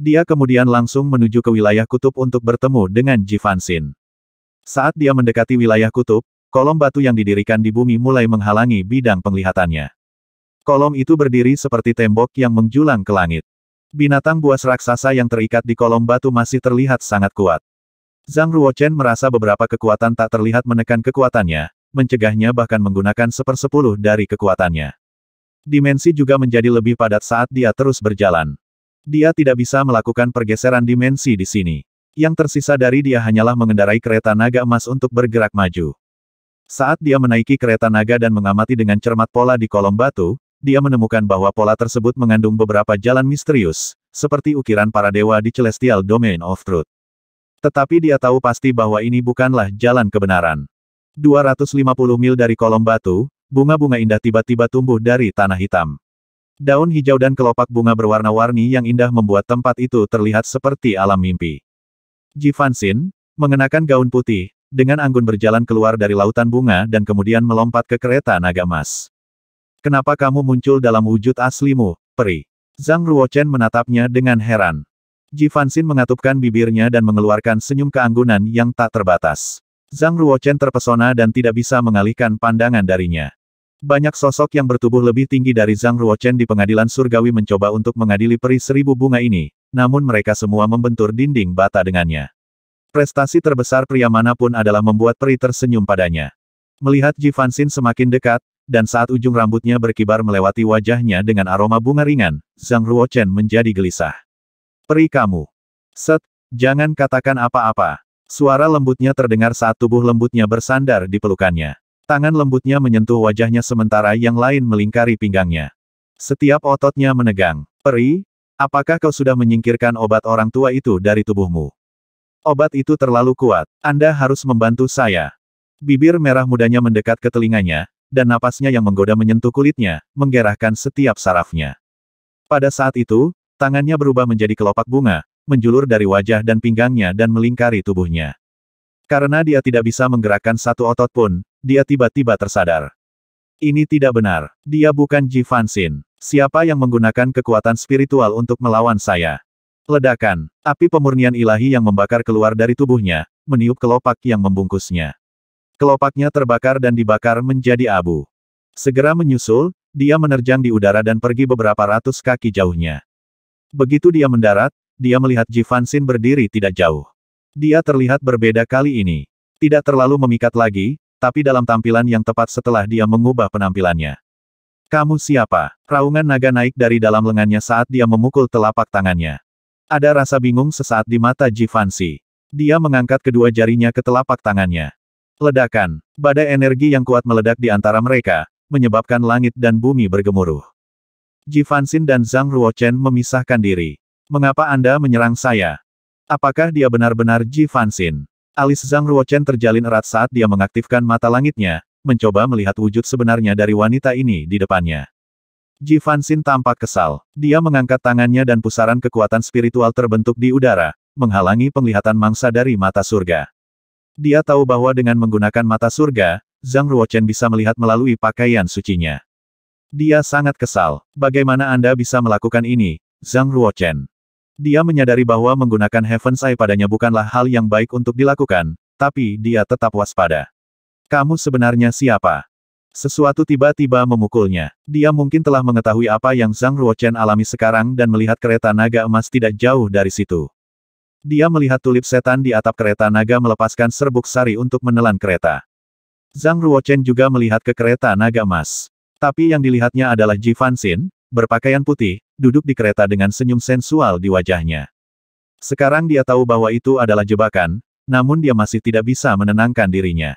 Dia kemudian langsung menuju ke wilayah kutub untuk bertemu dengan Ji Fanxin. Saat dia mendekati wilayah kutub, kolom batu yang didirikan di bumi mulai menghalangi bidang penglihatannya. Kolom itu berdiri seperti tembok yang menjulang ke langit. Binatang buas raksasa yang terikat di kolom batu masih terlihat sangat kuat. Zhang Ruochen merasa beberapa kekuatan tak terlihat menekan kekuatannya, mencegahnya bahkan menggunakan 1/10 dari kekuatannya. Dimensi juga menjadi lebih padat saat dia terus berjalan. Dia tidak bisa melakukan pergeseran dimensi di sini. Yang tersisa dari dia hanyalah mengendarai kereta naga emas untuk bergerak maju. Saat dia menaiki kereta naga dan mengamati dengan cermat pola di kolom batu, dia menemukan bahwa pola tersebut mengandung beberapa jalan misterius, seperti ukiran para dewa di Celestial Domain of Truth. Tetapi dia tahu pasti bahwa ini bukanlah jalan kebenaran. 250 mil dari kolom batu, bunga-bunga indah tiba-tiba tumbuh dari tanah hitam. Daun hijau dan kelopak bunga berwarna-warni yang indah membuat tempat itu terlihat seperti alam mimpi. Ji Fanxin, mengenakan gaun putih, dengan anggun berjalan keluar dari lautan bunga dan kemudian melompat ke kereta naga emas. Kenapa kamu muncul dalam wujud aslimu, peri? Zhang Ruochen menatapnya dengan heran. Ji Fanxin mengatupkan bibirnya dan mengeluarkan senyum keanggunan yang tak terbatas. Zhang Ruochen terpesona dan tidak bisa mengalihkan pandangan darinya. Banyak sosok yang bertubuh lebih tinggi dari Zhang Ruochen di pengadilan surgawi mencoba untuk mengadili peri 1000 bunga ini, namun mereka semua membentur dinding bata dengannya. Prestasi terbesar pria manapun adalah membuat peri tersenyum padanya. Melihat Ji Fanxin semakin dekat, dan saat ujung rambutnya berkibar melewati wajahnya dengan aroma bunga ringan, Zhang Ruochen menjadi gelisah. Peri kamu. Set, jangan katakan apa-apa. Suara lembutnya terdengar saat tubuh lembutnya bersandar di pelukannya. Tangan lembutnya menyentuh wajahnya sementara yang lain melingkari pinggangnya. Setiap ototnya menegang. Peri, apakah kau sudah menyingkirkan obat orang tua itu dari tubuhmu? Obat itu terlalu kuat. Anda harus membantu saya. Bibir merah mudanya mendekat ke telinganya, dan napasnya yang menggoda menyentuh kulitnya, menggerahkan setiap sarafnya. Pada saat itu, tangannya berubah menjadi kelopak bunga, menjulur dari wajah dan pinggangnya dan melingkari tubuhnya. Karena dia tidak bisa menggerakkan satu otot pun, dia tiba-tiba tersadar. Ini tidak benar. Dia bukan Ji Fanxin. Siapa yang menggunakan kekuatan spiritual untuk melawan saya? Ledakan. Api pemurnian ilahi yang membakar keluar dari tubuhnya, meniup kelopak yang membungkusnya. Kelopaknya terbakar dan dibakar menjadi abu. Segera menyusul, dia menerjang di udara dan pergi beberapa ratus kaki jauhnya. Begitu dia mendarat, dia melihat Ji Fanxin berdiri tidak jauh. Dia terlihat berbeda kali ini. Tidak terlalu memikat lagi, tapi dalam tampilan yang tepat setelah dia mengubah penampilannya. Kamu siapa? Raungan naga naik dari dalam lengannya saat dia memukul telapak tangannya. Ada rasa bingung sesaat di mata Ji Fanxin. Dia mengangkat kedua jarinya ke telapak tangannya. Ledakan. Badai energi yang kuat meledak di antara mereka, menyebabkan langit dan bumi bergemuruh. Ji Fanxin dan Zhang Ruochen memisahkan diri. Mengapa Anda menyerang saya? Apakah dia benar-benar Ji Fanxin? Alis Zhang Ruochen terjalin erat saat dia mengaktifkan mata langitnya, mencoba melihat wujud sebenarnya dari wanita ini di depannya. Ji Fanxin tampak kesal. Dia mengangkat tangannya dan pusaran kekuatan spiritual terbentuk di udara, menghalangi penglihatan mangsa dari mata surga. Dia tahu bahwa dengan menggunakan mata surga, Zhang Ruochen bisa melihat melalui pakaian sucinya. Dia sangat kesal. Bagaimana Anda bisa melakukan ini, Zhang Ruochen? Dia menyadari bahwa menggunakan Heaven's Eye padanya bukanlah hal yang baik untuk dilakukan, tapi dia tetap waspada. Kamu sebenarnya siapa? Sesuatu tiba-tiba memukulnya. Dia mungkin telah mengetahui apa yang Zhang Ruochen alami sekarang dan melihat kereta naga emas tidak jauh dari situ. Dia melihat tulip setan di atap kereta naga melepaskan serbuk sari untuk menelan kereta. Zhang Ruochen juga melihat ke kereta naga emas. Tapi yang dilihatnya adalah Ji Fanxin, berpakaian putih, duduk di kereta dengan senyum sensual di wajahnya. Sekarang dia tahu bahwa itu adalah jebakan, namun dia masih tidak bisa menenangkan dirinya.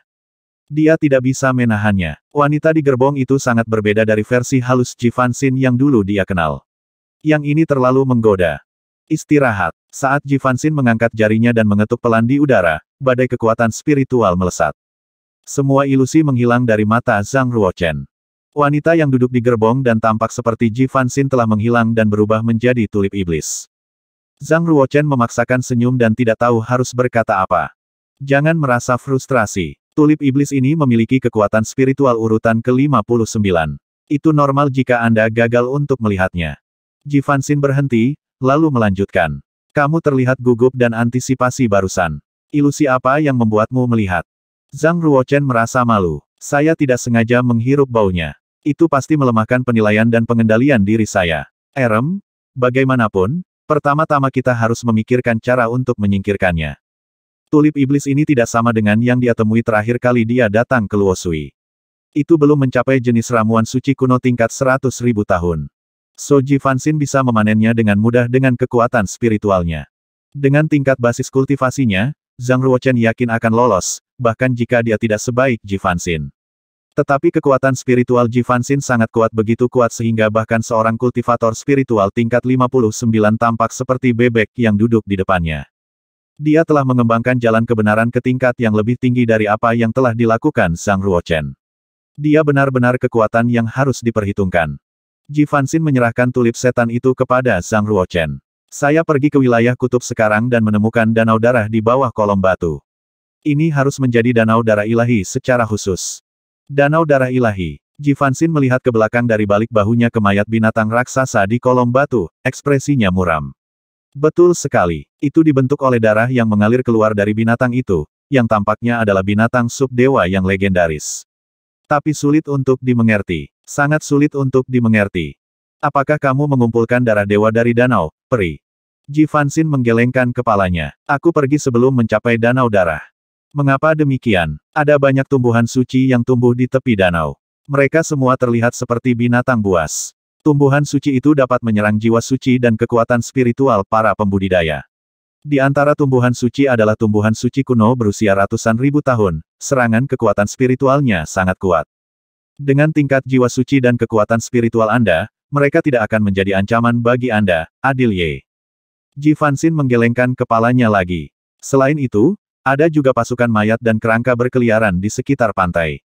Dia tidak bisa menahannya. Wanita di gerbong itu sangat berbeda dari versi halus Ji Fanxin yang dulu dia kenal. Yang ini terlalu menggoda. Istirahat. Saat Ji Fanxin mengangkat jarinya dan mengetuk pelan di udara, badai kekuatan spiritual melesat. Semua ilusi menghilang dari mata Zhang Ruochen. Wanita yang duduk di gerbong dan tampak seperti Ji Fanxin telah menghilang dan berubah menjadi tulip iblis. Zhang Ruochen memaksakan senyum dan tidak tahu harus berkata apa. Jangan merasa frustrasi. Tulip iblis ini memiliki kekuatan spiritual urutan ke-59. Itu normal jika Anda gagal untuk melihatnya. Ji Fanxin berhenti, lalu melanjutkan. Kamu terlihat gugup dan antisipasi barusan. Ilusi apa yang membuatmu melihat? Zhang Ruochen merasa malu. Saya tidak sengaja menghirup baunya. Itu pasti melemahkan penilaian dan pengendalian diri saya. Bagaimanapun, pertama-tama kita harus memikirkan cara untuk menyingkirkannya. Tulip iblis ini tidak sama dengan yang dia temui terakhir kali dia datang ke Luosui. Itu belum mencapai jenis ramuan suci kuno tingkat 100.000 tahun. So Ji Fanxin bisa memanennya dengan mudah dengan kekuatan spiritualnya. Dengan tingkat basis kultivasinya, Zhang Ruochen yakin akan lolos, bahkan jika dia tidak sebaik Ji Fanxin. Tetapi kekuatan spiritual Ji Fanxin sangat kuat, begitu kuat sehingga bahkan seorang kultivator spiritual tingkat 59 tampak seperti bebek yang duduk di depannya. Dia telah mengembangkan jalan kebenaran ke tingkat yang lebih tinggi dari apa yang telah dilakukan Zhang Ruochen. Dia benar-benar kekuatan yang harus diperhitungkan. Ji Fanxin menyerahkan tulip setan itu kepada Zhang Ruochen. Saya pergi ke wilayah kutub sekarang dan menemukan danau darah di bawah kolom batu. Ini harus menjadi danau darah ilahi secara khusus. Danau darah ilahi. Ji Fanxin melihat ke belakang dari balik bahunya ke mayat binatang raksasa di kolom batu, ekspresinya muram. Betul sekali. Itu dibentuk oleh darah yang mengalir keluar dari binatang itu, yang tampaknya adalah binatang subdewa yang legendaris. Tapi sulit untuk dimengerti. Sangat sulit untuk dimengerti. Apakah kamu mengumpulkan darah dewa dari danau, peri? Ji Fanxin menggelengkan kepalanya. Aku pergi sebelum mencapai danau darah. Mengapa demikian? Ada banyak tumbuhan suci yang tumbuh di tepi danau. Mereka semua terlihat seperti binatang buas. Tumbuhan suci itu dapat menyerang jiwa suci dan kekuatan spiritual para pembudidaya. Di antara tumbuhan suci adalah tumbuhan suci kuno berusia ratusan ribu tahun, serangan kekuatan spiritualnya sangat kuat. Dengan tingkat jiwa suci dan kekuatan spiritual Anda, mereka tidak akan menjadi ancaman bagi Anda, Adil Ye. Ji Fanxin menggelengkan kepalanya lagi. Selain itu, ada juga pasukan mayat dan kerangka berkeliaran di sekitar pantai.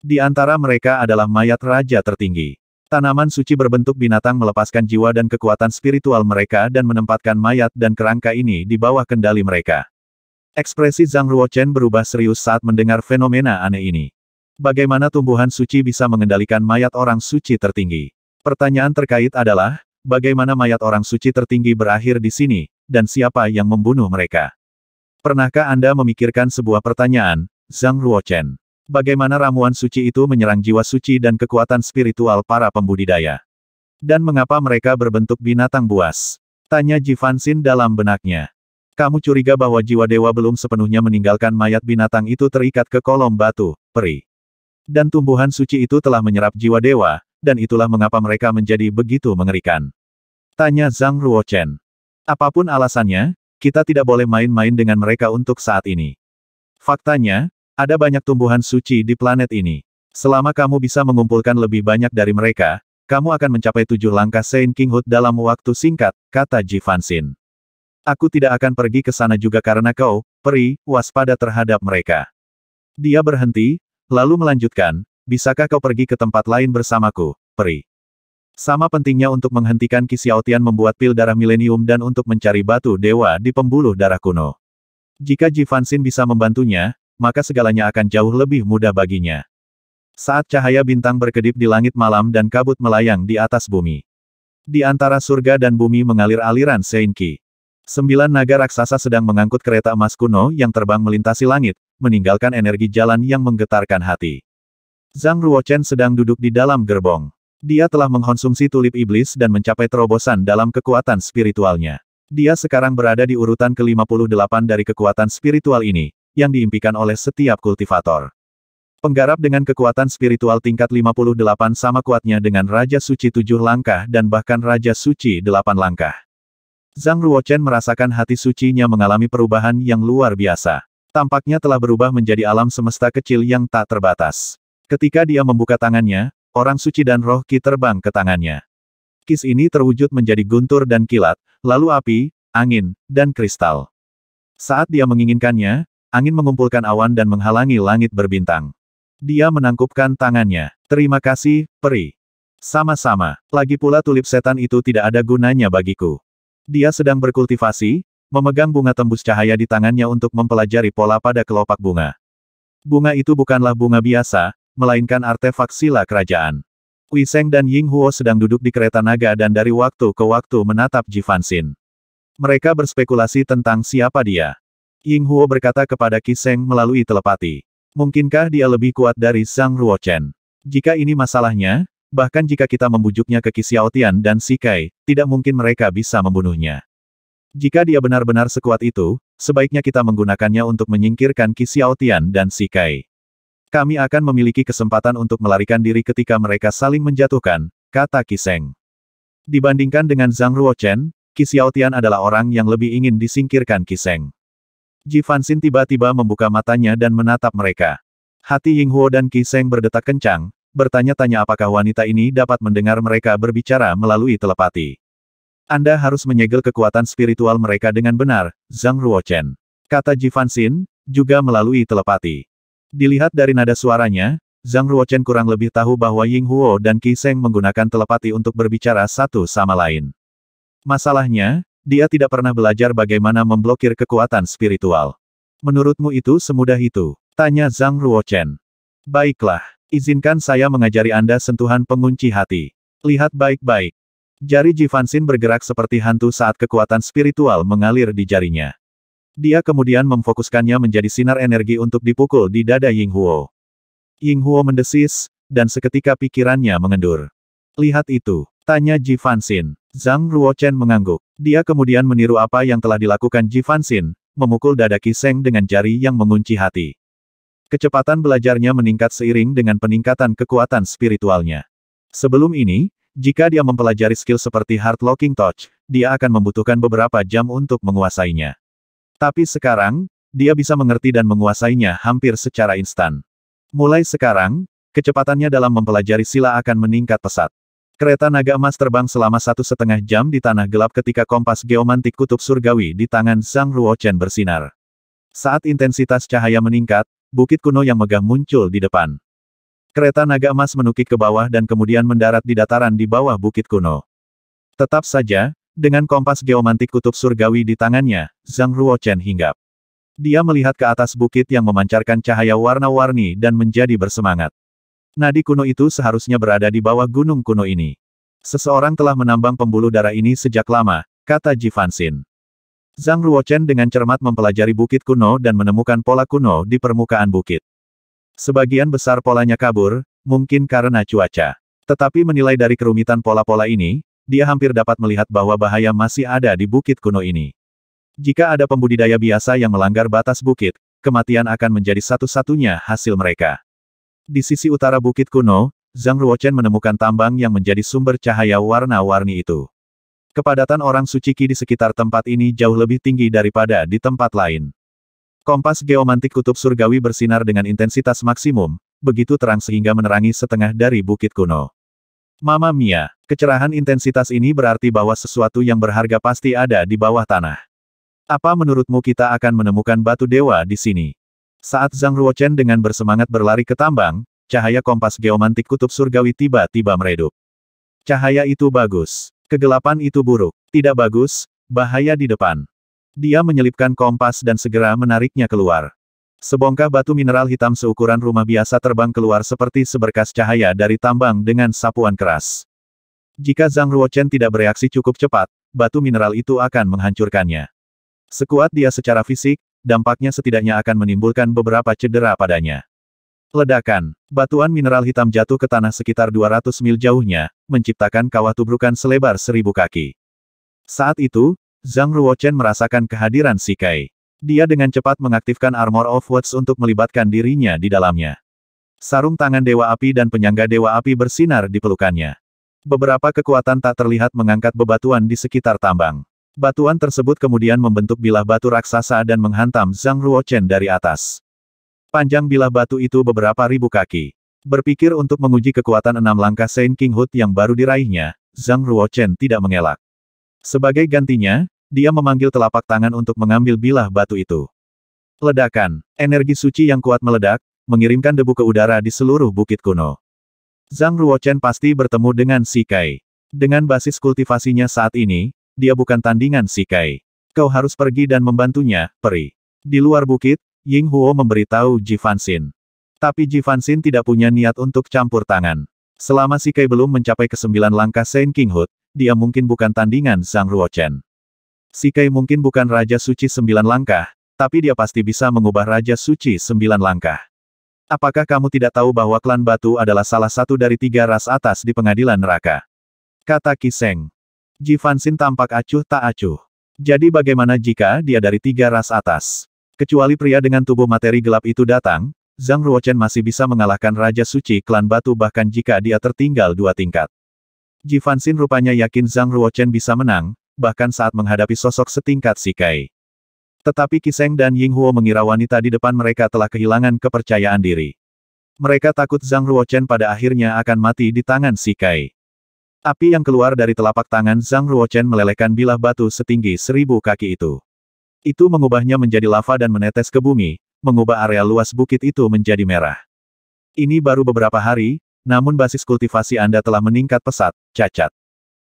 Di antara mereka adalah mayat raja tertinggi. Tanaman suci berbentuk binatang melepaskan jiwa dan kekuatan spiritual mereka dan menempatkan mayat dan kerangka ini di bawah kendali mereka. Ekspresi Zhang Ruochen berubah serius saat mendengar fenomena aneh ini. Bagaimana tumbuhan suci bisa mengendalikan mayat orang suci tertinggi? Pertanyaan terkait adalah, bagaimana mayat orang suci tertinggi berakhir di sini, dan siapa yang membunuh mereka? Pernahkah Anda memikirkan sebuah pertanyaan, Zhang Ruochen? Bagaimana ramuan suci itu menyerang jiwa suci dan kekuatan spiritual para pembudidaya? Dan mengapa mereka berbentuk binatang buas? Tanya Ji Fanxin dalam benaknya. Kamu curiga bahwa jiwa dewa belum sepenuhnya meninggalkan mayat binatang itu terikat ke kolom batu, peri. Dan tumbuhan suci itu telah menyerap jiwa dewa, dan itulah mengapa mereka menjadi begitu mengerikan. Tanya Zhang Ruochen. Apapun alasannya, kita tidak boleh main-main dengan mereka untuk saat ini. Faktanya, ada banyak tumbuhan suci di planet ini. Selama kamu bisa mengumpulkan lebih banyak dari mereka, kamu akan mencapai 7 langkah Saint Kinghood dalam waktu singkat, kata Ji Fanxin. Aku tidak akan pergi ke sana juga karena kau, peri, waspada terhadap mereka. Dia berhenti, lalu melanjutkan, bisakah kau pergi ke tempat lain bersamaku, peri? Sama pentingnya untuk menghentikan Qi Xiaotian membuat pil darah milenium dan untuk mencari batu dewa di pembuluh darah kuno. Jika Ji Fanxin bisa membantunya, maka segalanya akan jauh lebih mudah baginya. Saat cahaya bintang berkedip di langit malam dan kabut melayang di atas bumi. Di antara surga dan bumi mengalir aliran Saint Qi. 9 naga raksasa sedang mengangkut kereta emas kuno yang terbang melintasi langit, meninggalkan energi jalan yang menggetarkan hati. Zhang Ruochen sedang duduk di dalam gerbong. Dia telah mengkonsumsi tulip iblis dan mencapai terobosan dalam kekuatan spiritualnya. Dia sekarang berada di urutan ke-58 dari kekuatan spiritual ini, yang diimpikan oleh setiap kultivator. Penggarap dengan kekuatan spiritual tingkat 58 sama kuatnya dengan Raja Suci 7 langkah dan bahkan Raja Suci 8 langkah. Zhang Ruochen merasakan hati sucinya mengalami perubahan yang luar biasa. Tampaknya telah berubah menjadi alam semesta kecil yang tak terbatas. Ketika dia membuka tangannya, orang suci dan roh Qi terbang ke tangannya. Kis ini terwujud menjadi guntur dan kilat, lalu api, angin, dan kristal. Saat dia menginginkannya, angin mengumpulkan awan dan menghalangi langit berbintang. Dia menangkupkan tangannya. Terima kasih, peri. Sama-sama. Lagi pula tulip setan itu tidak ada gunanya bagiku. Dia sedang berkultivasi, memegang bunga tembus cahaya di tangannya untuk mempelajari pola pada kelopak bunga. Bunga itu bukanlah bunga biasa, melainkan artefak sila kerajaan. Wei Sheng dan Ying Huo sedang duduk di kereta naga dan dari waktu ke waktu menatap Ji Fanxin. Mereka berspekulasi tentang siapa dia. Ying Huo berkata kepada Qi Sheng melalui telepati. Mungkinkah dia lebih kuat dari Zhang Ruochen? Jika ini masalahnya, bahkan jika kita membujuknya ke Qi Xiaotian dan Sikai, tidak mungkin mereka bisa membunuhnya. Jika dia benar-benar sekuat itu, sebaiknya kita menggunakannya untuk menyingkirkan Qi Xiaotian dan Sikai. Kami akan memiliki kesempatan untuk melarikan diri ketika mereka saling menjatuhkan, kata Qi Sheng. Dibandingkan dengan Zhang Ruochen, Qi Xiaotian adalah orang yang lebih ingin disingkirkan Qi Sheng. Ji Fanxin tiba-tiba membuka matanya dan menatap mereka. Hati Ying Huo dan Qi Sheng berdetak kencang, bertanya-tanya apakah wanita ini dapat mendengar mereka berbicara melalui telepati. Anda harus menyegel kekuatan spiritual mereka dengan benar, Zhang Ruochen. Kata Ji Fanxin, juga melalui telepati. Dilihat dari nada suaranya, Zhang Ruochen kurang lebih tahu bahwa Ying Huo dan Qi Sheng menggunakan telepati untuk berbicara satu sama lain. Masalahnya, dia tidak pernah belajar bagaimana memblokir kekuatan spiritual. Menurutmu itu semudah itu? Tanya Zhang Ruochen. Baiklah, izinkan saya mengajari Anda sentuhan pengunci hati. Lihat baik-baik. Jari Ji Fanxin bergerak seperti hantu saat kekuatan spiritual mengalir di jarinya. Dia kemudian memfokuskannya menjadi sinar energi untuk dipukul di dada Ying Huo. Ying Huo mendesis, dan seketika pikirannya mengendur. Lihat itu, tanya Ji Fanxin. Zhang Ruochen mengangguk. Dia kemudian meniru apa yang telah dilakukan Ji Fanxin, memukul dada Qi Sheng dengan jari yang mengunci hati. Kecepatan belajarnya meningkat seiring dengan peningkatan kekuatan spiritualnya. Sebelum ini, jika dia mempelajari skill seperti Heart Locking Touch, dia akan membutuhkan beberapa jam untuk menguasainya. Tapi sekarang, dia bisa mengerti dan menguasainya hampir secara instan. Mulai sekarang, kecepatannya dalam mempelajari sila akan meningkat pesat. Kereta naga emas terbang selama 1,5 jam di tanah gelap ketika kompas geomantik kutub surgawi di tangan Zhang Ruochen bersinar. Saat intensitas cahaya meningkat, bukit kuno yang megah muncul di depan. Kereta naga emas menukik ke bawah dan kemudian mendarat di dataran di bawah bukit kuno. Tetap saja, dengan kompas geomantik kutub surgawi di tangannya, Zhang Ruochen hinggap. Dia melihat ke atas bukit yang memancarkan cahaya warna-warni dan menjadi bersemangat. Nadi kuno itu seharusnya berada di bawah gunung kuno ini. Seseorang telah menambang pembuluh darah ini sejak lama, kata Ji Fanxin. Zhang Ruochen dengan cermat mempelajari bukit kuno dan menemukan pola kuno di permukaan bukit. Sebagian besar polanya kabur, mungkin karena cuaca. Tetapi menilai dari kerumitan pola-pola ini, dia hampir dapat melihat bahwa bahaya masih ada di bukit kuno ini. Jika ada pembudidaya biasa yang melanggar batas bukit, kematian akan menjadi satu-satunya hasil mereka. Di sisi utara bukit kuno, Zhang Ruochen menemukan tambang yang menjadi sumber cahaya warna-warni itu. Kepadatan orang suci Qi di sekitar tempat ini jauh lebih tinggi daripada di tempat lain. Kompas geomantik kutub surgawi bersinar dengan intensitas maksimum, begitu terang sehingga menerangi setengah dari bukit kuno. Mama Mia, kecerahan intensitas ini berarti bahwa sesuatu yang berharga pasti ada di bawah tanah. Apa menurutmu kita akan menemukan batu dewa di sini? Saat Zhang Ruochen dengan bersemangat berlari ke tambang, cahaya kompas geomantik kutub surgawi tiba-tiba meredup. Cahaya itu bagus. Kegelapan itu buruk. Tidak bagus, bahaya di depan. Dia menyelipkan kompas dan segera menariknya keluar. Sebongkah batu mineral hitam seukuran rumah biasa terbang keluar seperti seberkas cahaya dari tambang dengan sapuan keras. Jika Zhang Ruochen tidak bereaksi cukup cepat, batu mineral itu akan menghancurkannya. Sekuat dia secara fisik, dampaknya setidaknya akan menimbulkan beberapa cedera padanya. Ledakan. Batuan mineral hitam jatuh ke tanah sekitar 200 mil jauhnya, menciptakan kawah tubrukan selebar 1000 kaki. Saat itu, Zhang Ruochen merasakan kehadiran Sikai. Dia dengan cepat mengaktifkan Armor of Words untuk melibatkan dirinya di dalamnya. Sarung tangan Dewa Api dan penyangga Dewa Api bersinar di pelukannya. Beberapa kekuatan tak terlihat mengangkat bebatuan di sekitar tambang. Batuan tersebut kemudian membentuk bilah batu raksasa dan menghantam Zhang Ruochen dari atas. Panjang bilah batu itu beberapa ribu kaki. Berpikir untuk menguji kekuatan 6 langkah Saint King Hood yang baru diraihnya, Zhang Ruochen tidak mengelak. Sebagai gantinya, dia memanggil telapak tangan untuk mengambil bilah batu itu. Ledakan. Energi suci yang kuat meledak, mengirimkan debu ke udara di seluruh bukit kuno. Zhang Ruochen pasti bertemu dengan Sikai. Dengan basis kultivasinya saat ini, dia bukan tandingan Sikai. Kau harus pergi dan membantunya, peri. Di luar bukit, Ying Huo memberitahu Ji Fanxin. Tapi Ji Fanxin tidak punya niat untuk campur tangan. Selama Sikai belum mencapai ke-9 langkah Saint King Hood, dia mungkin bukan tandingan Zhang Ruochen. Sikai mungkin bukan Raja Suci 9 langkah, tapi dia pasti bisa mengubah Raja Suci 9 langkah. Apakah kamu tidak tahu bahwa klan batu adalah salah satu dari 3 ras atas di pengadilan neraka? Kata Qi Sheng. Ji Fanxin tampak acuh tak acuh. Jadi bagaimana jika dia dari 3 ras atas? Kecuali pria dengan tubuh materi gelap itu datang, Zhang Ruochen masih bisa mengalahkan Raja Suci klan batu bahkan jika dia tertinggal 2 tingkat. Ji Fanxin rupanya yakin Zhang Ruochen bisa menang, bahkan saat menghadapi sosok setingkat Sikai. Tetapi Qi Sheng dan Ying Huo mengira wanita di depan mereka telah kehilangan kepercayaan diri. Mereka takut Zhang Ruochen pada akhirnya akan mati di tangan Sikai. Api yang keluar dari telapak tangan Zhang Ruochen melelehkan bilah batu setinggi 1000 kaki itu. Itu mengubahnya menjadi lava dan menetes ke bumi, mengubah area luas bukit itu menjadi merah. Ini baru beberapa hari, namun basis kultivasi Anda telah meningkat pesat, cacat.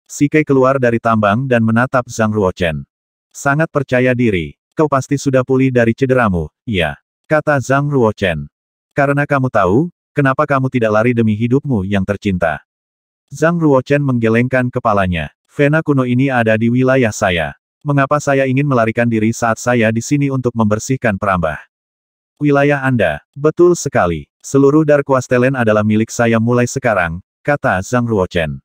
Sikai keluar dari tambang dan menatap Zhang Ruochen. Sangat percaya diri. Kau pasti sudah pulih dari cederamu, ya, kata Zhang Ruochen. Karena kamu tahu, kenapa kamu tidak lari demi hidupmu yang tercinta. Zhang Ruochen menggelengkan kepalanya. Vena kuno ini ada di wilayah saya. Mengapa saya ingin melarikan diri saat saya di sini untuk membersihkan perambah? Wilayah Anda, betul sekali. Seluruh Dark Castellan adalah milik saya mulai sekarang, kata Zhang Ruochen.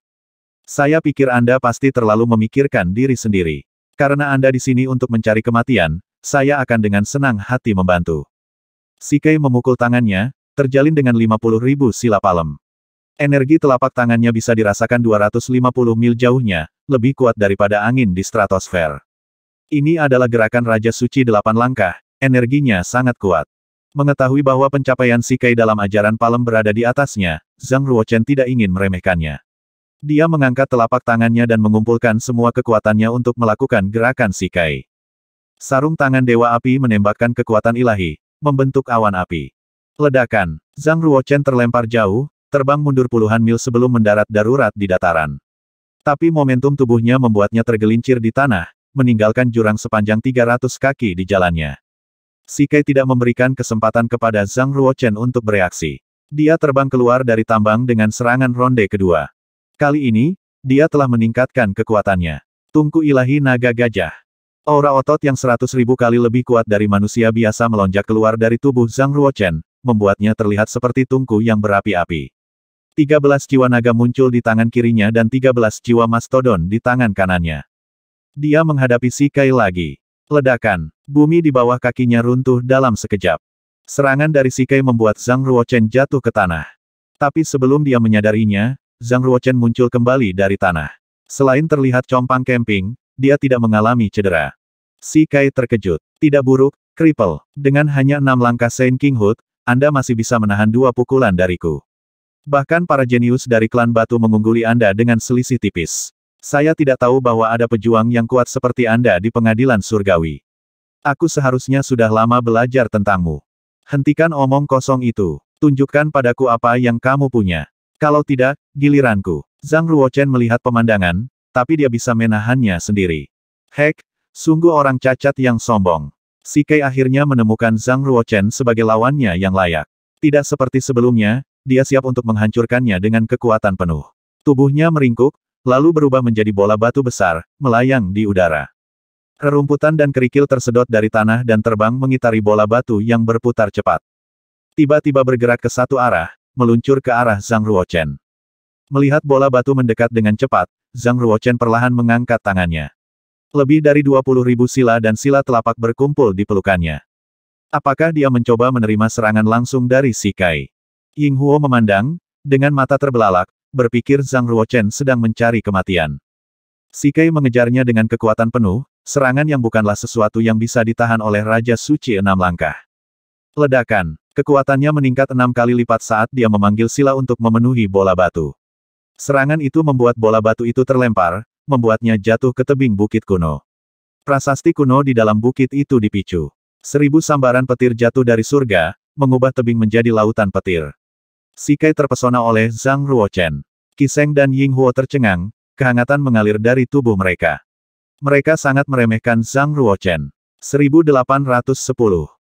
Saya pikir Anda pasti terlalu memikirkan diri sendiri. Karena Anda di sini untuk mencari kematian, saya akan dengan senang hati membantu. Sikai memukul tangannya, terjalin dengan 50.000 sila palem. Energi telapak tangannya bisa dirasakan 250 mil jauhnya, lebih kuat daripada angin di stratosfer. Ini adalah gerakan Raja Suci 8 langkah, energinya sangat kuat. Mengetahui bahwa pencapaian Sikai dalam ajaran palem berada di atasnya, Zhang Ruochen tidak ingin meremehkannya. Dia mengangkat telapak tangannya dan mengumpulkan semua kekuatannya untuk melakukan gerakan Sikai. Sarung tangan Dewa Api menembakkan kekuatan ilahi, membentuk awan api. Ledakan, Zhang Ruochen terlempar jauh, terbang mundur puluhan mil sebelum mendarat darurat di dataran. Tapi momentum tubuhnya membuatnya tergelincir di tanah, meninggalkan jurang sepanjang 300 kaki di jalannya. Sikai tidak memberikan kesempatan kepada Zhang Ruochen untuk bereaksi. Dia terbang keluar dari tambang dengan serangan ronde kedua. Kali ini, dia telah meningkatkan kekuatannya. Tungku ilahi naga gajah. Aura otot yang 100.000 kali lebih kuat dari manusia biasa melonjak keluar dari tubuh Zhang Ruochen, membuatnya terlihat seperti tungku yang berapi-api. 13 jiwa naga muncul di tangan kirinya dan 13 jiwa mastodon di tangan kanannya. Dia menghadapi Sikai lagi. Ledakan, bumi di bawah kakinya runtuh dalam sekejap. Serangan dari Sikai membuat Zhang Ruochen jatuh ke tanah. Tapi sebelum dia menyadarinya, Zhang Ruochen muncul kembali dari tanah. Selain terlihat compang camping, dia tidak mengalami cedera. Sikai terkejut. Tidak buruk, cripple. Dengan hanya 6 langkah Saint King Hood, Anda masih bisa menahan 2 pukulan dariku. Bahkan para jenius dari klan batu mengungguli Anda dengan selisih tipis. Saya tidak tahu bahwa ada pejuang yang kuat seperti Anda di pengadilan surgawi. Aku seharusnya sudah lama belajar tentangmu. Hentikan omong kosong itu. Tunjukkan padaku apa yang kamu punya. Kalau tidak, giliranku. Zhang Ruochen melihat pemandangan, tapi dia bisa menahannya sendiri. Hek, sungguh orang cacat yang sombong. Sikai akhirnya menemukan Zhang Ruochen sebagai lawannya yang layak. Tidak seperti sebelumnya, dia siap untuk menghancurkannya dengan kekuatan penuh. Tubuhnya meringkuk, lalu berubah menjadi bola batu besar, melayang di udara. Rerumputan dan kerikil tersedot dari tanah dan terbang mengitari bola batu yang berputar cepat. Tiba-tiba bergerak ke satu arah, meluncur ke arah Zhang Ruochen. Melihat bola batu mendekat dengan cepat, Zhang Ruochen perlahan mengangkat tangannya. Lebih dari 20.000 sila dan sila telapak berkumpul di pelukannya. Apakah dia mencoba menerima serangan langsung dari Sikai? Ying Huo memandang, dengan mata terbelalak, berpikir Zhang Ruochen sedang mencari kematian. Sikai mengejarnya dengan kekuatan penuh, serangan yang bukanlah sesuatu yang bisa ditahan oleh Raja Suci 6 langkah. Ledakan, kekuatannya meningkat 6 kali lipat saat dia memanggil sila untuk memenuhi bola batu. Serangan itu membuat bola batu itu terlempar, membuatnya jatuh ke tebing bukit kuno. Prasasti kuno di dalam bukit itu dipicu. 1000 sambaran petir jatuh dari surga, mengubah tebing menjadi lautan petir. Sikai terpesona oleh Zhang Ruochen. Qi Sheng dan Ying Huo tercengang, kehangatan mengalir dari tubuh mereka. Mereka sangat meremehkan Zhang Ruochen. 1810